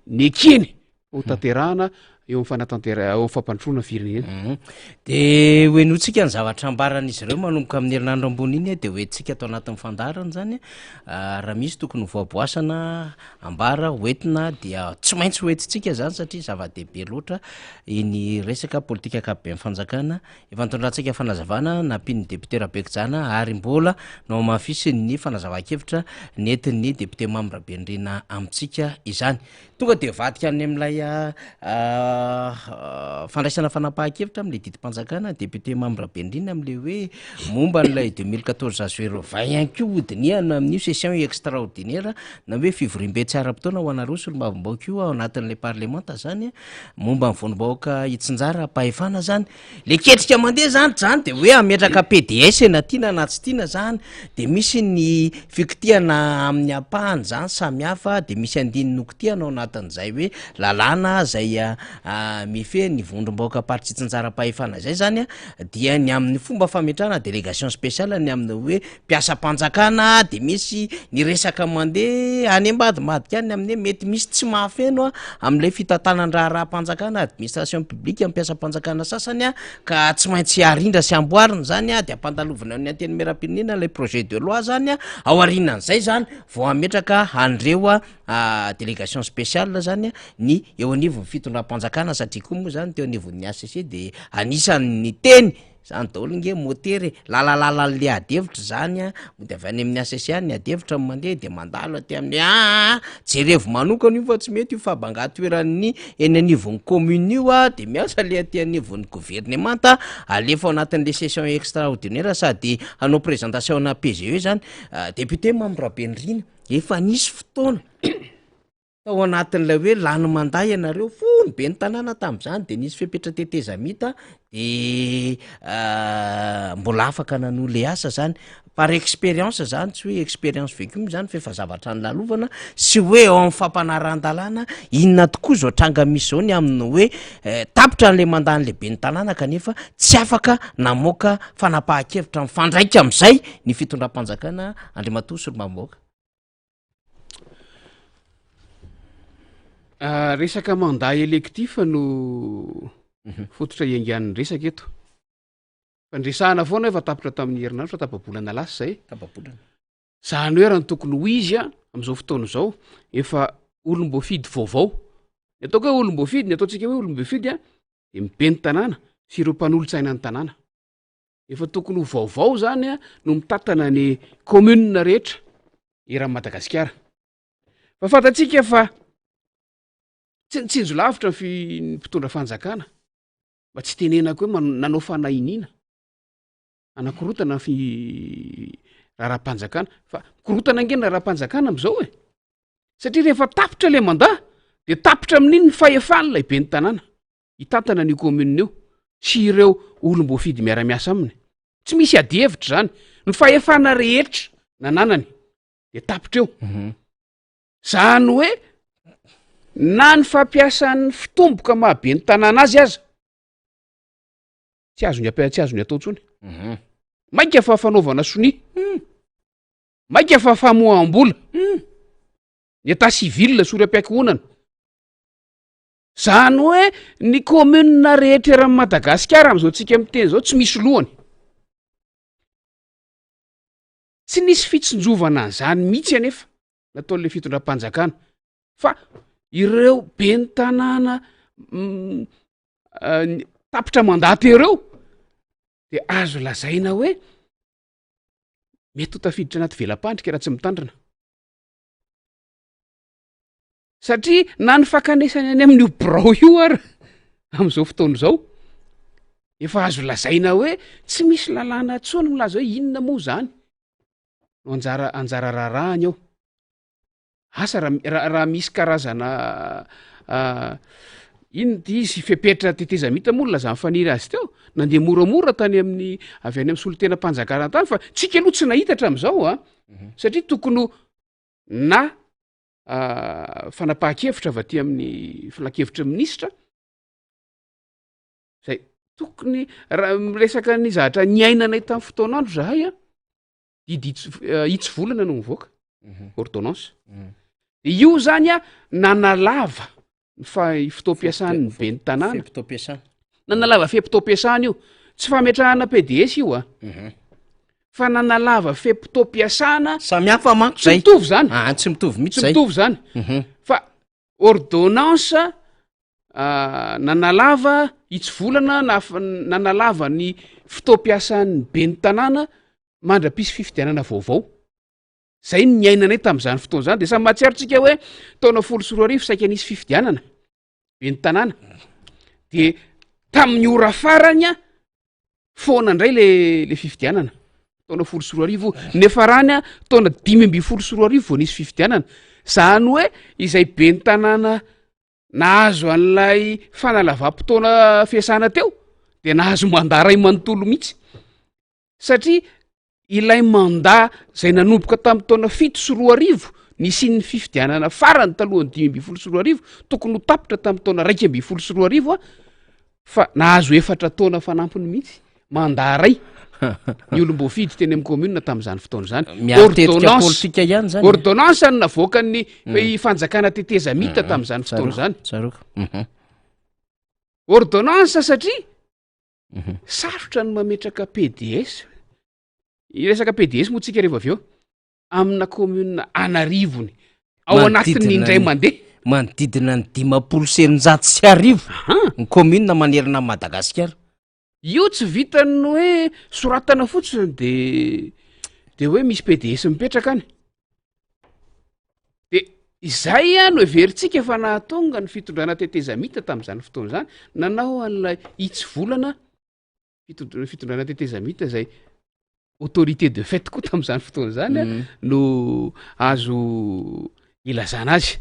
nekeny ho tanterahana eo eo fampantroana firenena de hoenotsika ny zavatra ambaran'izy ireo manomboka amin'ny herinandro ambony iny de hoentsika atao anatin'ny fandarana zany raha misy tokony voaboasana ambara hoentina dia tsy maintsy hoentitsika zany satria zava-dehibe loatra iny resaka politika akapobe ny fanjakana efa nitondrantsika fanazavana nampin'ny depute Rabekijana ary mbola nao mafisiny ny fanazava-kevitra nentin'ny depute Mamy Rabendrina amitsika izany tonga de vadika any am'ilay fandraisana fanapahan-kevitra am'le didim-panjakana depute Mamy Rabendrina am'le hoe momba n'ilay 2014 juin 20 ihany ko hodiniana amin'io session extraordinaire na hoe fivorim-be tsara-potoana ho anareo solomavim-baoka io ao anatin'le parlemanta zany momba ny vonim-bahoaka hitsinjara pahefana zany le ketrika mandeha zany de hoe ametraka PDS na tiana na tsy tiana zany de misy ny fikitiana amin'ny apahany zany samihafa de misy andiny nokitiana ao anatin'izay hoe lalàna zay mife ny vondrom-bahoaka parti tsinjara-pahefana zay zany dia ny amin'ny fomba fametrahana délégation spéciale ny amin'ny hoe mpiasa-panjakana de misy ny resaka mandeha any ambadimadika any amin'ny mety misy tsy mahafeno amin'ilay fitantanandraha raha-panjakana administration publique mpiasa-panjakana sasany ka tsy maintsy arindra sy amboarina zany de ampandalovina ny anteny miaram-pirenena ilay projet de loi zany ao arinan'izay zany vao ametraka andreo délégation spéciale zany ny eo anivon'ny fitondram-panjakana satria koa moa zany teo anivon'ny ACC de anisan'ny teny zany daholo nge motery lalalalan'le adevitra zany de avy any amin'ny ACC ny adevitra mandeha de mandalo aty amin'ny jerevo manokana io fa tsy mety io fa banga-toeran'ny eny anivon'ny commune io de miasa le aty anivon'ny gouvernemanta alefa ao anatin'le session extraordinaire sady hanao présentation na PGE zany député Mamy Rabendrina efa nisy fotoana tao anatin'ilay hoe lany manday ianareo fony be ny tanàna tam'izany de nisy fepetra tetezamita de mbola afaka nanohy le asa zany par expérience zany tsy hoe expérience vécue zany fa efa zavatra ny lalovana sy hoe ao amin'ny fampanaran-dalàna inona tokoa zao tranga misy zao ny amin'ny hoe tapitra n'le mandany lehibe ny tanàna kanefa tsy afaka namoaka fanapahan-kevitra mifandraika am'izay ny fitondram-panjakana Andriamatoa Solomam-bahoaka. Resaka mandat électif no fototra iangan'ny resaka eto fandresahana foana efa tapitra tamin'ny herinandro fa tapabolana lasa zay zany hoe raha ny tokony ho izy am'izao fotoana zao efa olom-boafidy vaovao ny ataoko hoe olom-boafidy ny ataontsika hoe olom-boafidy de mibeny tanàna sy ireo mpanolontsaina ny tanàna efa tokony ho vaovao zany no mitatana ny commune rehetra eran'ny Madagasikara fa fantatsika fa tsinjo lavitra ny mpitondra fanjakana mba tsy tenenako hoe nanao fanahinina anakorotana raha-raha-panjakana fa korotana angena raha-panjakana am'izao satria rehefa tapitra le mandat de tapitra amin'iny ny fahefany lay be ny tanàna hitatana ny commune io sy ireo olom-boafidy miara-miasa aminy tsy misy ady hevitra zany ny fahefana rehetra nananany de tapitra eo zany hoe na ny fampiasan'ny fitomboka mahabe ny tanàna azy aza tsy azony atao ntsony mainka fa fanaovana soni mainka fa famoaham-bola ny ata civil sory-am-piankohonana zany hoe ny commune rehetra eran'ny Madagasikara am'izao tsika miteny zao tsy misy lohany tsy nisy fitsinjovana an'izany mihitsy anefa nataon'le fitondram-panjakana fa ireo be ny tanàna tapitra mandaty ireo de azo lazaina hoe mety ho tafiditra anaty velam-pandrika raha tsy mitandrina satria na ny fakanesany any amin'io birao io ary am'izao fotoana zao efa azo lazaina hoe tsy misy lalàna tsony milaza hoe inona moa zany no anjara rarahany ao asa raha misy karazana ino ty izy fepetra tetezamita moa laza mifaniry azy teo nandeha moramora tany amin'ny avy any amin'ny solon-tena-mpanjakana tany fa tsika aloha tsy nahita hatram'izao a satria tokony na fanapahan-kevitra avy aty amin'ny filakevitra minisitra zay tokony raha miresaka ny zahatra ny ainanay tamin'ny fotoanandro zahay a didy itsy volana no mivoaka ordonnance io zany a nanalava fotoam-piasan'ny be ny tanàna nanalava fempotoam-piasana io tsy fametrahana PDS io a fa nanalava fempotoam-piasana samihafa manko zay tsy mitovy zany tsy mitovy mihitsy tsy zay mitovy zany fa ordonnance nanalava itsy volana nanalava ny fotoam-piasan'ny be ny tanàna mandra-pisy fifidianana vaovao zay ny ainanay tam'izany fotoana zany de samy mahatsiarotsika hoe taona 10 saika nisy fifidianana be ny tanàna de tamin'ny ora farany a foana indray le fifidianana taona 10 nefa rany a taona 5 vao nisy fifidianana zany hoe izay be ny tanàna nahazo an'lay fanalavam-potoana fiasana teo de nahazo mandaray manontolo mihitsy satria ilay manda zay nanomboka tamin'ny taona 7 nisin'ny fifidianana farany talohany 5 tokony ho tapitra tamin'ny taona 2 a fa nahazo 4 taona fanampiny mihitsy mandaray ny olom-boafidy teny amin'ny commune tamin'izany fotoana zany ordonnance ny navoaka ny fanjakana tetezamita tamin'izany fotoana zany ordonnance satria sarotra ny mametraka PDS iresaka PDS moa tsika rehefa avy eo amina commune anarivony ao anatin'ny indray mandeha manodidina ny 500 sy arivo ny commune manerana Madagasikara io tsy vitany hoe soratana fotsiny de hoe misy PDS mipetraka any de izay a no everitsika fa nahatonga ny fitondrana tetezamita tamin'izany fotoana zany nanao an'lay itsy volana fitondrana tetezamita zay autorité de fait koa tamin'izany fotoana zany no azo ilazana azy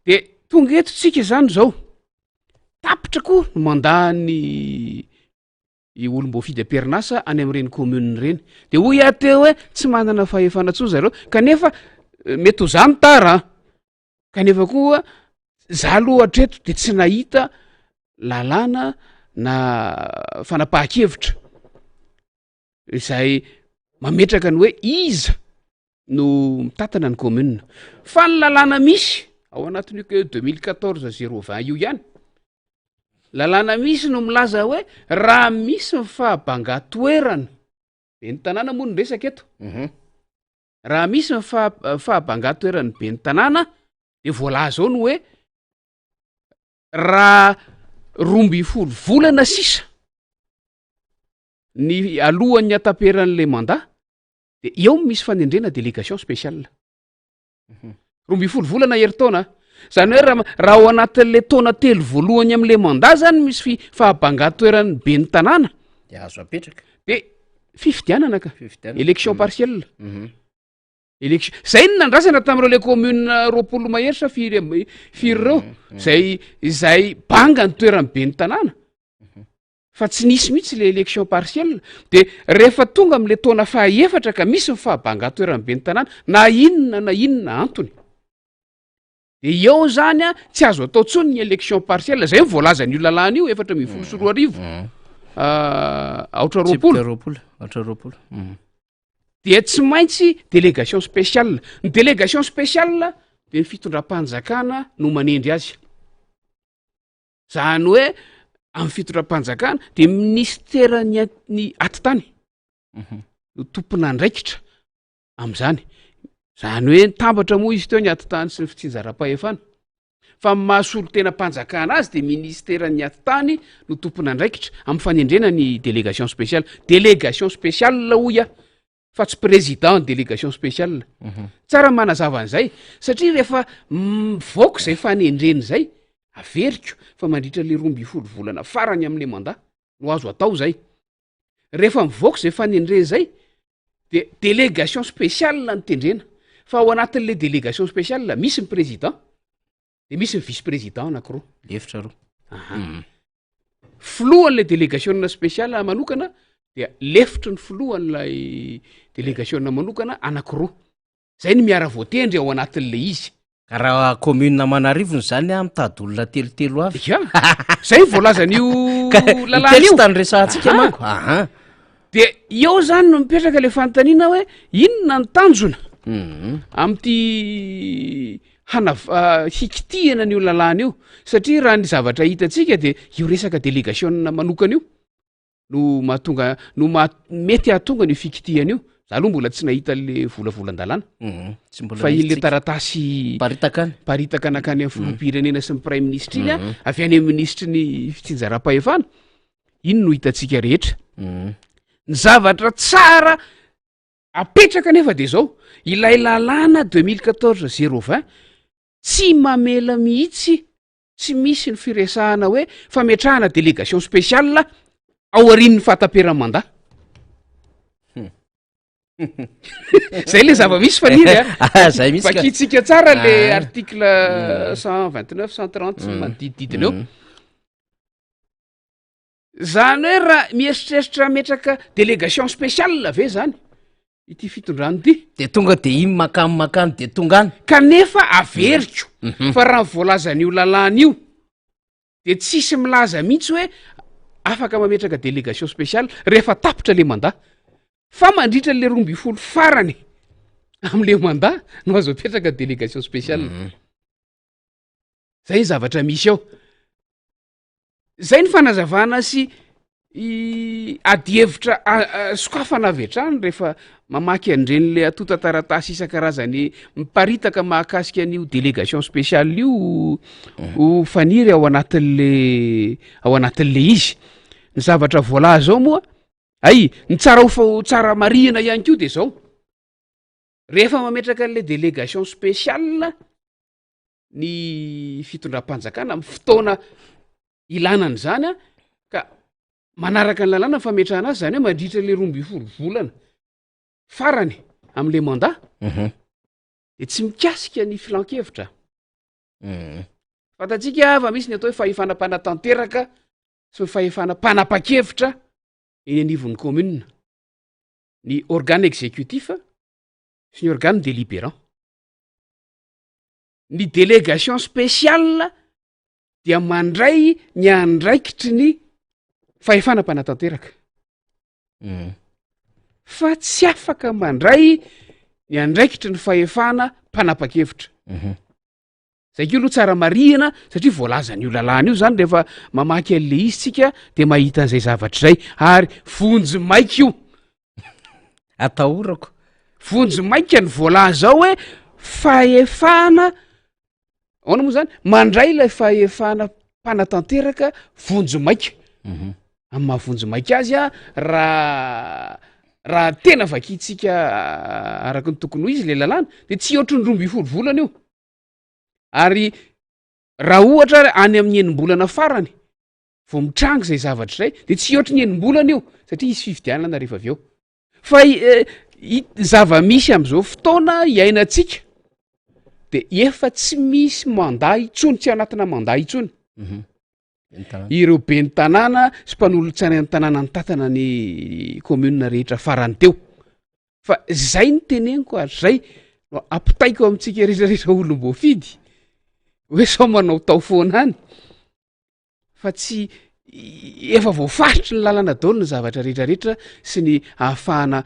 de tonga eto tsika zany zao tapitra koa no mandany i olom-boafidy am-perinasa any amin'ireny commune reny de hoy ateo hoe tsy manana fahefana tsony zareo kanefa mety ho zany tara kanefa koa za aloha hatreto de tsy nahita lalàna na fanapahan-kevitra izay mametraka ny hoe iza no mitatana ny commune fa ny lalàna misy ao anatin'io 2014-020 io ihany lalàna misy no milaza hoe raha misy ny fahabanga-toerana be ny tanàna moa ny resaka eto raha misy ny fahabanga-toerana be ny tanàna de voalaza ao no hoe raha 12 volana sisa ny alohan'ny ataperan'le mandat de eo misy fanendrena délégation spéciale 12 volana herintaona zany hoe raha ao anatin'le taona 3 voalohany am'le mandat zany misy fahabanga-toerany be ny tanàna de azo apetraka de fifidianana ka élection partielle élection zay ny nandrasana tamin'ireo le commune 20 maheritra firy reo zay banga ny toerany be ny tanàna fa tsy nisy mihitsy le élection partielle de rehefa tonga am'le taona fahaefatra ka misy ny fahabanga-toerany be ny tanàna na inona antony de eo zany a tsy azo atao tsony ny élection partielle zay voalaza n'io lalàna io 4 aotra roapolo de tsy maintsy délégation spéciale ny délégation spéciale de ny fitondram-panjakana no manendry azy zany hoe amin'ny fitondram-panjakana de ministera ny atitany no tompona andraikitra am'izany zany hoe tambatra moa izy teo ny atitany sy ny fitsinjaram-pahefana fa mahasolo tena mpanjakana azy de ministeran'ny atitany no tompona andraikitra amin'ny fanendrena ny délégation spéciale hoya fa tsy président ny délégation spéciale tsara manazava an'izay satria rehefa mivoaka zay fanendreny zay averiko fa mandritra le 12 volana farany amin'le mandat no azo atao zay rehefa mivoaka zay fanendreny zay de délégation spéciale no tendrena fa ao anatin'le délégation spéciale misy ny président de misy ny vice président anankiroa lefitra roa filohan'le délégation spéciale manokana dia lefitry ny filohan'lay délégation manokana anankiroa zay ny miara voatendry ao anatin'le izy ka raha commune Manarivony zany mitady olona telotelo avy ya zay voalazan'io lalàna io tany resahantsika manko de eo zany no mipetraka le fanontaniana hoe inona ny tanjona am'ty hikitihana n'io lalàna io satria raha ny zavatra hitatsika de io resaka délégation manokana io no mahatonga no mety ahatonga ny fikitihana io za aloha mbola tsy nahita le volavolan-dalàna fa ile taratasy paritaka anakany amin'ny filoham-pirenena sy ny prime ministre iny avy any amin'ny ministre ny fitsinjaram-pahefana iny no hitatsika rehetra ny zavatra tsara apetraka nefa de zao ilay lalàna 2014-020 tsy mamela mihitsy tsy misy ny firesahana hoe fametrahana délégation spéciale ao arin'ny fahataperam-mandat zay le zava-misy faniry zay misy vakitsika tsara le article 129 130 manodidididina eo zany hoe raha mieritreritra metraka délégation spéciale ve zany ity fitondrano ty de tonga de iny makany de tongany kanefa averiko fa raha voalazan'io lalàna io de tsisy milaza mihitsy hoe afaka mametraka délégation spéciale rehefa tapitra le mandat fa mandritra le 12 farany am'le mandat no azo apetraka délégation spéciale zay zavatra misy ao zay ny fanazavana sy adievitra sokafana avetrany rehefa mamaky andreny le atota taratasy isan-karazany miparitaka mahakasika an'io délégation spéciale io ho faniry ao anatin'le izy ny zavatra voalaza ao moa ay ny tsara tsara marihana ihany ko de zao rehefa mametraka an'le délégation spéciale ny fitondram-panjakana amin'ny fotoana ilanany zany ka manaraka ny lalàna fametrahana azy zany hoe mandritra le 12 volana farany am'le mandat de tsy mikasika ny filan-kevitra fatatsika fa misy ny atao hoe fahefana mpanatanteraka sy ny fahefana mpanapa-kevitra eny anivon'ny commune ny organe exécutif sy ny organe délibérant ny délégation spéciale dia mandray ny andraikitry ny fahefana mpanatanteraka fa tsy afaka mandray ny andraikitry ny fahefana mpanapa-kevitra zay ko aloha tsara marihana satria voalazan'io lalàna io zany rehefa mamaky an'le izy tsika de mahita an'izay zavatra zay ary vonjy maika io atahorako vonjy maika ny voalaza ao hoe fahefana aona moa zany mandray ilay fahefana mpanatanteraka vonjy maika amin'ny mahavonjy maika azy raha tena vakitsika araka ny tokony ho izy le lalàna de tsy ohatry ny 12 volana io ary raha ohatra any amin'ny enim-bolana farany vo mitrango zay zavatra zay de tsy ohatry ny enim-bolana io satria isy fividianana rehefa avy eo fa zava-misy am'izao fotoana iainantsika de efa tsy misy mandat itsony tsy anatina mandat itsony ireo be ny tanàna sy mpanolontsaina ny tanàna ny tatana ny commune rehetra farany teo fa zay ny teneniko ary zay no ampitaiko amintsika rehetrarehetra olom-boafidy hoe sao manao tao foana any fa tsy efa voafaritry ny lalàna daolo ny zavatra rehetrarehetra sy ny ahafahana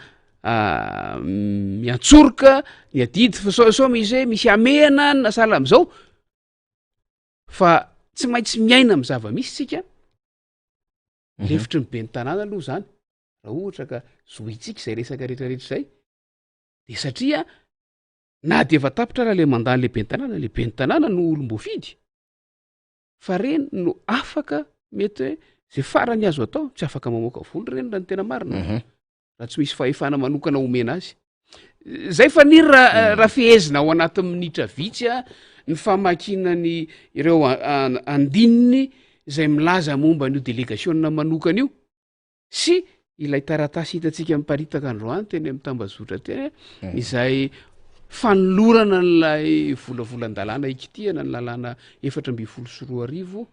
miantsoroka ny adidy fa sao misy hoe misy amehana ny nasala am'izao fa tsy maintsy miaina amy zava-misy tsika lefitry ny be ny tanàna aloha zany raha ohatra ka zohitsika zay resaka rehetrarehetra zay de satria na de efa tapitra raha le mandany lehibe ny tanàna no olom-bofidy fa reny no afaka mety hoe zay farany azo atao tsy afaka mamoaka voly reny raha ny tena marina raha tsy misy fahefana manokana omena azy zay fa niry raha fehezina ao anaty minitra vitsy a ny famakinany ireo andininy zay milaza momba n'io délégationna manokana io sy ilay taratasy hitatsika miparitaka androany teny amin'ny tambazotra teny izay fanolorana n'lay volavolan-dalàna ikitiana ny lalàna 4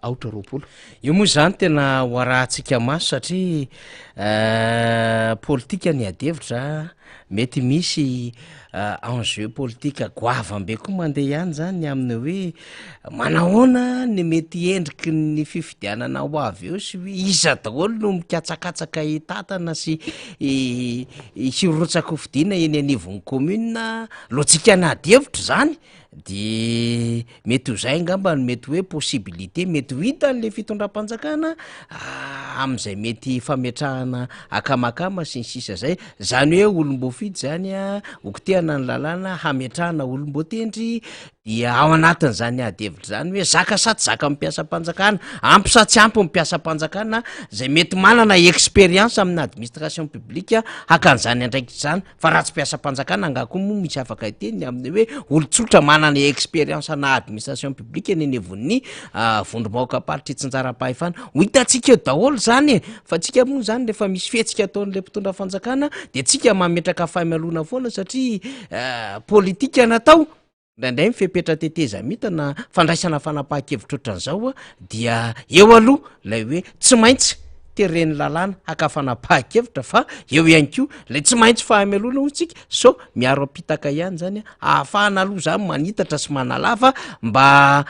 aotra roapolo io moa zany tena hoarahantsika maso satria politika ny adevitra mety misy enjeu politika goavambe koa mandeha ihany zany amin'ny hoe manahoana ny mety endriky ny fifidianana ho avy eo sy hoe iza daholo no mikatsakatsaka hitatana sy hirorotsaka hofidiana eny anivon'ny commune lotsika ny adevitra zany de mety ho zay ngamba no mety hoe possibilité mety ho hita n'le fitondram-panjakana am'izay mety fametrahana akamakama sy ny sisa zay zany hoe olom-bofidy zany a okotehana ny lalàna hametrahana olom-botendry dia ao anatin'zany adevitra zany hoe zaka sa tsy zaka mpiasa-panjakana ampy sa tsy ampy mpiasa-panjakana zay mety manana expérience amin'ny administration publique hakan'zany andraikitra zany fa raha tsy mpiasa-panjakana angako moa misy afaka iteny amin'ny hoe olotsotra manana expérience ana administration publique eny anevon'ny vondrom-bahoaka paritra tsinjara-pahefana ho hitatsika eo daholo zany fa tsika moa zany rehefa misy fihetsika ataon'le mpitondra fanjakana de tsika mametraka fahamelona foana satria politika natao ndraindray mifepetra teteza mitana fandraisana fanapaha-kevitra ohatran'izao a dia eo aloha lay hoe tsy maintsy tereny lalàna hakafanapaha-kevitra fa eo ihany ko lay tsy maintsy fahamelona ho tsika so miaro ampitaka ihany zany ahafahana aloha zany manitatra sy manalafa mba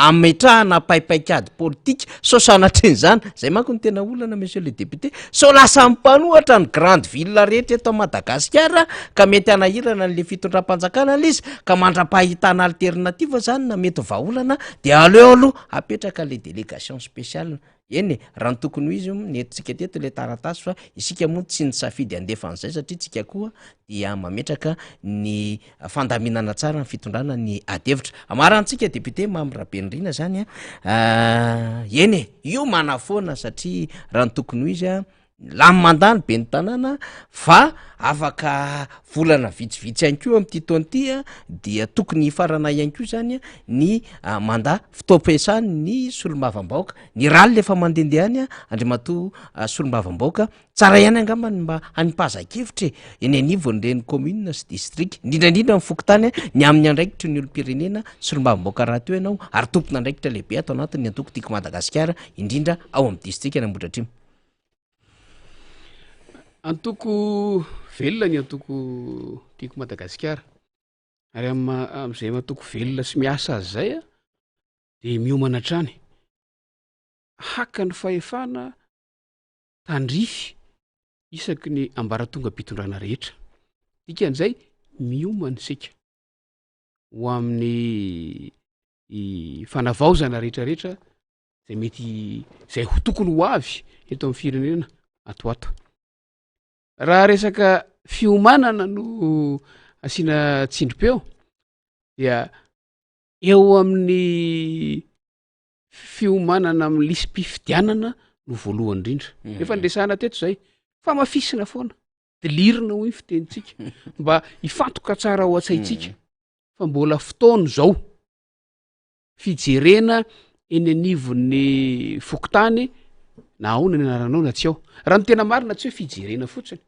ametrahana paipaikady politika so sanatren'zany zay manko ny tena olana monsieur le député so lasa mpanohatra ny grande ville rehetra eto Madagasikara ka mety anahirana n'le fitondram-panjakana l izy ka mandra-pahitana alternative zany na mety vaolana de aleo aloha apetraka le délégation spéciale eny raha ny tokony ho izy nentsika teto le taratasy fa isika moa tsy ny safidy andefa an'izay satria tsika koa dia mametraka ny fandaminana tsara ny fitondrana ny adevitra amarantsika député Mamirabenirina zany eny io manafoana satria raha ny tokony ho izy a lamy mandany be ny tanàna fa afaka volana vitsivitsy ihany ko am'ty taonty dia tokony hifarana ihany ko zany ny manda fitaom-piasany ny solombavambaoka ny rally lefa mandendehany andriamato solombavambaoka tsara ihany angambany mba hanimpazakevitra eny anivon'ireny commune sy district indrindraindrindra mifokotany ny amin'ny andraikitra ny olo-pirenena solombavambaoka raha teo ianao ary tompona andraikitra lehibe atao anatiny ny antoko tiako Madagasikara indrindra ao amin'ny district any Ambohidratrimo antoko velona ny antoko tiako Madagasikara ary am'izay mantoko velona sy miasa azy zay a de miomana trany haka ny fahefana tandrify isaky ny ambaratonga mpitondrana rehetra dikan'izay miomana sika ho amin'ny fanavaozana rehetrarehetra zay mety zay ho tokony ho avy eto amin'ny firenena atoato raha resaka fiomanana no asiana tsindrim-peo dia eo amin'ny fiomanana amin'ny lisy mpifidianana no voalohany indrindra efa nresahana teto zay fa mafisina foana dilirina hoy fitenitsika mba hifantoka tsara ao an-tsaitsika fa mbola fotoany zao fijerena eny anivon'ny fokotany na aona ny anaranao na tsy ao raha ny tena marina tsy hoe fijerena fotsiny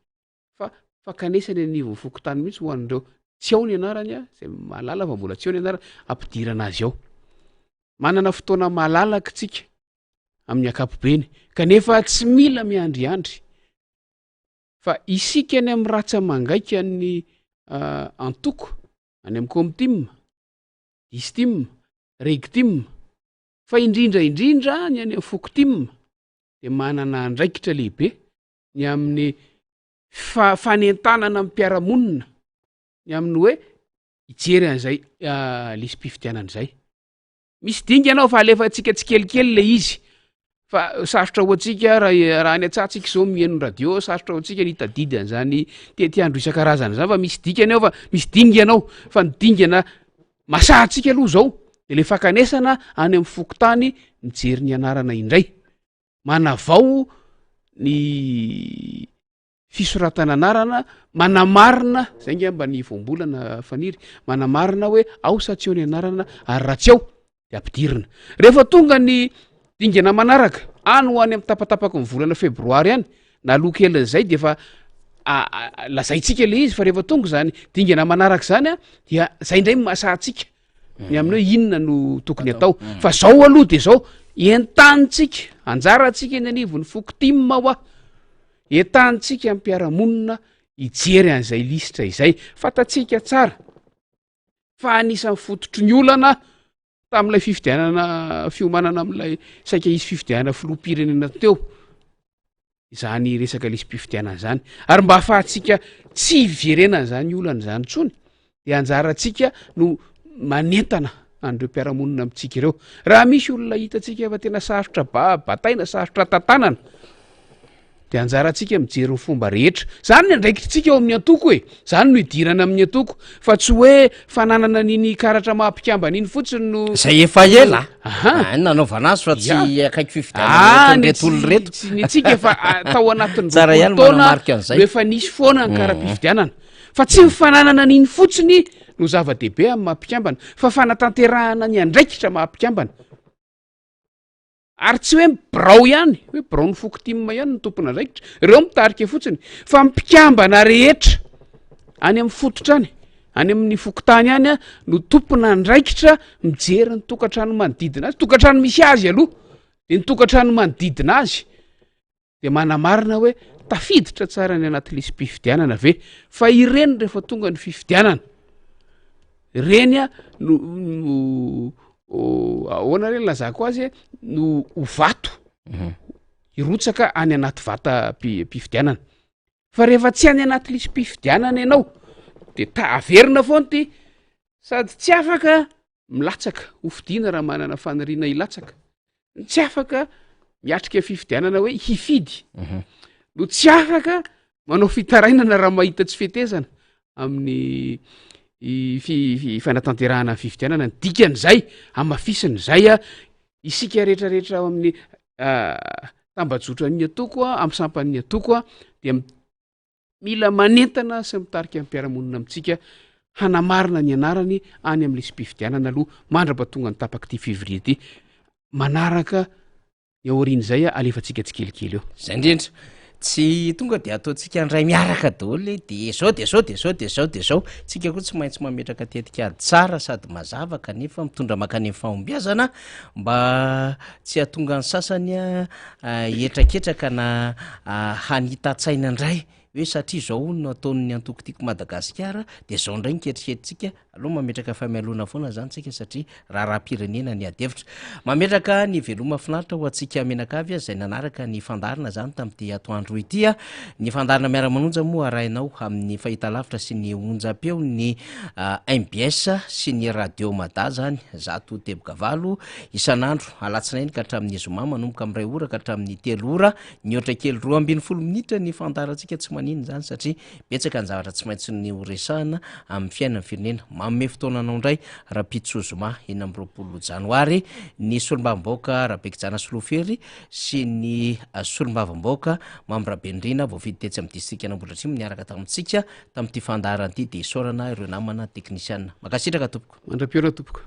fa kanesany anivon'ny fokotany mihitsy ho an'ireo tsy ao ny anarany a zay malala fa mbola tsy ao ny anarany ampidirana azy ao manana fotoana malalaka tsika amin'ny akapobeny kanefa tsy mila miandriandry fa isika any amin'ny ratsa mangaika ny antoko any amin'ny comtim distim regtim fa indrindra ny any amin'ny fokotim de manana andraikitra lehibe ny amin'ny fanentanana mpiaramonina ny amin'ny hoe hijery an'izay lisy mpifidianan'izay misy dinga ianao fa alefa tsika tsy kelikely le izy fa sarotra ho atsika raha any atsatsika zao mihaino radio sarotra ho atsika ny hitadidy an'zany tiandro isan-karazana zany fa misy dikany ao fa misy dinganao fa ny dingana masahantsika aloha zao de le fakanesana any amin'ny fokotany mijery ny anarana indray manavao ny fisoratana anarana manamarina zay nge mba ny voambolana faniry manamarina hoe ao sa tsy eo ny anarana ary raha tsy ao de ampidirina rehefa tonga ny dingana manaraka any ho any amin'ny tapatapaka ny volana febroary any na lokelin'zay de efa lazaitsika le izy fa rehefa tonga zany dingana manaraka zany a dia zay ndray masahantsika ny aminy hoe inona no tokony atao fa zao aloha de zao entanitsika anjara atsika eny anivon'ny fokotimma hoa entanitsika ampiaramonina ijery an'izay lisitra izay fatatsika tsara fa anisan'ny fototry ny olana tam'ilay fifidianana fiomanana am'ilay saika isy fifidianana filoha-pirenena teo zany resaka lisy mpifidianana zany ary mba ahafahantsika tsy verenana zany olana zany tsony de anjara atsika no manentana andreo mpiaramonina amitsika ireo raha misy olona hitatsika efa tena sarotra bataina sarotra tantanana de anjara atsika mijery ny fomba rehetra zany ny andraikitsika eo amin'ny antoko e zany no idirana amin'ny antoko fa tsy hoe fananana niny karatra mahampikambana iny fotsiny no zay efa ela nanaovana azy fa tsy akaiky fifidiananretolo reto ny atsika efa atao anatin'ny tsara ihany manamarika an'izay efa nisy foana ny kara-pifidianana fa tsy mifananana niny fotsiny no zava-dehibe amin'ny mahampikambana fa fanatanterahana ny andraikitra mahampikambana ary tsy hoe birao ihany hoe birao ny fokotimma ihany ny tompona andraikitra ireo mitarika fotsiny fa mipikambana rehetra any amin'ny fototra any any amin'ny fokotany any a no tompona andraikitra mijery ny tokantrano manodidina azy tokantrano misy azy aloha de ny tokantrano manodidina azy de manamarina hoe tafiditra tsara ny anaty lisy mpifidianana ve fa ireny rehefa tonga ny fifidianana reny a no ahoana reny lazako azy no ovato irotsaka any anaty vata mpifidianana fa rehefa tsy any anaty lisy mpifidianana ianao de averina foany ty sady tsy afaka milatsaka hofidiana raha manana faniriana ilatsaka tsy afaka miatrika fifidianana hoe hifidy no tsy afaka manao fitarainana raha mahita tsy fetezana amin'ny fanatanterahana ny fifidianana ny dikan'zay amafisin'zay a isika rehetrarehetra ao amin'ny tambajotra ny atoko a amin'ny sampan'ny atoko a de mila manentana sy mitarika ampiaramonina amitsika hanamarina ny anarany any am'lisy mpifidianana aloha mandrapatonga ny tapaky ty fevrie ty manaraka ny aorian'zay a alefatsika tsikelikely eo zay indrindra tsy tonga de ataontsika andray miaraka daholy de zao de zao de zao de zao de zao tsika koa tsy maintsy mametraka tetikady tsara sady mazava kanefa mitondra makany fahombiazana mba tsy hatonga ny sasany a etraketraka na hanita-tsaina indray hoe satria zao no ataon'ny antoko tiako Madagasikara de zao ndray niketritretsika aloha mametraka famialona foana zany tsika satria raha-pirenena ny adevitra mametraka ny veloma finaritra ho atsika menakavy a zay nanaraka ny fandarina zany tam'ty atoandro ity a ny fandarina miara-manonja moa arahinao amin'ny fahitalavitra sy ny onjam-peo ny MBS sy ny radio Mada zany zato tebokavalo isan'andro alatsinainy ka hatramin'ny zoma manomboka am'ray ora ka hatramin'ny 3 ora ny oatra kely 2 minitra ny fandarantsika tsy manino zany satria betsaka ny zavatra tsy maintsy ny horesahana amin'ny fiainan'ny firenena manome fotoananao indray raha-pitsozoma 20 janoary ny solombavamboaka Rabekijana Solofery sy ny solombavamboaka Mamirabenrina voafidy tetsy amin'ny distrika Anambohidratrimo niaraka tamintsika tamin'ity fandaran'ity de isaorana ireo namana teknisiana makasitraka tompoko mandra-piora tompoko